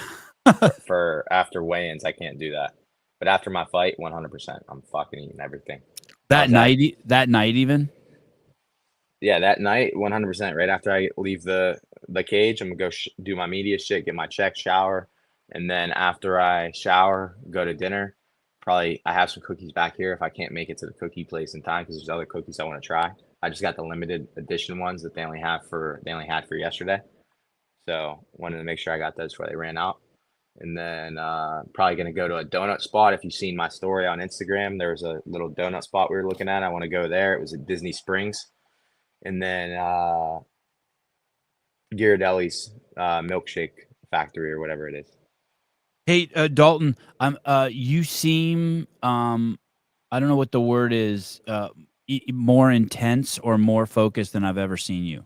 for after weigh-ins, I can't do that. But after my fight, 100%, I'm fucking eating everything. That night even? Yeah, that night, 100%. Right after I leave the cage, I'm gonna go do my media shit, get my check, shower, and then after I shower, go to dinner. Probably I have some cookies back here if I can't make it to the cookie place in time because there's other cookies I want to try. I just got the limited edition ones that they only had for yesterday. So wanted to make sure I got those before they ran out. And then probably going to go to a donut spot. If you've seen my story on Instagram, there was a little donut spot we were looking at. I want to go there. It was at Disney Springs. And then Ghirardelli's milkshake factory or whatever it is. Hey, Dalton, you seem I don't know what the word is, more intense or more focused than I've ever seen you.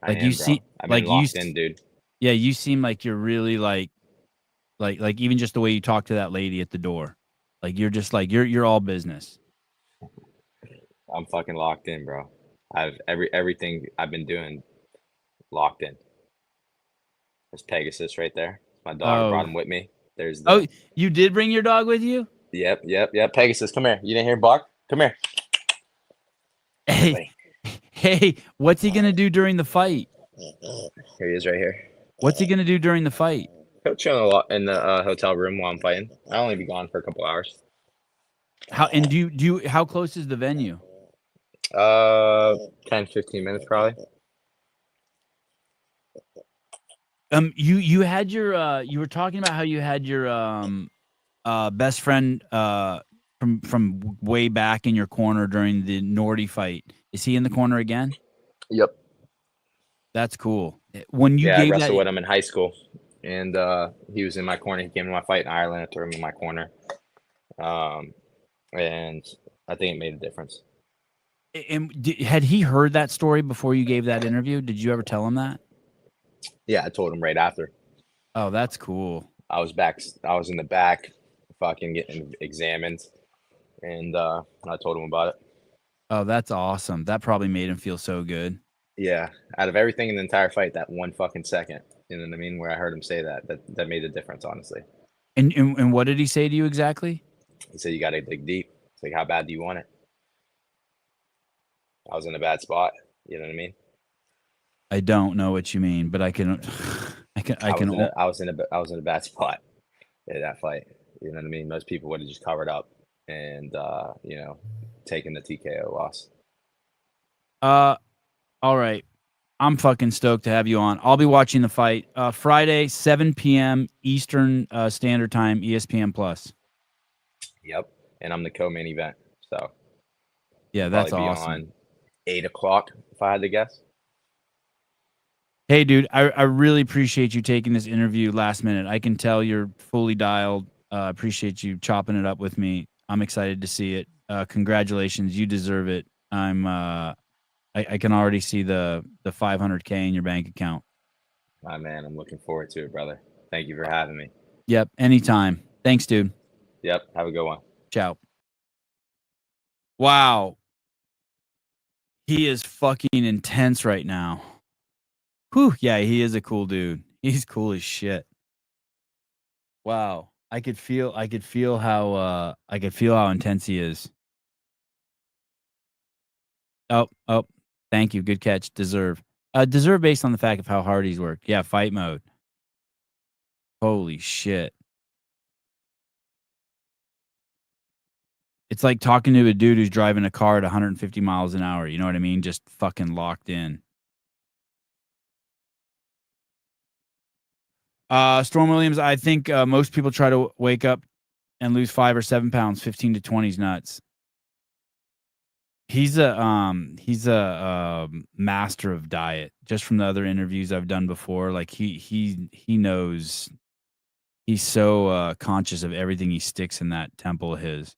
I Like am, bro. I've been locked in, dude. Yeah, you seem like you're really like even just the way you talk to that lady at the door. Like you're just like you're all business. I'm fucking locked in, bro. I've everything I've been doing locked in. There's Pegasus right there. My dog Oh. brought him with me. There's Oh, the you did bring your dog with you? Yep. Pegasus, come here. You didn't hear bark? Come here. Come here, Hey, buddy. hey, what's he gonna do during the fight? Here he is right here. What's he gonna do during the fight? He'll chill in the hotel room while I'm fighting. I'll only be gone for a couple hours. How close is the venue? 10, 15 minutes probably. You had your you were talking about how you had your best friend from way back in your corner during the Nordy fight. Is he in the corner again? Yep. That's cool. When you I gave wrestled that, with him in high school, and he was in my corner. He came to my fight in Ireland. I threw him in my corner, and I think it made a difference. and had he heard that story before you gave that interview? Did you ever tell him that? Yeah, I told him right after. Oh, that's cool. I was in the back, fucking getting examined, and I told him about it. Oh, that's awesome. That probably made him feel so good. Yeah, out of everything in the entire fight, that one fucking second, you know what I mean, where I heard him say that made a difference, honestly. And what did he say to you exactly? He said, "You got to dig deep." It's like, how bad do you want it? I was in a bad spot. You know what I mean? I don't know what you mean, but I can. I was in a bad spot in that fight. You know what I mean? Most people would have just covered up and taken the TKO loss. All right. I'm fucking stoked to have you on. I'll be watching the fight Friday, 7 p.m. Eastern Standard Time, ESPN Plus. Yep, and I'm the co-main event, so yeah, that's probably awesome. Be on 8:00 if I had to guess. Hey, dude, I really appreciate you taking this interview last minute. I can tell you're fully dialed. Appreciate you chopping it up with me. I'm excited to see it. Congratulations, you deserve it. I can already see the $500K in your bank account. My man, I'm looking forward to it, brother. Thank you for having me. Yep, anytime. Thanks, dude. Yep, have a good one. Ciao. Wow. He is fucking intense right now. Whew, yeah, he is a cool dude. He's cool as shit. Wow. I could feel how intense he is. Oh, thank you. Good catch. Deserve. Deserve based on the fact of how hard he's worked. Yeah, fight mode. Holy shit. It's like talking to a dude who's driving a car at 150 miles an hour. You know what I mean? Just fucking locked in. Storm Williams, I think most people try to wake up and lose 5 or 7 pounds. 15 to 20 is nuts. He's a master of diet. Just from the other interviews I've done before, like he knows. He's so conscious of everything he sticks in that temple of his.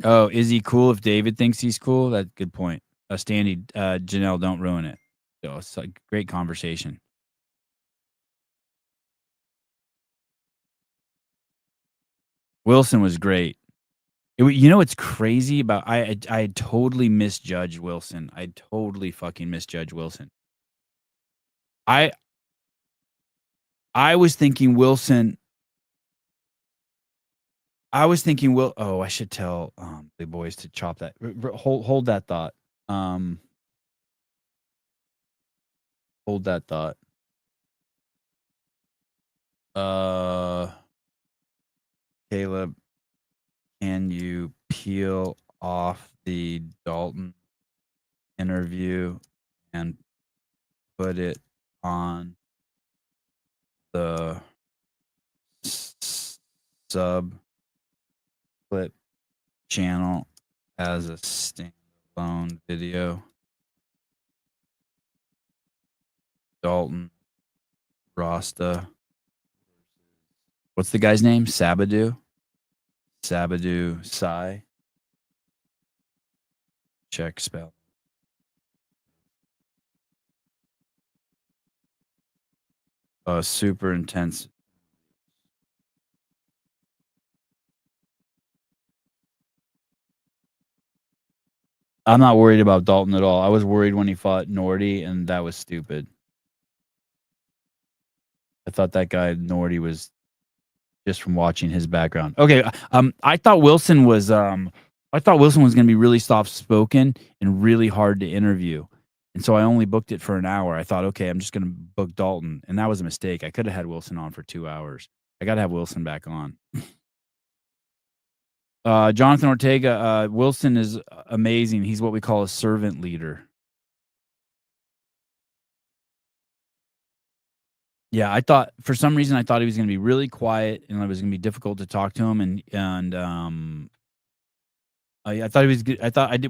Oh, is he cool if David thinks he's cool? That's a good point. Standy, Janelle, don't ruin it. So it's a great conversation. Wilson was great. What's crazy about I totally misjudged Wilson. I totally fucking misjudged Wilson. I was thinking Wilson. I should tell the boys to chop that. Hold that thought. Hold that thought. Caleb, can you peel off the Dalton interview and put it on the sub clip channel as a standalone Phone video. Dalton Rosta. What's the guy's name? Sabadoo Sai. Check spell. Super intense. I'm not worried about Dalton at all. I was worried when he fought Nordy, and that was stupid. I thought that guy Nordy was just from watching his background. Okay, I thought Wilson was going to be really soft spoken and really hard to interview. And so I only booked it for an hour. I thought, okay, I'm just going to book Dalton, and that was a mistake. I could have had Wilson on for 2 hours. I got to have Wilson back on. Jonathan Ortega, Wilson is amazing. He's what we call a servant leader. Yeah, I thought for some reason he was going to be really quiet and it was going to be difficult to talk to him. I thought he was good.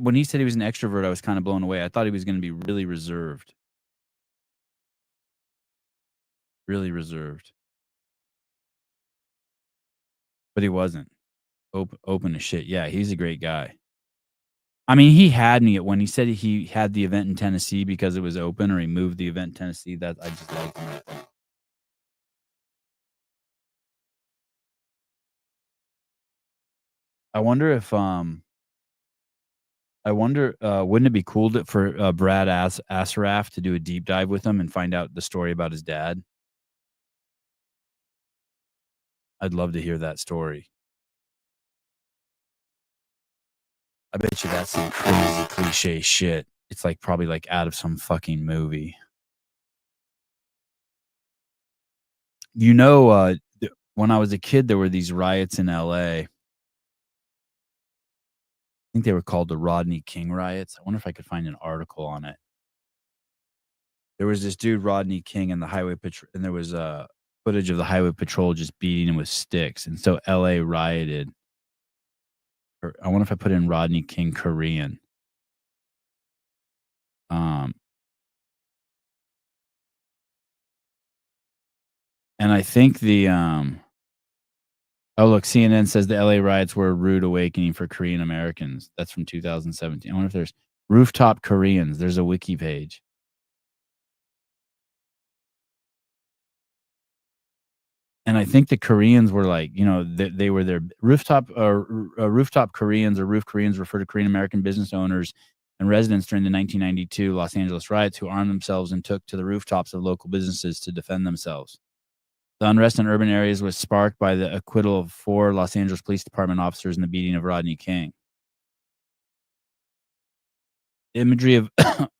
When he said he was an extrovert, I was kind of blown away. I thought he was going to be really reserved. Really reserved. But he wasn't. Open as shit. Yeah, he's a great guy. I mean, he had me when he said he had the event in Tennessee because it was open, or he moved the event in Tennessee. That I just liked him. I wonder if wouldn't it be cool for Brad Asaraf to do a deep dive with him and find out the story about his dad? I'd love to hear that story. I bet you that's some crazy cliche shit. It's like probably like out of some fucking movie. You know, when I was a kid, there were these riots in LA. I think they were called the Rodney King riots. I wonder if I could find an article on it. There was this dude, Rodney King, and the highway patrol, and there was footage of the highway patrol just beating him with sticks. And so LA rioted. I wonder if I put in Rodney King Korean. And I think the oh, look, CNN says the LA riots were a rude awakening for Korean Americans. That's from 2017. I wonder if there's rooftop Koreans. There's a wiki page. And I think the Koreans were like, you know, they were their rooftop Koreans, or roof Koreans, refer to Korean American business owners and residents during the 1992 Los Angeles riots who armed themselves and took to the rooftops of local businesses to defend themselves. The unrest in urban areas was sparked by the acquittal of 4 Los Angeles Police Department officers in the beating of Rodney King. The imagery of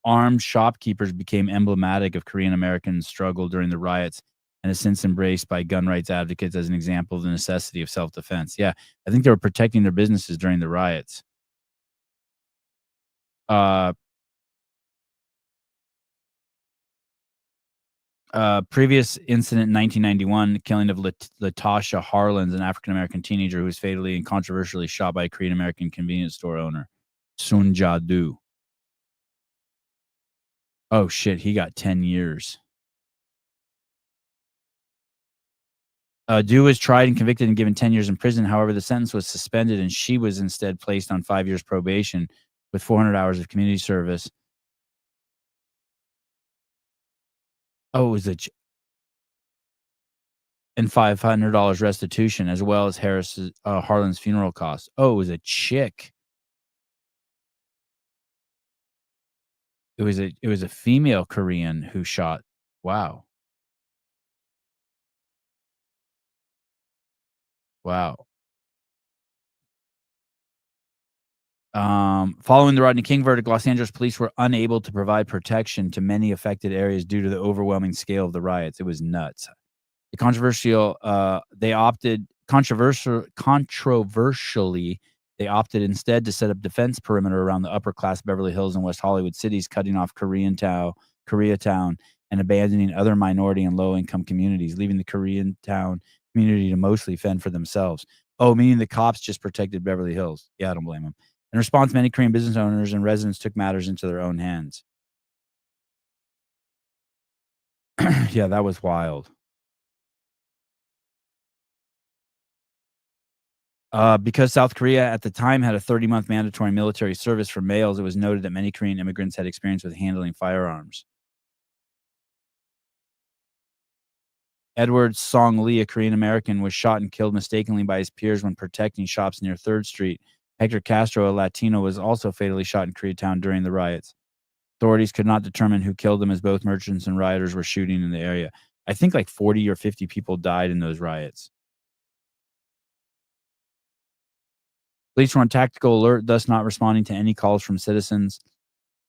armed shopkeepers became emblematic of Korean Americans' struggle during the riots and is since embraced by gun rights advocates as an example of the necessity of self-defense. Yeah, I think they were protecting their businesses during the riots. Previous incident in 1991, killing of Latasha Harlins, an African-American teenager who was fatally and controversially shot by a Korean-American convenience store owner, Sun Ja-do. Oh, shit, he got 10 years. Du was tried and convicted and given 10 years in prison. However, the sentence was suspended, and she was instead placed on 5 years probation with 400 hours of community service. Oh, it was and $500 restitution, as well as Harlan's funeral costs. Oh, it was a chick. It was a female Korean who shot. Wow. Wow. Following the Rodney King verdict, Los Angeles police were unable to provide protection to many affected areas due to the overwhelming scale of the riots. It was nuts. The controversially, they opted instead to set up defense perimeter around the upper class Beverly Hills and West Hollywood cities, cutting off Koreatown, and abandoning other minority and low income communities, leaving the Koreatown community to mostly fend for themselves. Oh, meaning the cops just protected Beverly Hills. Yeah, I don't blame them. In response, many Korean business owners and residents took matters into their own hands. Yeah, that was wild. Because South Korea at the time had a 30-month mandatory military service for males, it was noted that many Korean immigrants had experience with handling firearms. Edward Song Lee, a Korean American, was shot and killed mistakenly by his peers when protecting shops near 3rd Street. Hector Castro, a Latino, was also fatally shot in Koreatown during the riots. Authorities could not determine who killed them as both merchants and rioters were shooting in the area. I think like 40 or 50 people died in those riots. Police were on tactical alert, thus not responding to any calls from citizens.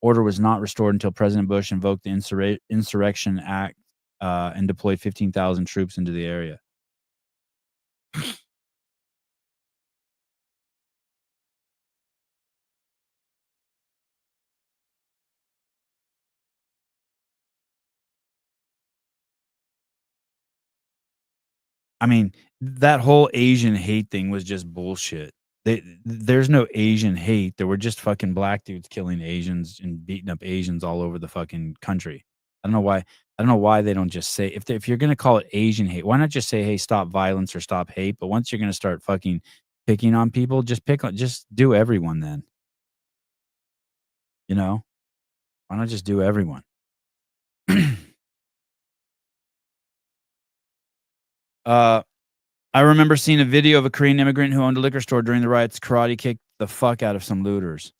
Order was not restored until President Bush invoked the Insurrection Act and deployed 15,000 troops into the area. I mean, that whole Asian hate thing was just bullshit. There's no Asian hate. There were just fucking black dudes killing Asians and beating up Asians all over the fucking country. I don't know why they don't just say, if you're gonna call it Asian hate, why not just say, hey, stop violence or stop hate? But once you're gonna start fucking picking on people, just do everyone then. You know? Why not just do everyone? I remember seeing a video of a Korean immigrant who owned a liquor store during the riots karate kicked the fuck out of some looters.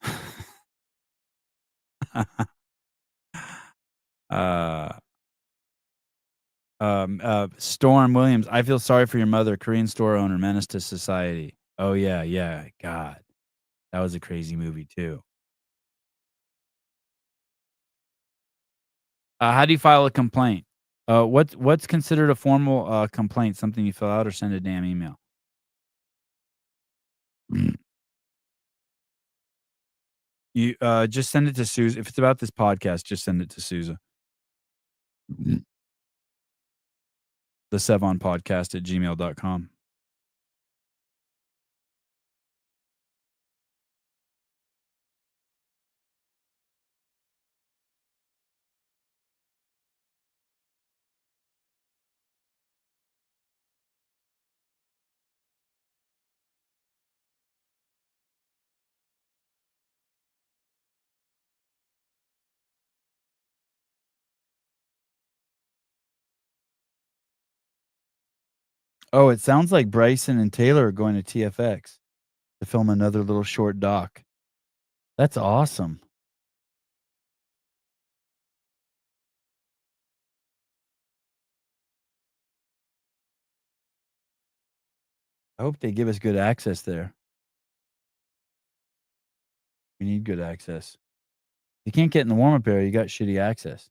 Storm Williams, I feel sorry for your mother, Korean store owner, menace to society. Oh yeah, God, that was a crazy movie too. How do you file a complaint? What's considered a formal complaint? Something you fill out or send a damn email? You just send it to Susan. If it's about this podcast, just send it to Susan. The Sevon Podcast at gmail.com. Oh, it sounds like Bryson and Taylor are going to TFX to film another little short doc. That's awesome. I hope they give us good access there. We need good access. You can't get in the warm-up area. You got shitty access.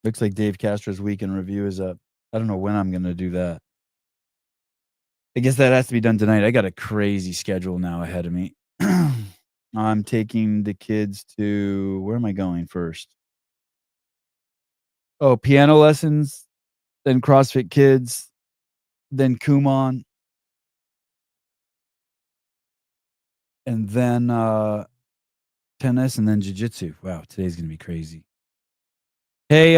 Looks like Dave Castro's weekend review is up. I don't know when I'm going to do that. I guess that has to be done tonight. I got a crazy schedule now ahead of me. I'm taking the kids to, where am I going first? Oh, piano lessons, then CrossFit Kids, then Kumon, and then tennis, and then jiu-jitsu. Wow, today's going to be crazy. Hey,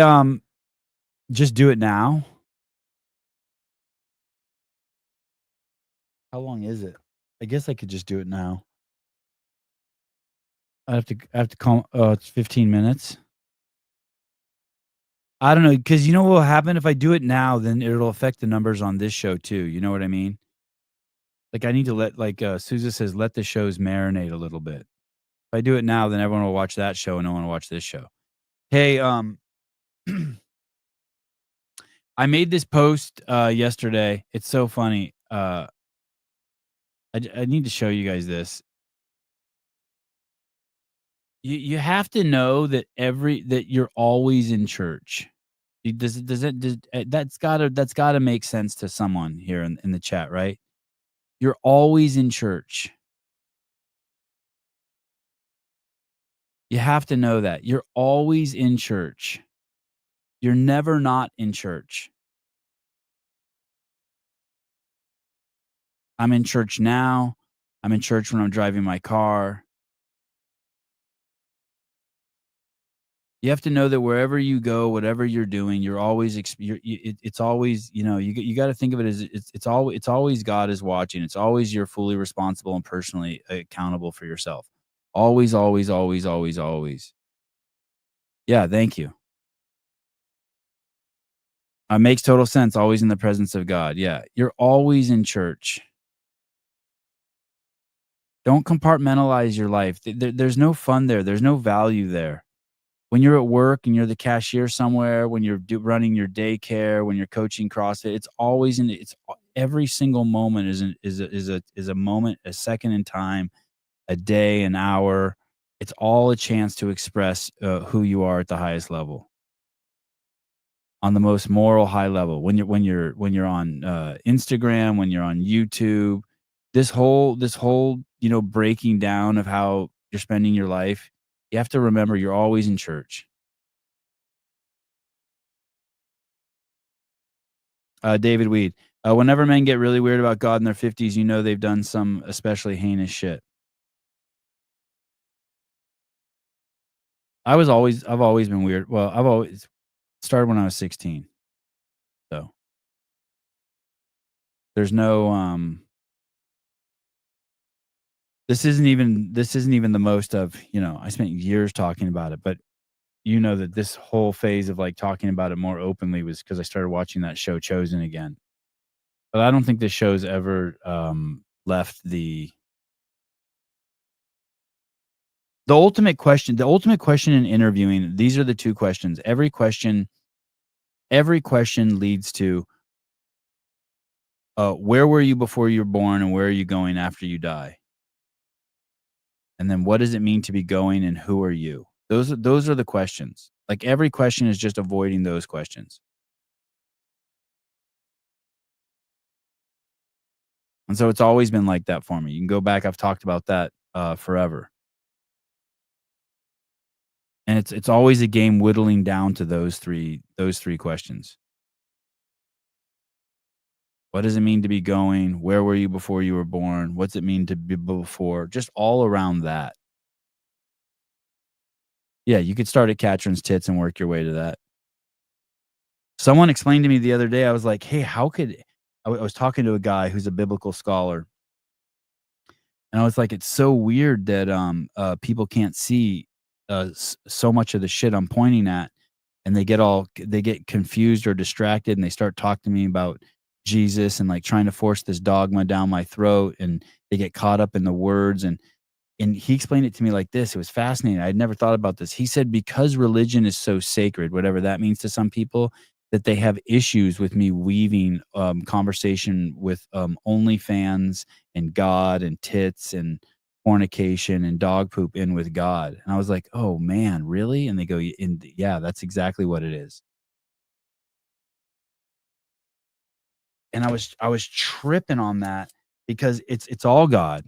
just do it now. How long is it? I guess I could just do it now. I have to call. Oh, it's 15 minutes. I don't know, because you know what will happen if I do it now? Then it'll affect the numbers on this show too. You know what I mean? Like I need to let, like Susan says, let the shows marinate a little bit. If I do it now, then everyone will watch that show and no one will watch this show. Hey, I made this post yesterday. It's so funny. I need to show you guys this. You have to know that that you're always in church. That's gotta make sense to someone here in the chat, right? You're always in church. You have to know that. You're always in church. You're never not in church. I'm in church now. I'm in church when I'm driving my car. You have to know that wherever you go, whatever you're doing, you're always it's always, you got to think of it as it's always God is watching. It's always you're fully responsible and personally accountable for yourself. Always, always, always, always, always. Yeah, thank you. Makes total sense. Always in the presence of God. Yeah, you're always in church. Don't compartmentalize your life. There's no fun there. There's no value there. When you're at work and you're the cashier somewhere, when you're running your daycare, when you're coaching CrossFit, it's always every single moment is a moment, a second in time, a day, an hour. It's all a chance to express who you are at the highest level, on the most moral high level. When you're on Instagram, when you're on YouTube, this whole breaking down of how you're spending your life, you have to remember you're always in church. David Weed. Whenever men get really weird about God in their 50s, they've done some especially heinous shit. I've always been weird. Well, I've always started when I was 16. So there's no this isn't even the most of, I spent years talking about it, but that this whole phase of like talking about it more openly was because I started watching that show Chosen again. But I don't think this show's ever left the ultimate question. The ultimate question in interviewing, these are the two questions. Every question leads to where were you before you were born and where are you going after you die? And then what does it mean to be going and who are you? Those are the questions. Like every question is just avoiding those questions. And so it's always been like that for me. You can go back. I've talked about that forever. And it's always a game whittling down to those three questions. What does it mean to be going? Where were you before you were born? What's it mean to be before? Just all around that. Yeah, you could start at Katrin's tits and work your way to that. Someone explained to me the other day, I was like, hey, I was talking to a guy who's a biblical scholar. And I was like, it's so weird that people can't see so much of the shit I'm pointing at, and they get confused or distracted, and they start talking to me about Jesus and like trying to force this dogma down my throat, and they get caught up in the words. And he explained it to me like this. It was fascinating. I had never thought about this. He said, because religion is so sacred, whatever that means to some people, that they have issues with me weaving conversation with OnlyFans and God and tits and fornication and dog poop in with God. And I was like, oh man, really? And they go, yeah, that's exactly what it is. And I was tripping on that because it's all God.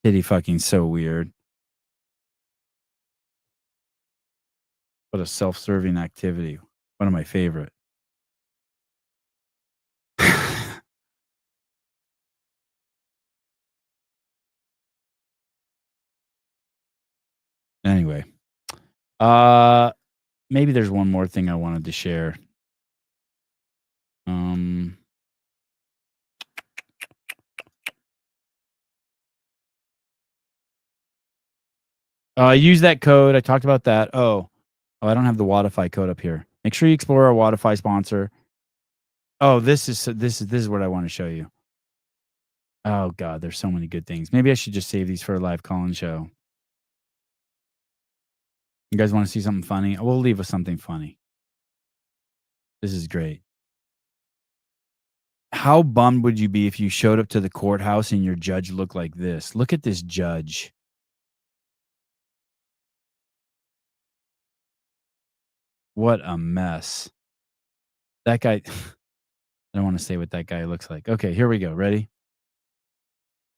Titty fucking so weird. What a self-serving activity. One of my favorite. Anyway, maybe there's one more thing I wanted to share. Use that code. I talked about that. Oh, I don't have the Wodify code up here. Make sure you explore our Wodify sponsor. Oh, this is what I want to show you. Oh God, there's so many good things. Maybe I should just save these for a live call-in show. You guys want to see something funny? We'll leave with something funny. This is great. How bummed would you be if you showed up to the courthouse and your judge looked like this? Look at this judge. What a mess. That guy, I don't want to say what that guy looks like. Okay, here we go. Ready?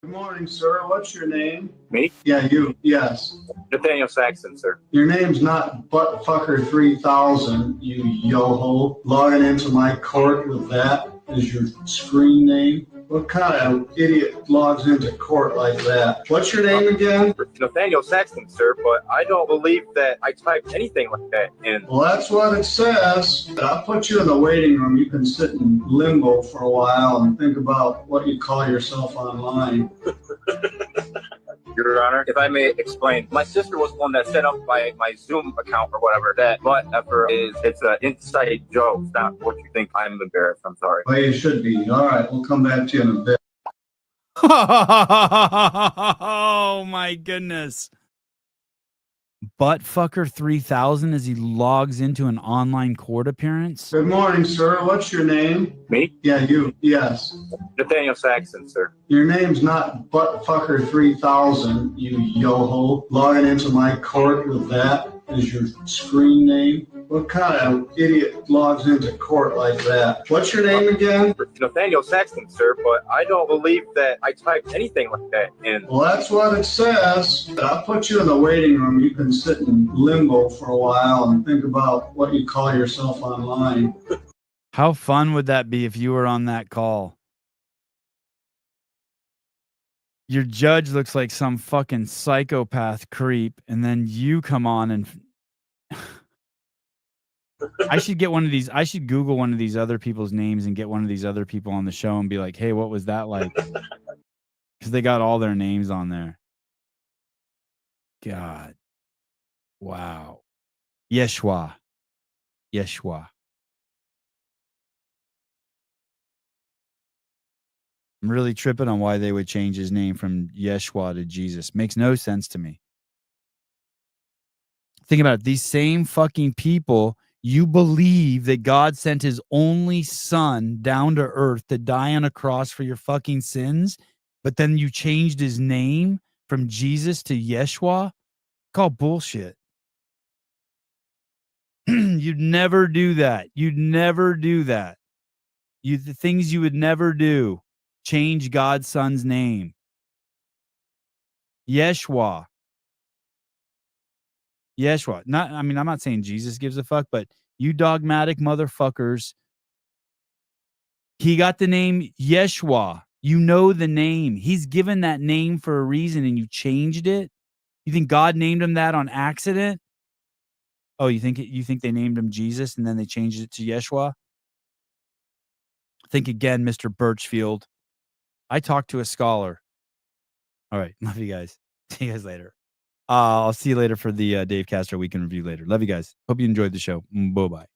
Good morning, sir. What's your name? Me? Yeah, you. Yes. Nathaniel Saxton, sir. Your name's not Buttfucker3000, you yo-ho. Logging into my court with that as your screen name. What kind of idiot logs into court like that? What's your name again? Nathaniel Saxton, sir, but I don't believe that I typed anything like that in. Well, that's what it says. I'll put you in the waiting room. You can sit in limbo for a while and think about what you call yourself online. Your Honor, if I may explain, my sister was the one that set up my Zoom account or whatever. That whatever is, it's an inside joke. It's not what you think. I'm embarrassed. I'm sorry. Well, you should be. All right, we'll come back to you in a bit. Oh my goodness. Buttfucker 3000 as he logs into an online court appearance. Good morning, sir. What's your name? Me? Yeah, you. Yes. Nathaniel Saxton, sir. Your name's not Buttfucker3000, you yo-ho. Logging into my court with that as your screen name. What kind of idiot logs into court like that? What's your name again? Nathaniel Saxton, sir, but I don't believe that I typed anything like that in. Well, that's what it says. I'll put you in the waiting room. You can sit in limbo for a while and think about what you call yourself online. How fun would that be if you were on that call? Your judge looks like some fucking psychopath creep, and then you come on and I should get one of these. I should Google one of these other people's names and get one of these other people on the show and be like, hey, what was that like? Because they got all their names on there. God. Wow. Yeshua. Yeshua. I'm really tripping on why they would change his name from Yeshua to Jesus. Makes no sense to me. Think about it. These same fucking people, you believe that God sent his only son down to earth to die on a cross for your fucking sins, but then you changed his name from Jesus to Yeshua? Call bullshit. You'd never do that. You'd never do that. The things you would never do. Change God's son's name. Yeshua. Yeshua. I'm not saying Jesus gives a fuck, but you dogmatic motherfuckers. He got the name Yeshua. You know the name. He's given that name for a reason and you changed it? You think God named him that on accident? Oh, you think they named him Jesus and then they changed it to Yeshua? Think again, Mr. Birchfield. I talked to a scholar. All right. Love you guys. See you guys later. I'll see you later for the Dave Castro Weekend Review later. Love you guys. Hope you enjoyed the show. Bye-bye.